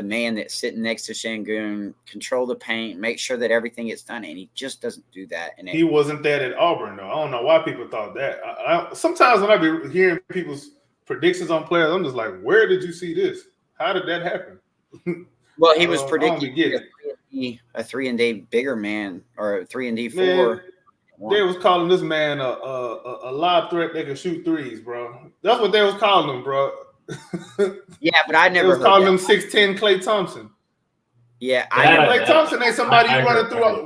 C: man that's sitting next to Şengün, control the paint, make sure that everything gets done, and he just doesn't do that. And
B: he wasn't that at Auburn, though. I don't know why people thought that. Sometimes when I be hearing people's predictions on players, I'm just like, where did you see this? How did that happen?
C: Well, he was predicting a 3-and-D bigger man or a 3-and-D 4.
B: They was calling this man a lob threat that can shoot threes, bro. That's what they was calling him, bro.
C: Yeah, but I never
B: was calling him 6'10" Klay Thompson.
C: Yeah,
B: Klay Thompson ain't somebody you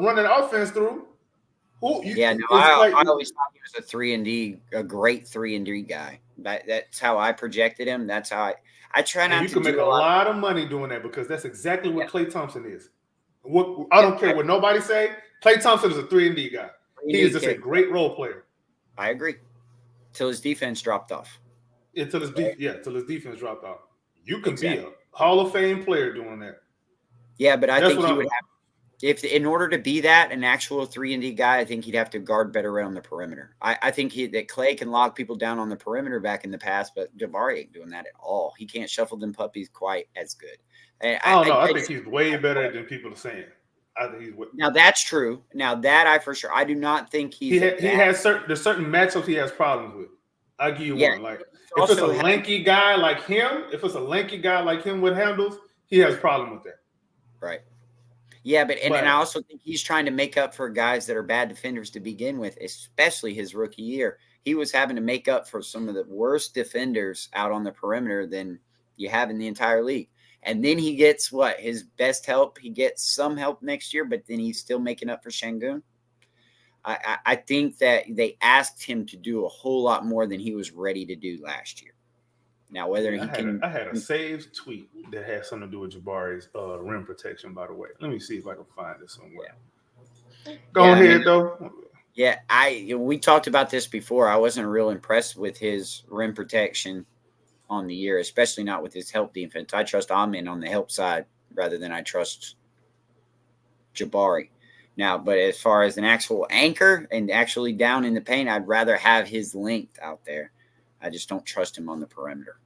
B: running offense through.
C: I always thought he was a 3-and-D, a great 3-and-D guy. That's how I projected him. That's how I try not to.
B: You can make a lot of money doing that because that's exactly what Klay Thompson is. I don't care what nobody say. Klay Thompson is a 3-and-D guy. He is just a great role player.
C: I agree. Till his defense dropped off.
B: Until his defense dropped off. You can be a Hall of Fame player doing that.
C: Yeah, but I think he would have in order to be an actual 3-and-D guy, I think he'd have to guard better around the perimeter. I think that Klay can lock people down on the perimeter back in the past, but Jabari ain't doing that at all. He can't shuffle them puppies quite as good.
B: I don't know. I think he's way better than people are saying. I think he's
C: now that's true. Now that I do not think
B: there's certain matchups he has problems with. I'll give you one. Like if it's a lanky guy like him, with handles, he has a problem with that.
C: Right. Yeah, but I also think he's trying to make up for guys that are bad defenders to begin with, especially his rookie year. He was having to make up for some of the worst defenders out on the perimeter than you have in the entire league. And then he gets his best help. He gets some help next year, but then he's still making up for Şengün. I think that they asked him to do a whole lot more than he was ready to do last year. Now, whether
B: I had a saved tweet that had something to do with Jabari's rim protection, by the way. Let me see if I can find it somewhere. Go ahead, though.
C: Yeah, we talked about this before. I wasn't real impressed with his rim protection on the year, especially not with his help defense. I trust Amin on the help side rather than I trust Jabari. Now, but as far as an actual anchor and actually down in the paint, I'd rather have his length out there. I just don't trust him on the perimeter.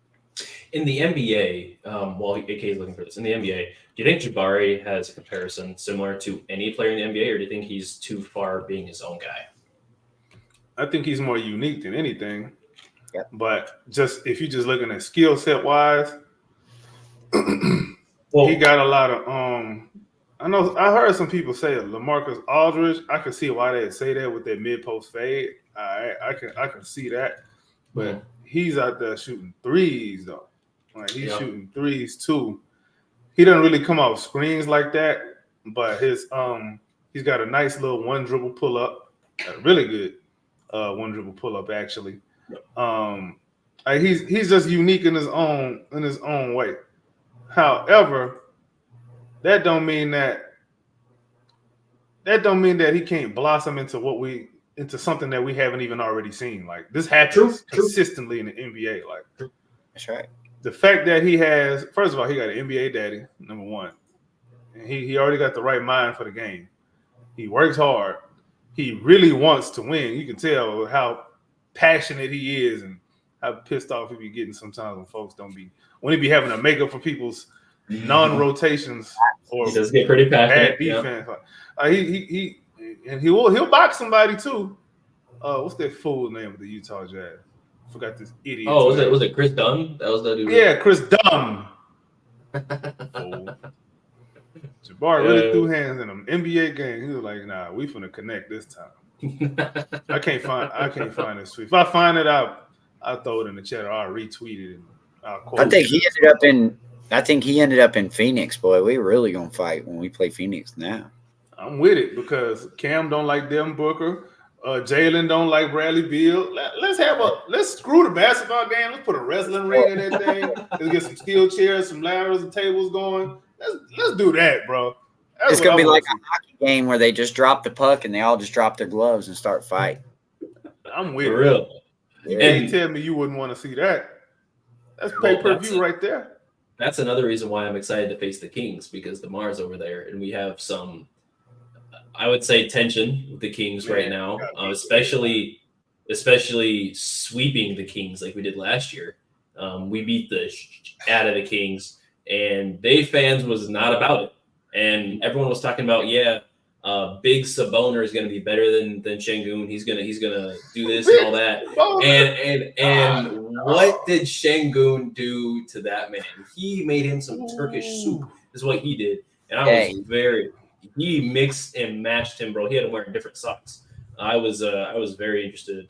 A: In the NBA, while AK is looking for this, in the NBA, do you think Jabari has a comparison similar to any player in the NBA, or do you think he's too far being his own guy?
B: I think he's more unique than anything.
C: Yep.
B: But just if you're just looking at skill set wise, he got a lot of I heard some people say LaMarcus Aldridge. I can see why they'd say that with that mid-post fade. I can see that. But he's out there shooting threes, though. Like he's shooting threes too. He doesn't really come out with screens like that, but he's got a nice little one dribble pull up, really good one dribble pull up actually. He's just unique in his own way. However, that don't mean that he can't blossom into something that we haven't even already seen. Like this happens consistently in the NBA. Like
C: that's right.
B: The fact that he has, first of all, he got an NBA daddy, number one. And he already got the right mind for the game. He works hard. He really wants to win. You can tell how passionate he is, and how pissed off he be getting sometimes when folks when he be having to make up for people's non-rotations or
A: He does get pretty passionate.
B: bad defense. Yeah. He'll box somebody too. What's that fool name of the Utah Jazz? I forgot this idiot.
A: Oh, was it Chris Dunn? That was that dude.
B: Yeah, Chris Dunn. Jabari really threw hands in an NBA game. He was like, "Nah, we finna connect this time." I can't find this tweet. If I find it, I'll throw it in the chat or I'll retweet it.
C: I think he ended up in Phoenix. Boy, we really gonna fight when we play Phoenix now.
B: I'm with it because Cam don't like Devin Booker. Jalen don't like Bradley Beal. Let's screw the basketball game. Let's put a wrestling ring in that thing. Let's get some steel chairs, some ladders, and tables going. Let's do that, bro.
C: It's gonna be like a hockey game where they just drop the puck and they all just drop their gloves and start fighting.
B: I'm with
A: For
B: it.
A: real.
B: You can't tell me you wouldn't want to see that. That's pay-per-view right there.
A: That's another reason why I'm excited to face the Kings because DeMar's over there and we have some, I would say, tension with the Kings right now, especially sweeping the Kings like we did last year. We beat the out of the Kings, and they fans was not about it. And everyone was talking about, big Saboner is going to be better than Şengün. He's gonna do this and all that. And what did Şengün do to that man? He made him some Turkish soup. Is what he did, and he mixed and matched him, bro. He had him wearing different socks. I was very interested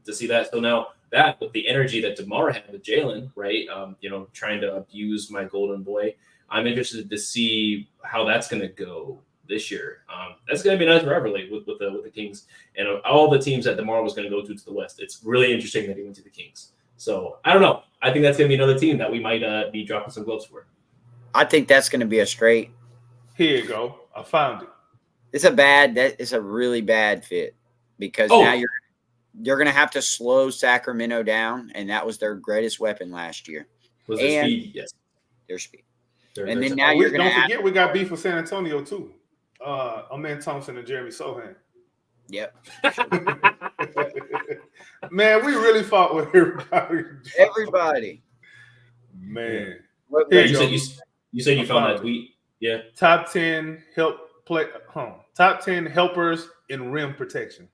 A: to see that. So now that with the energy that DeMar had with Jalen, right? Trying to abuse my golden boy. I'm interested to see how that's going to go this year. That's going to be a nice rivalry with the Kings and all the teams that DeMar was going to go to the West. It's really interesting that he went to the Kings. So I don't know. I think that's going to be another team that we might be dropping some gloves for.
C: I think that's going to be a straight.
B: Here you go. I found it.
C: It's a really bad fit because now you're going to have to slow Sacramento down, and that was their greatest weapon last year.
A: Was their speed? Yes.
C: Their speed.
B: Then now you're going to don't forget we got beef with San Antonio too. Amen Thompson and Jeremy Sohan.
C: Yep.
B: Man, we really fought with everybody.
C: Everybody.
B: Man.
A: You said you found that tweet. Yeah.
B: Top 10 Top 10 helpers in rim protection.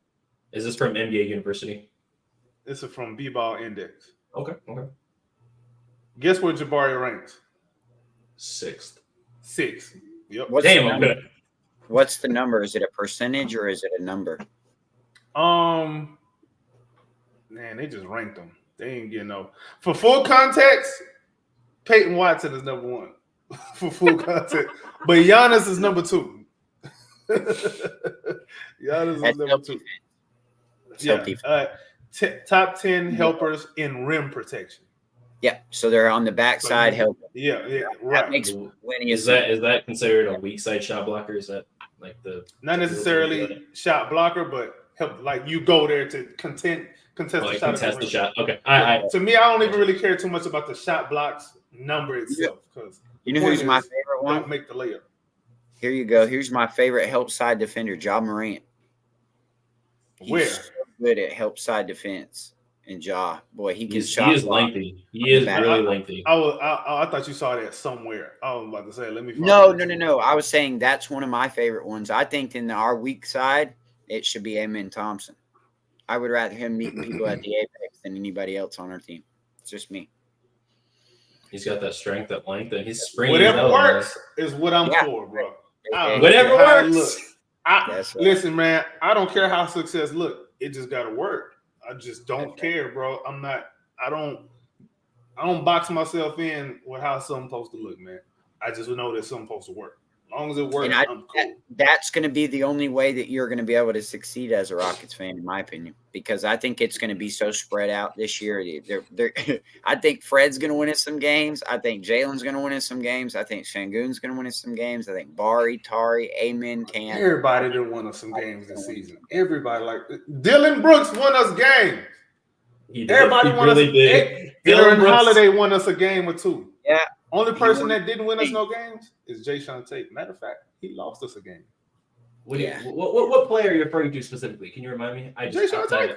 A: Is this from NBA University?
B: This is from B-Ball Index.
A: Okay.
B: Guess where Jabari ranks?
A: 6th.
B: 6. Yep.
A: I'm good.
C: What's the number? Is it a percentage or is it a number?
B: Man, they just ranked them. They ain't getting no. For full context, Peyton Watson is number 1 for full context, but Giannis is number 2. Giannis is number 2. Top 10 helpers in rim protection.
C: Yeah, so they're on the backside helping.
B: Yeah, right.
C: That makes plenty of
A: Is that considered a weak side shot blocker? Is that like the
B: not necessarily shot blocker, but help like you go there to contest the shot.
A: Okay.
B: To me, I don't even really care too much about the shot blocks number itself because
C: you know who's my favorite one?
B: Don't make the layup.
C: Here you go. Here's my favorite help side defender, Ja Morant. He's so good at help side defense. And Ja, boy, he gets shot.
A: He is lengthy. He is really lengthy.
B: I thought you saw that somewhere. I was about to say, let me.
C: No. I was saying that's one of my favorite ones. I think in our weak side, it should be Amen Thompson. I would rather him meet people at the apex than anybody else on our team. It's just me.
A: He's got that strength, that length, and he's springy.
B: Whatever works is what I'm for, bro.
A: Whatever works.
B: Listen, man, I don't care how success look. It just got to work. I just don't care, bro. I don't box myself in with how something's supposed to look, man. I just know that something's supposed to work. As long as it works, I'm cool.
C: That's going to be the only way that you're going to be able to succeed as a Rockets fan, in my opinion, because I think it's going to be so spread out this year. I think Fred's going to win us some games. I think Jalen's going to win us some games. I think Şengün's going to win us some games. I think Bari, Tari, Amen, Cam.
B: Everybody done won us some games this season. Everybody Dylan Brooks won us games. Everybody won us. Dylan Holiday won us a game or two.
C: Yeah.
B: Only person that didn't win us no games is Jayshawn Tate. Matter of fact, he lost us a game.
A: What player are you referring to specifically? Can you remind me?
B: Jayshawn Tate.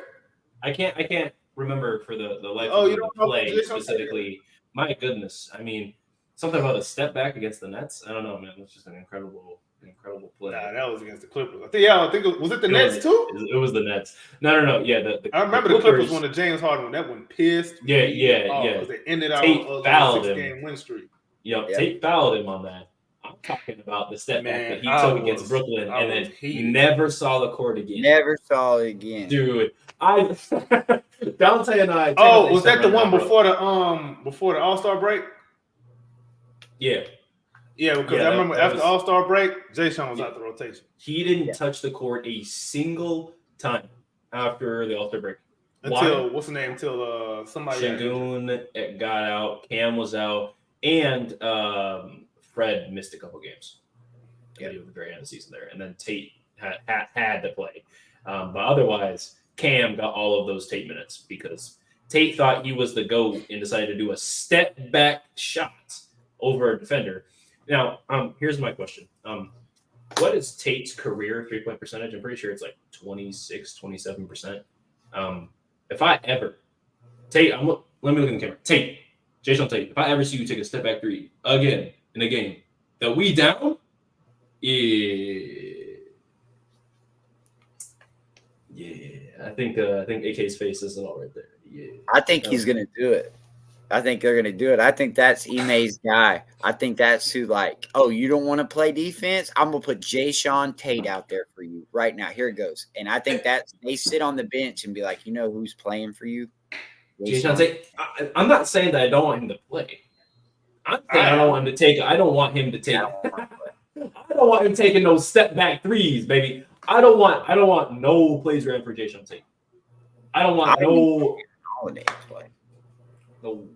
A: I can't remember for the life
B: Oh,
A: of
B: you
A: me
B: don't
A: the
B: know
A: play
B: Jason
A: specifically. My goodness, I mean, something about a step back against the Nets. I don't know, man. It's just an incredible play.
B: Nah, that was against the Clippers. I think was it the Nets too?
A: It was the Nets. No. Yeah,
B: I remember the Clippers when the James Harden when that one pissed me off because they ended our
A: Tate fouled
B: 6-game win streak.
A: Yep, Tate fouled him on that. I'm talking about the step back that he took against Brooklyn and then never saw the court again.
C: Never saw it again,
A: dude. Dante and I.
B: Oh, was that the one before the All-Star break?
A: Yeah.
B: Yeah, because I remember after the All-Star break, Jay Sean was out the rotation.
A: He didn't touch the court a single time after the All-Star break.
B: Until what's the name? Until somebody
A: Şengün got out, Cam was out, and Fred missed a couple games. Yeah, at the very end of the season there, and then Tate had to play. But otherwise, Cam got all of those Tate minutes because Tate thought he was the GOAT and decided to do a step back shot over a defender. Now, here's my question. What is Tate's career 3-point percentage? I'm pretty sure it's like 26, 27%. If I ever Tate, let me look in the camera. Tate, Jason Tate, if I ever see you take a step back three again in a game that we down, I think AK's face is all right there. Yeah.
C: I think he's gonna do it. I think they're gonna do it. I think that's Ime's guy. I think that's who, like, oh, you don't want to play defense? I'm gonna put Jason Tate out there for you right now. Here it goes. And I think that's they sit on the bench and be like, you know who's playing for you?
A: Jason Tate. I'm not saying that I don't want him to play. I'm saying I don't want him to take. I don't want him to take. I don't want him taking those step back threes, baby. I don't want no plays ran for Jason Tate. I don't want no
C: play.
A: No.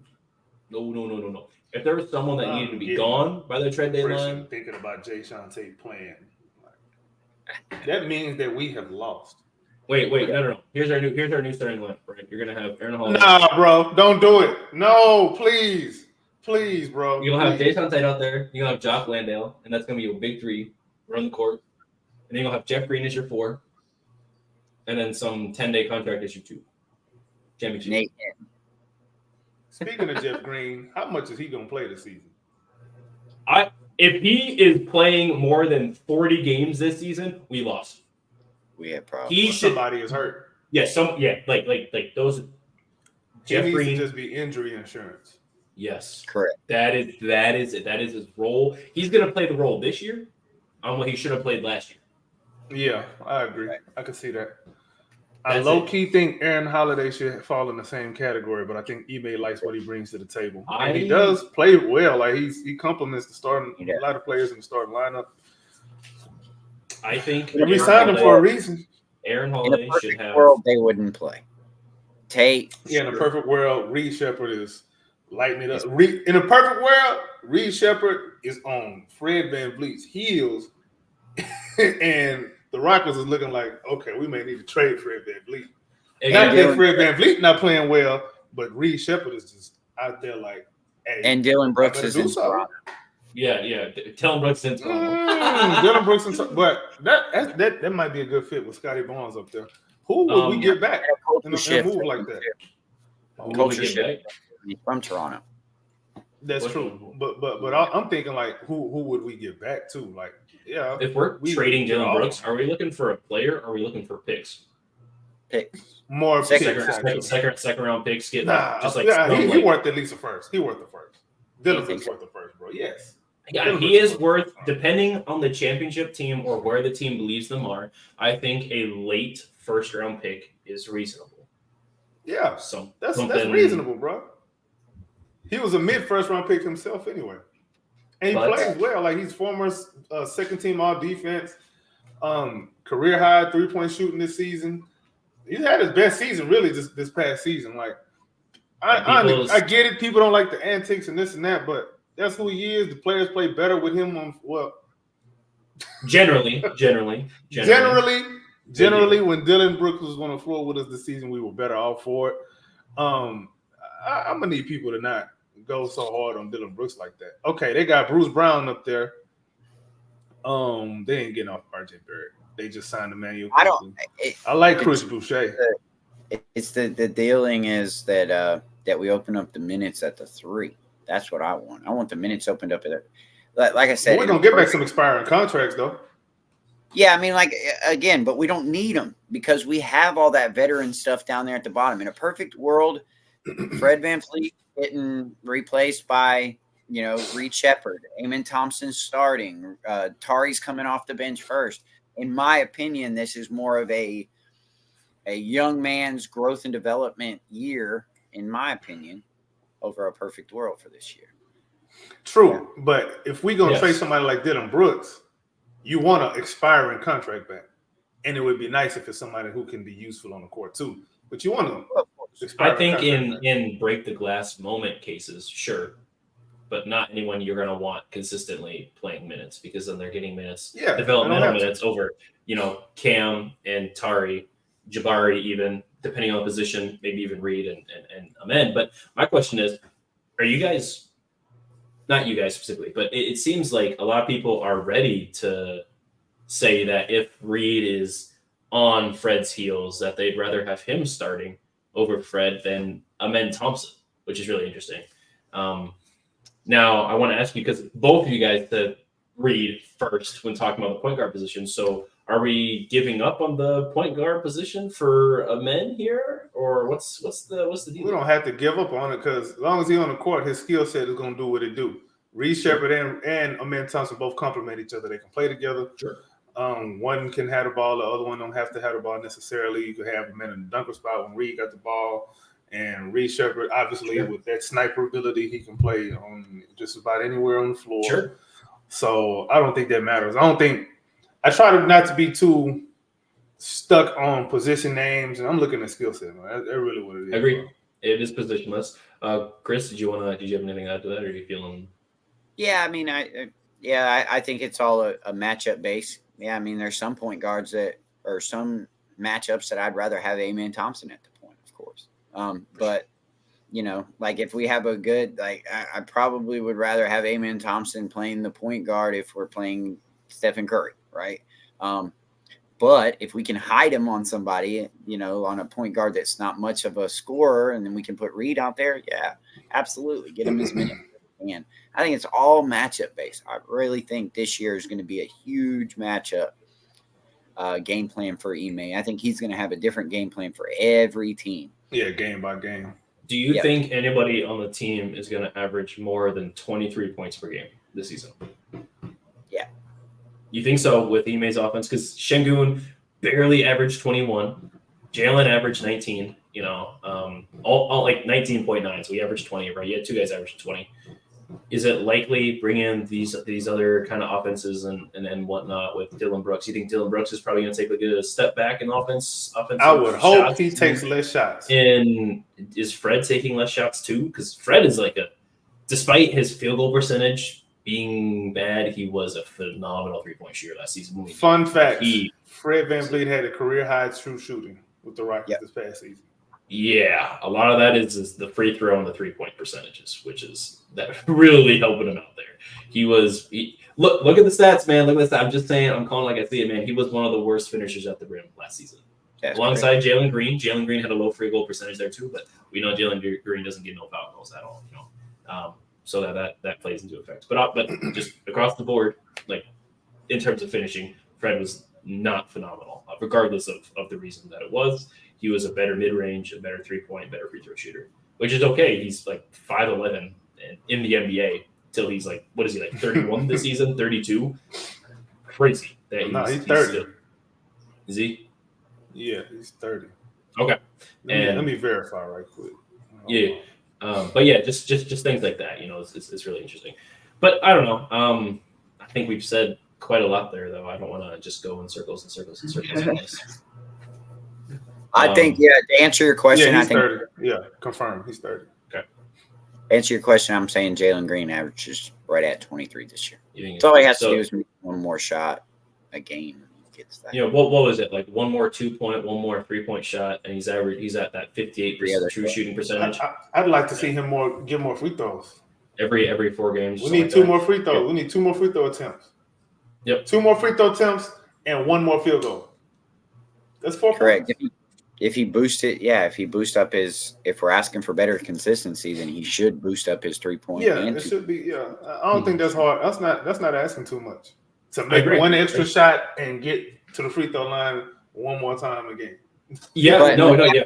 A: If there was someone that needed to be gone by the trade deadline,
B: thinking about Jason Tate playing, that means that we have lost.
A: Wait, no. Here's our new starting lineup, right? You're gonna have Aaron Holiday.
B: Nah, bro, don't do it. No, please, bro.
A: You'll have Jason Tate out there. You'll have Jock Landale, and that's gonna be a big three, run the court. And then you'll have Jeff Green as your 4, and then some 10-day contract as your 2. Championship.
C: Nate.
B: Speaking of Jeff Green, how much is he gonna play this season?
A: If he is playing more than 40 games this season, we lost.
C: We have problems.
B: Somebody is hurt.
A: Yeah, like those.
B: Jeff Green needs to just be injury insurance.
A: Yes,
C: correct.
A: That is it. That is his role. He's gonna play the role this year on what he should have played last year.
B: Yeah, I agree. Right. I can see that. I low-key think Aaron Holiday should fall in the same category, but I think Ime likes what he brings to the table. And he does play well. Like he complements the starting a lot of players in the starting lineup.
A: I think
B: we signed him for a reason.
A: Aaron Holiday should have.
C: World, they wouldn't play. Tate.
B: Yeah, in a perfect world, Reed Shepherd is lighting it up. In a perfect world, Reed Shepherd is on Fred VanVleet's heels, and the Rockets is looking like, okay, we may need to trade Fred VanVleet. Not that Fred VanVleet not playing well, but Reed Shepherd is just out there like, hey.
C: And Dylan Brooks is in Toronto.
A: Yeah. Dylan Brooks in Toronto.
B: Dylan Brooks in Toronto. But that might be a good fit with Scotty Barnes up there. Who would we get back in a move like that?
C: Culture shift. He's from Toronto.
B: That's true. But I'm thinking like, who would we get back to? Like, yeah.
A: If we're trading Dylan Brooks, are we looking for a player or are we looking for picks?
C: Picks.
B: More
A: second round picks. He
B: worth at least a first. He worth the first. Dylan Brooks worth the first, bro. Yes.
A: Yeah, he is worth, depending on the championship team or where the team believes them are, I think a late first round pick is reasonable.
B: Yeah. That's reasonable, bro. He was a mid first round pick himself anyway. And he plays well. Like he's former second team all defense, career high 3-point shooting this season. He's had his best season really this past season. Like I get it. People don't like the antics and this and that, but that's who he is. The players play better with him
A: generally.
B: When Dylan Brooks was on the floor with us this season, we were better off for it. I'm gonna need people to not go so hard on Dylan Brooks like that. Okay, they got Bruce Brown up there. They ain't getting off RJ Barrett. They just signed Emmanuel.
C: I
B: like Chris Boucher.
C: It's the dealing is that that we open up the minutes at the 3. That's what I want. I want the minutes opened up at like I said.
B: We're gonna get back some expiring contracts though.
C: Yeah, I mean, like again, but we don't need them because we have all that veteran stuff down there at the bottom. In a perfect world, Fred VanVleet getting replaced by Reed Shepard, Amen Thompson starting, Tari's coming off the bench first. In my opinion, this is more of a young man's growth and development year, in my opinion, over a perfect world for this year.
B: True, but if we're gonna trade somebody like Dylan Brooks, you want an expiring contract back, and it would be nice if it's somebody who can be useful on the court too. But you want to.
A: I think in break the glass moment cases, sure, but not anyone you're going to want consistently playing minutes because then they're getting minutes, developmental minutes over, Cam and Tari, Jabari, even depending on the position, maybe even Reed and Amen. But my question is, are you guys? Not you guys specifically, but it seems like a lot of people are ready to say that if Reed is on Fred's heels, that they'd rather have him starting over Fred than Amen Thompson, which is really interesting. Now, I want to ask you, because both of you guys said Reed first when talking about the point guard position. So are we giving up on the point guard position for Amen here? Or what's the deal?
B: We don't have to give up on it because as long as he's on the court, his skill set is going to do what it do. Reed Shepard and Amen Thompson both complement each other. They can play together.
A: Sure.
B: One can have the ball, the other one don't have to have the ball necessarily. You could have him in a dunker spot when Reed got the ball. And Reed Shepard, obviously, with that sniper ability, he can play on just about anywhere on the floor.
A: Sure.
B: So I don't think that matters. I try to not to be too stuck on position names, and I'm looking at skill set. That's really what it is.
A: Agreed. It is positionless. Chris, did you have anything to add to that, or are you feeling?
C: Yeah, I mean, I think it's all a matchup base. Yeah, I mean, there's some point guards or some matchups that I'd rather have Amen Thompson at the point, of course. But like if we have a good, I probably would rather have Amen Thompson playing the point guard if we're playing Stephen Curry, right? But if we can hide him on somebody, on a point guard that's not much of a scorer, and then we can put Reed out there, yeah, absolutely, get him as many as we can. I think it's all matchup based. I really think this year is going to be a huge matchup game plan for Ime. I think he's going to have a different game plan for every team.
B: Yeah, game by game.
A: Do you think anybody on the team is going to average more than 23 points per game this season?
C: Yeah.
A: You think so with Ime's offense? Because Şengün barely averaged 21. Jalen averaged 19, all like 19.9. So he averaged 20, right? You had two guys averaging 20. Is it likely bring in these other kind of offenses and whatnot with Dylan Brooks? You think Dylan Brooks is probably going to take a step back in offense?
B: I would hope he takes less shots.
A: And is Fred taking less shots too? Because Fred is despite his field goal percentage being bad, he was a phenomenal 3-point shooter last season.
B: Fun fact: Fred VanVleet had a career high true shooting with the Rockets this past season.
A: Yeah, a lot of that is the free throw and the 3-point percentages, which is that really helping him out there. Look at the stats, man. Look at the stats. I'm just saying, I'm calling like I see it, man. He was one of the worst finishers at the rim last season. Alongside Jalen Green. Jalen Green had a low free goal percentage there too, but we know Jalen Green doesn't get no foul calls at all, so that plays into effect. But just across the board, in terms of finishing, Fred was not phenomenal, regardless of the reason that it was. He was a better mid-range, a better 3-point, better free throw shooter, which is okay. He's 5'11" in the NBA till he's 31 this season, 32. Crazy that
B: he's 30.
A: Is he?
B: Yeah, he's 30.
A: Okay.
B: Let me verify right quick.
A: Yeah. But yeah, just things like that, it's really interesting. But I don't know. I think we've said quite a lot there, though. I don't want to just go in circles and circles and circles on this.
C: I think, to answer your question,
B: he's
C: I think
B: 30. Yeah, confirmed. He's 30.
A: Okay.
C: Answer your question, I'm saying Jalen Green averages right at 23 this year. So all he has to do is make one more shot a game. Gets that.
A: What was it? One more 2-point, one more 3-point shot, and he's at that 58% true shooting percentage.
B: I'd like to see him get more free throws.
A: Every 4 games.
B: We need 2 more free throws. Yep. We need 2 more free throw attempts.
A: Yep.
B: 2 more free throw attempts and 1 more field goal. That's 4
C: Correct.
B: points.
C: If he boosts up if we're asking for better consistency, then he should boost up his 3-point.
B: Yeah, it should be. Yeah, I don't think that's hard. That's not asking too much to make one extra shot and get to the free throw line one more time again.
A: Yeah,
C: But
A: yeah.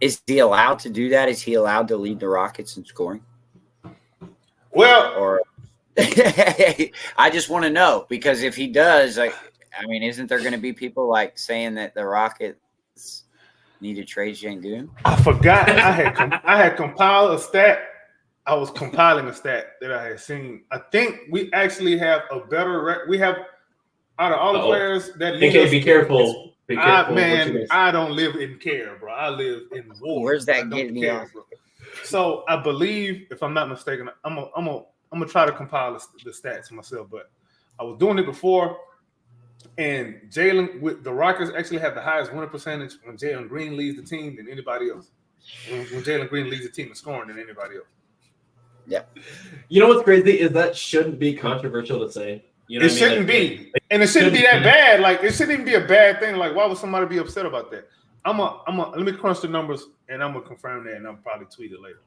C: Is he allowed to do that? Is he allowed to lead the Rockets in scoring?
B: Well,
C: or I just want to know, because if he does, isn't there going to be people like saying that the Rockets need to trade Şengün?
B: I forgot. I had compiled a stat. I was compiling a stat that I had seen. I think we actually have a better we have out of all the players that lead us.
A: Be careful. Be careful.
B: I don't live in care, bro. I live in war.
C: Where's that getting me off?
B: Bro. So I believe, if I'm not mistaken, I'm gonna try to compile the stats myself, but I was doing it before. And Jalen, with the Rockets, actually have the highest winning percentage when Jalen Green leads the team than anybody else. When Jalen Green leads the team in scoring than anybody else.
C: Yeah.
A: You know what's crazy is that shouldn't be controversial to say. You know
B: it shouldn't be, and it shouldn't be that bad. Like, it shouldn't even be a bad thing. Like, why would somebody be upset about that? Let me crunch the numbers, and I'm gonna confirm that, and I'll probably tweet it later.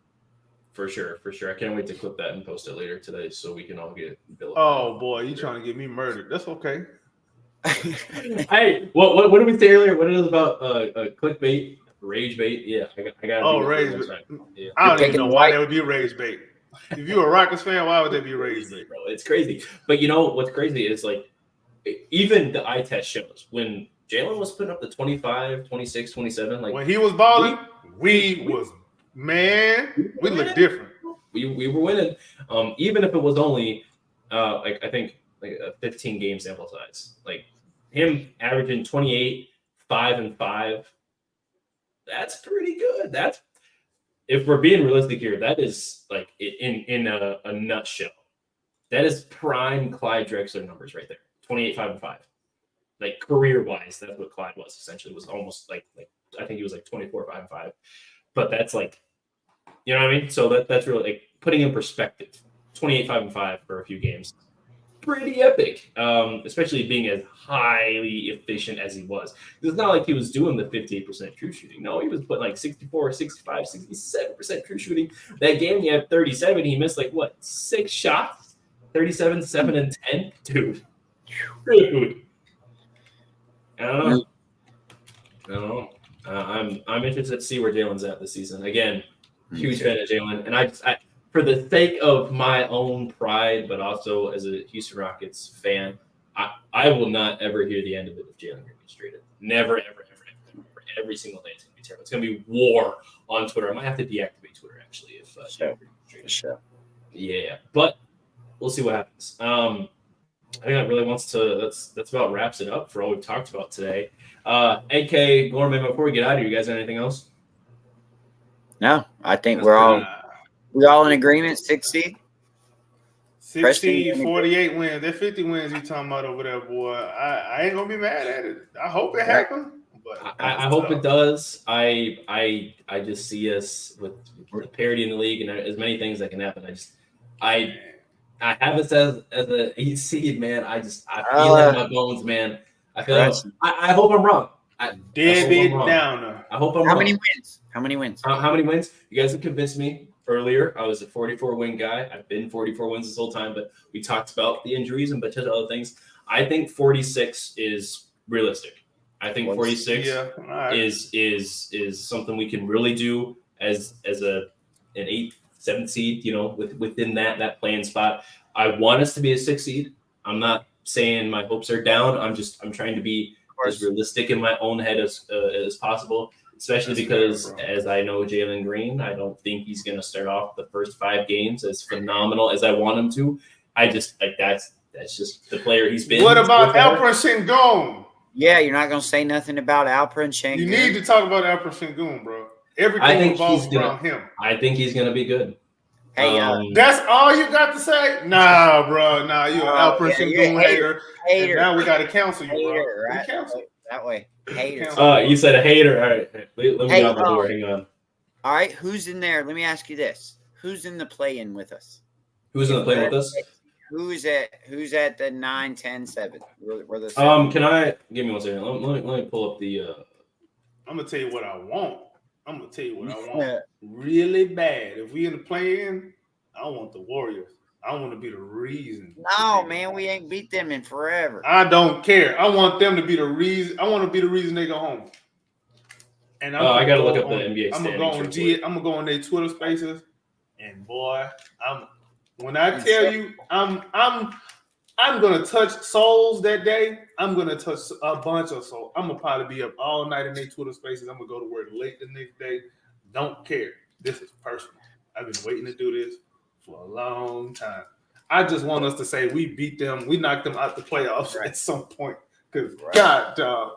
A: For sure. I can't wait to clip that and post it later today, so we can all get.
B: Oh boy, you trying to get me murdered? That's okay.
A: Hey, what did we say earlier? What it is about clickbait, rage bait? Yeah, I got.
B: Oh, rage bait. Yeah. I don't even know why that would be rage bait. If you're a Rockets fan, why would that be rage bait,
A: bro? It's crazy. But you know what's crazy is, like, even the eye test shows when Jalen was putting up the 25, 26, 27. Like,
B: when he was balling, we looked different.
A: We were winning. Even if it was only I think a 15 game sample size. Like, him averaging 28, 5 and 5. That's pretty good. That's, if we're being realistic here, that is, like, in a nutshell. That is prime Clyde Drexler numbers right there. 28, 5 and 5. Like, career wise, that's what Clyde was essentially. It was almost like I think he was like 24, 5 and 5. But that's, like, you know what I mean? So that's really, like, putting in perspective. 28, 5 and 5 for a few games. Pretty epic, especially being as highly efficient as he was. It's not like he was doing the 58% true shooting. No, he was putting like 64, 65, 67% true shooting. That game he had 37. He missed, like, what, 6 shots? 37, 7, and 10? Dude. I don't know. I'm interested to see where Jalen's at this season. Again, huge fan of Jalen. And I for the sake of my own pride, but also as a Houston Rockets fan, I will not ever hear the end of it if Jalen gets traded. Never, ever. Every single day it's going to be terrible. It's going to be war on Twitter. I might have to deactivate Twitter, actually, if
C: sure.
A: Yeah, but we'll see what happens. I think that really wants to. That's about wraps it up for all we've talked about today. AK Gorman, before we get out of here, you guys have anything else?
C: No, I think we're all in agreement. 60,
B: 48 wins. They're 50 wins you talking about over there, boy. I ain't gonna be mad at it. I hope it happens. But
A: I hope it does. I just see us with the parity in the league and as many things that can happen. I have us as an 8 seed, man. I feel it in my bones, man. I hope I'm wrong.
B: Deadbeat downer.
A: I hope I'm wrong.
C: How many wins?
A: How many wins? You guys have convinced me earlier. I was a 44-win guy. I've been 44 wins this whole time, but we talked about the injuries and a bunch of other things. I think 46 is realistic. I think 46 is something we can really do as an 8, 7 seed, within that playing spot. I want us to be a 6 seed. I'm not saying my hopes are down. I'm trying to be as realistic in my own head as possible, especially because as I know Jalen Green, I don't think he's going to start off the first 5 games as phenomenal as I want him to. I just that's just the player he's been.
B: What about Alperen Şengün?
C: Yeah, you're not going to say nothing about Alperen Şengün.
B: You need to talk about Alperen Şengün, bro. Everything revolves around him.
A: I think he's going to be good.
C: Hey,
B: that's all you got to say? Nah, bro. Nah, you're an Alperen Şengün hater. And now we got to cancel you,
C: hater,
B: bro.
C: Right? Cancel that way. Hater.
A: You said a hater. All right. Let me get out the door. Hang on.
C: All right. Who's in there? Let me ask you this. Who's in the play-in with us?
A: Who's in the play-in with us?
C: Who's at the 9, 10, 7? We're the
A: can I give me 1 second? Let me pull up the
B: I'm gonna tell you what I want. I'm gonna tell you what I want really bad. If we in the play-in, I want the Warriors. I want to be the reason.
C: No, man, we ain't beat them in forever.
B: I don't care. I want them to be the reason. I want to be the reason they go home. And
A: I gotta look up the NBA
B: I'm gonna
A: standings.
B: I'm gonna go on their Twitter Spaces, and boy, when I tell you, I'm gonna touch souls that day. I'm gonna touch a bunch of souls. I'm gonna probably be up all night in their Twitter Spaces. I'm gonna go to work late the next day. Don't care. This is personal. I've been waiting to do this for a long time. I just want us to say we beat them. We knocked them out the playoffs at some point. Because God, dog.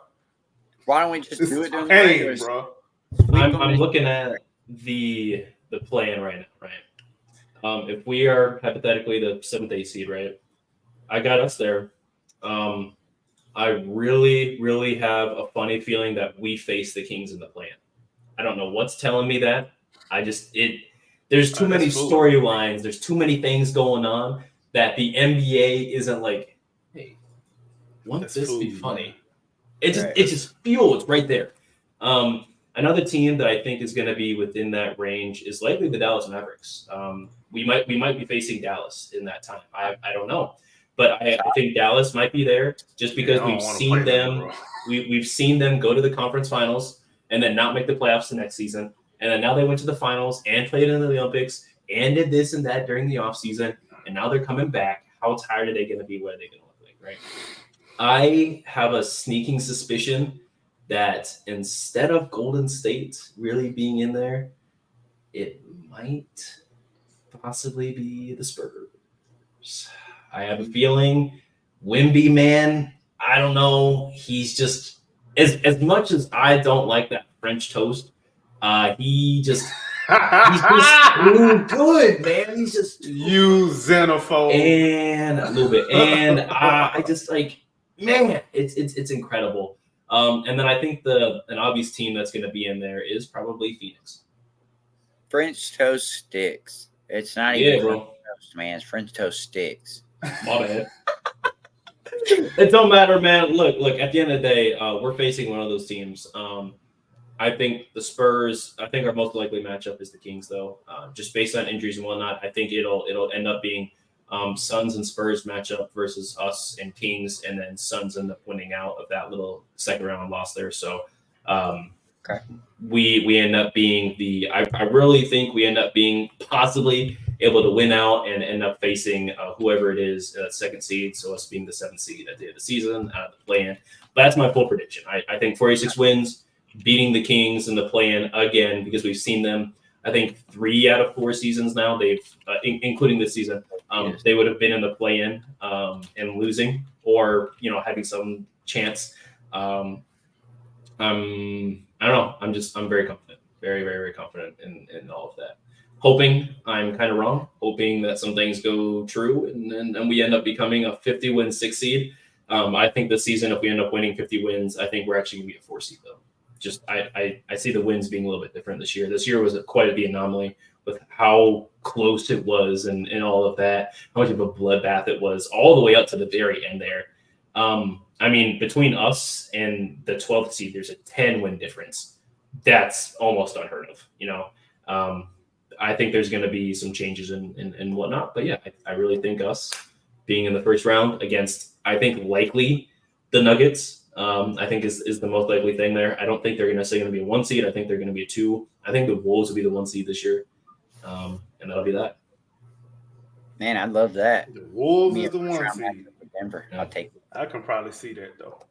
C: Why don't we just do it during the
B: regular season, bro?
A: I'm looking at the play-in right now, right? If we are hypothetically the 7th, 8th seed, right? I got us there. I really, really have a funny feeling that we face the Kings in the play-in. I don't know what's telling me that. There's too many storylines. There's too many things going on that the NBA isn't like, hey, won't this be funny? Man. It just feels right there. Another team that I think is going to be within that range is likely the Dallas Mavericks. We might be facing Dallas in that time. I don't know, but I think Dallas might be there just because we've seen them. We've seen them go to the conference finals and then not make the playoffs the next season, and then now they went to the finals and played in the Olympics and did this and that during the offseason, and now they're coming back. How tired are they going to be? What are they going to look like? Right. I have a sneaking suspicion that instead of Golden State really being in there, it might possibly be the Spurs. I have a feeling Wemby, man, I don't know. He's just as much as I don't like that French toast, he's just too good, man. He's just
B: you xenophobe
A: and a little bit. And I just like, man, it's incredible. And then I think an obvious team that's going to be in there is probably Phoenix.
C: French toast sticks. It's not even French toast, man. It's French toast sticks.
A: My bad. It don't matter, man. Look. At the end of the day, we're facing one of those teams. I think the Spurs. I think our most likely matchup is the Kings, though. Just based on injuries and whatnot, I think it'll end up being Suns and Spurs matchup versus us and Kings, and then Suns end up winning out of that little second round loss there. So we end up being I really think we end up being possibly able to win out and end up facing whoever it is, second seed. So us being the 7th seed at the end of the season, out of the play-in. But that's my full prediction. I think 46 wins, beating the Kings in the play-in again, because we've seen them. I think 3 out of 4 seasons now they've, including this season, they would have been in the play-in and losing, or having some chance. I don't know. I'm very confident, very, very, very confident in all of that. Hoping I'm kind of wrong. Hoping that some things go true, and we end up becoming a 50-win 6th seed. I think this season, if we end up winning 50 wins, I think we're actually going to be a 4 seed though. Just I see the wins being a little bit different this year. This year was quite the anomaly with how close it was and all of that, how much of a bloodbath it was all the way up to the very end there. I mean, between us and the 12th seed, there's a 10-win difference. That's almost unheard of, I think there's going to be some changes and whatnot. But yeah, I really think us being in the first round against, I think likely the Nuggets, I think is the most likely thing there. I don't think they're necessarily going to be a 1 seed. I think they're going to be a 2. I think the Wolves will be the 1 seed this year. And that'll be that.
C: Man, I love that.
B: The Wolves is the 1 seed.
C: Denver. I'll take it.
B: I can probably see that though.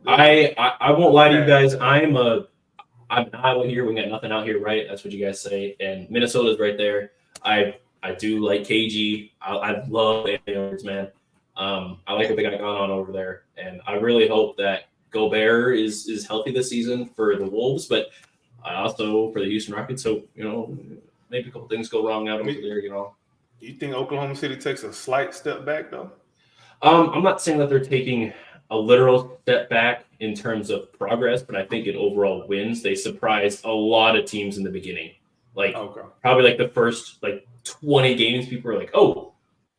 A: I won't lie to you guys. I'm in Iowa here. We got nothing out here, right? That's what you guys say. And Minnesota's right there. I do like KG. I love Anthony Edwards, man. I like what they got going on over there. And I really hope that Gobert is healthy this season for the Wolves, but also for the Houston Rockets. So, maybe a couple things go wrong out over there, Do
B: you think Oklahoma City takes a slight step back though?
A: I'm not saying that they're taking a literal step back in terms of progress, but I think in overall wins, they surprised a lot of teams in the beginning. Probably like the first 20 games, people were like, oh,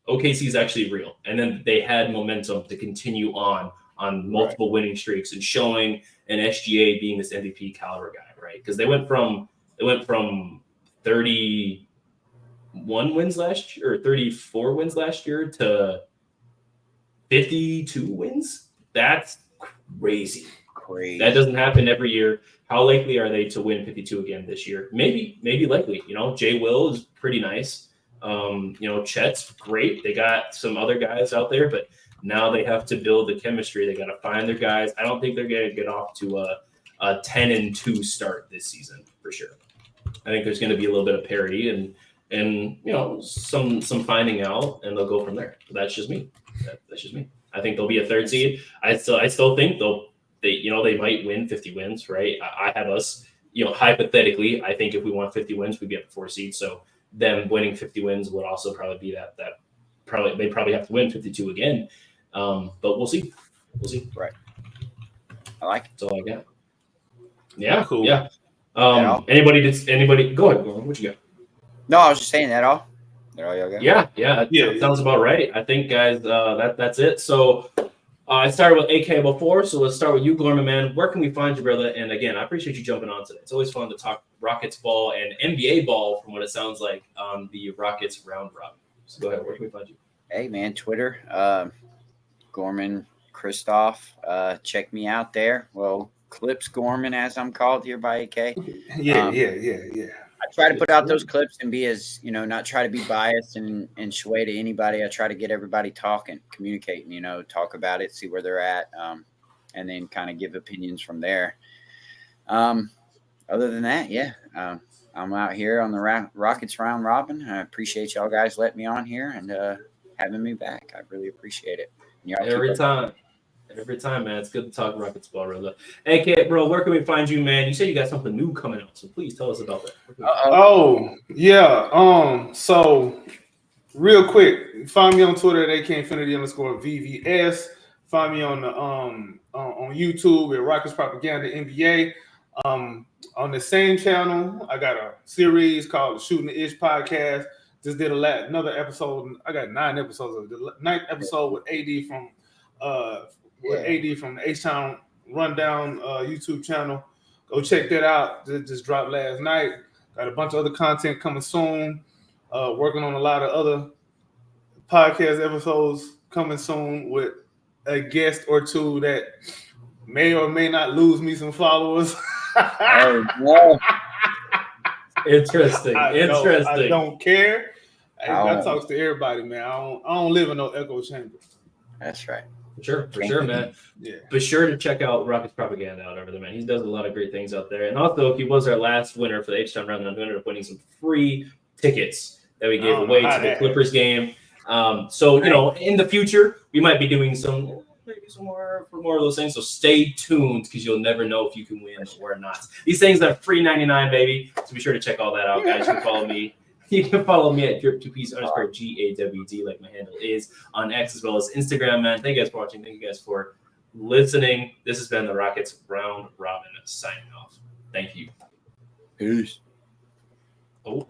A: OKC is actually real. And then they had momentum to continue on on multiple winning streaks and showing an SGA being this MVP caliber guy, right? Because they went from 31 wins last year or 34 wins last year to 52 wins. That's crazy. That doesn't happen every year. How likely are they to win 52 again this year? Maybe likely. Jay Will is pretty nice. Chet's great. They got some other guys out there, but now they have to build the chemistry. They got to find their guys. I don't think they're going to get off to a 10-2 start this season for sure. I think there's going to be a little bit of parity and some finding out, and they'll go from there. That's just me. That's just me. I think they'll be a third seed. I still think they might win 50 wins, right? I have us, hypothetically, I think if we won 50 wins, we'd be at the 4 seed. So them winning 50 wins would also probably be that they probably have to win 52 again. But we'll see.
C: Right. I like it.
A: That's all I got. Yeah,
B: Cool.
A: Yeah. Anybody? Go ahead. What you got?
C: No, I was just saying that all. That all y'all got?
A: Yeah. That sounds about right. I think, guys, that's it. So I started with AK before, so let's start with you, Gorman, man. Where can we find you, brother? And again, I appreciate you jumping on today. It's always fun to talk Rockets ball and NBA ball, from what it sounds like, on the Rockets round robin. So go ahead. Where can we find you?
C: Hey, man, Twitter, Gorman Christoph. Check me out there. Well, Clips Gorman, as I'm called here by AK.
B: Yeah.
C: I try to put out those clips and be as, not try to be biased and sway to anybody. I try to get everybody talking, communicating, talk about it, see where they're at, and then kind of give opinions from there. Other than that, I'm out here on the Rockets round robin. I appreciate y'all guys letting me on here and having me back. I really appreciate it.
A: Every time, man. It's good to talk Rockets ball, brother. AK, bro, where can we find you, man? You said you got something new coming out, so please tell us about that.
B: So real quick, find me on Twitter at AK_VVS. Find me on the on YouTube at Rockets Propaganda NBA. On the same channel, I got a series called the Shooting the Ish Podcast. Just did another episode. I got 9 episodes of the 9th episode with AD from the TownRundown YouTube channel. Go check that out. Just dropped last night. Got a bunch of other content coming soon. Working on a lot of other podcast episodes coming soon with a guest or two that may or may not lose me some followers.
A: Interesting.
B: I don't care. I talk to everybody, man. I don't live in no echo chamber.
C: That's right.
A: For sure, man.
B: Yeah.
A: Be sure to check out Rockets Propaganda out over there, man. He does a lot of great things out there. And also, he was our last winner for the TownRundown, who ended up winning some free tickets that we gave away to the Clippers game. So, in the future, we might be doing some more of those things. So stay tuned, because you'll never know if you can win or not. These things are free 99, baby. So be sure to check all that out, guys. You can follow me. You can follow me at drip2piece_GAWD, like my handle is on X, as well as Instagram, man. Thank you guys for watching. Thank you guys for listening. This has been the Rockets round robin signing off. Thank you.
C: Peace.
A: Oh.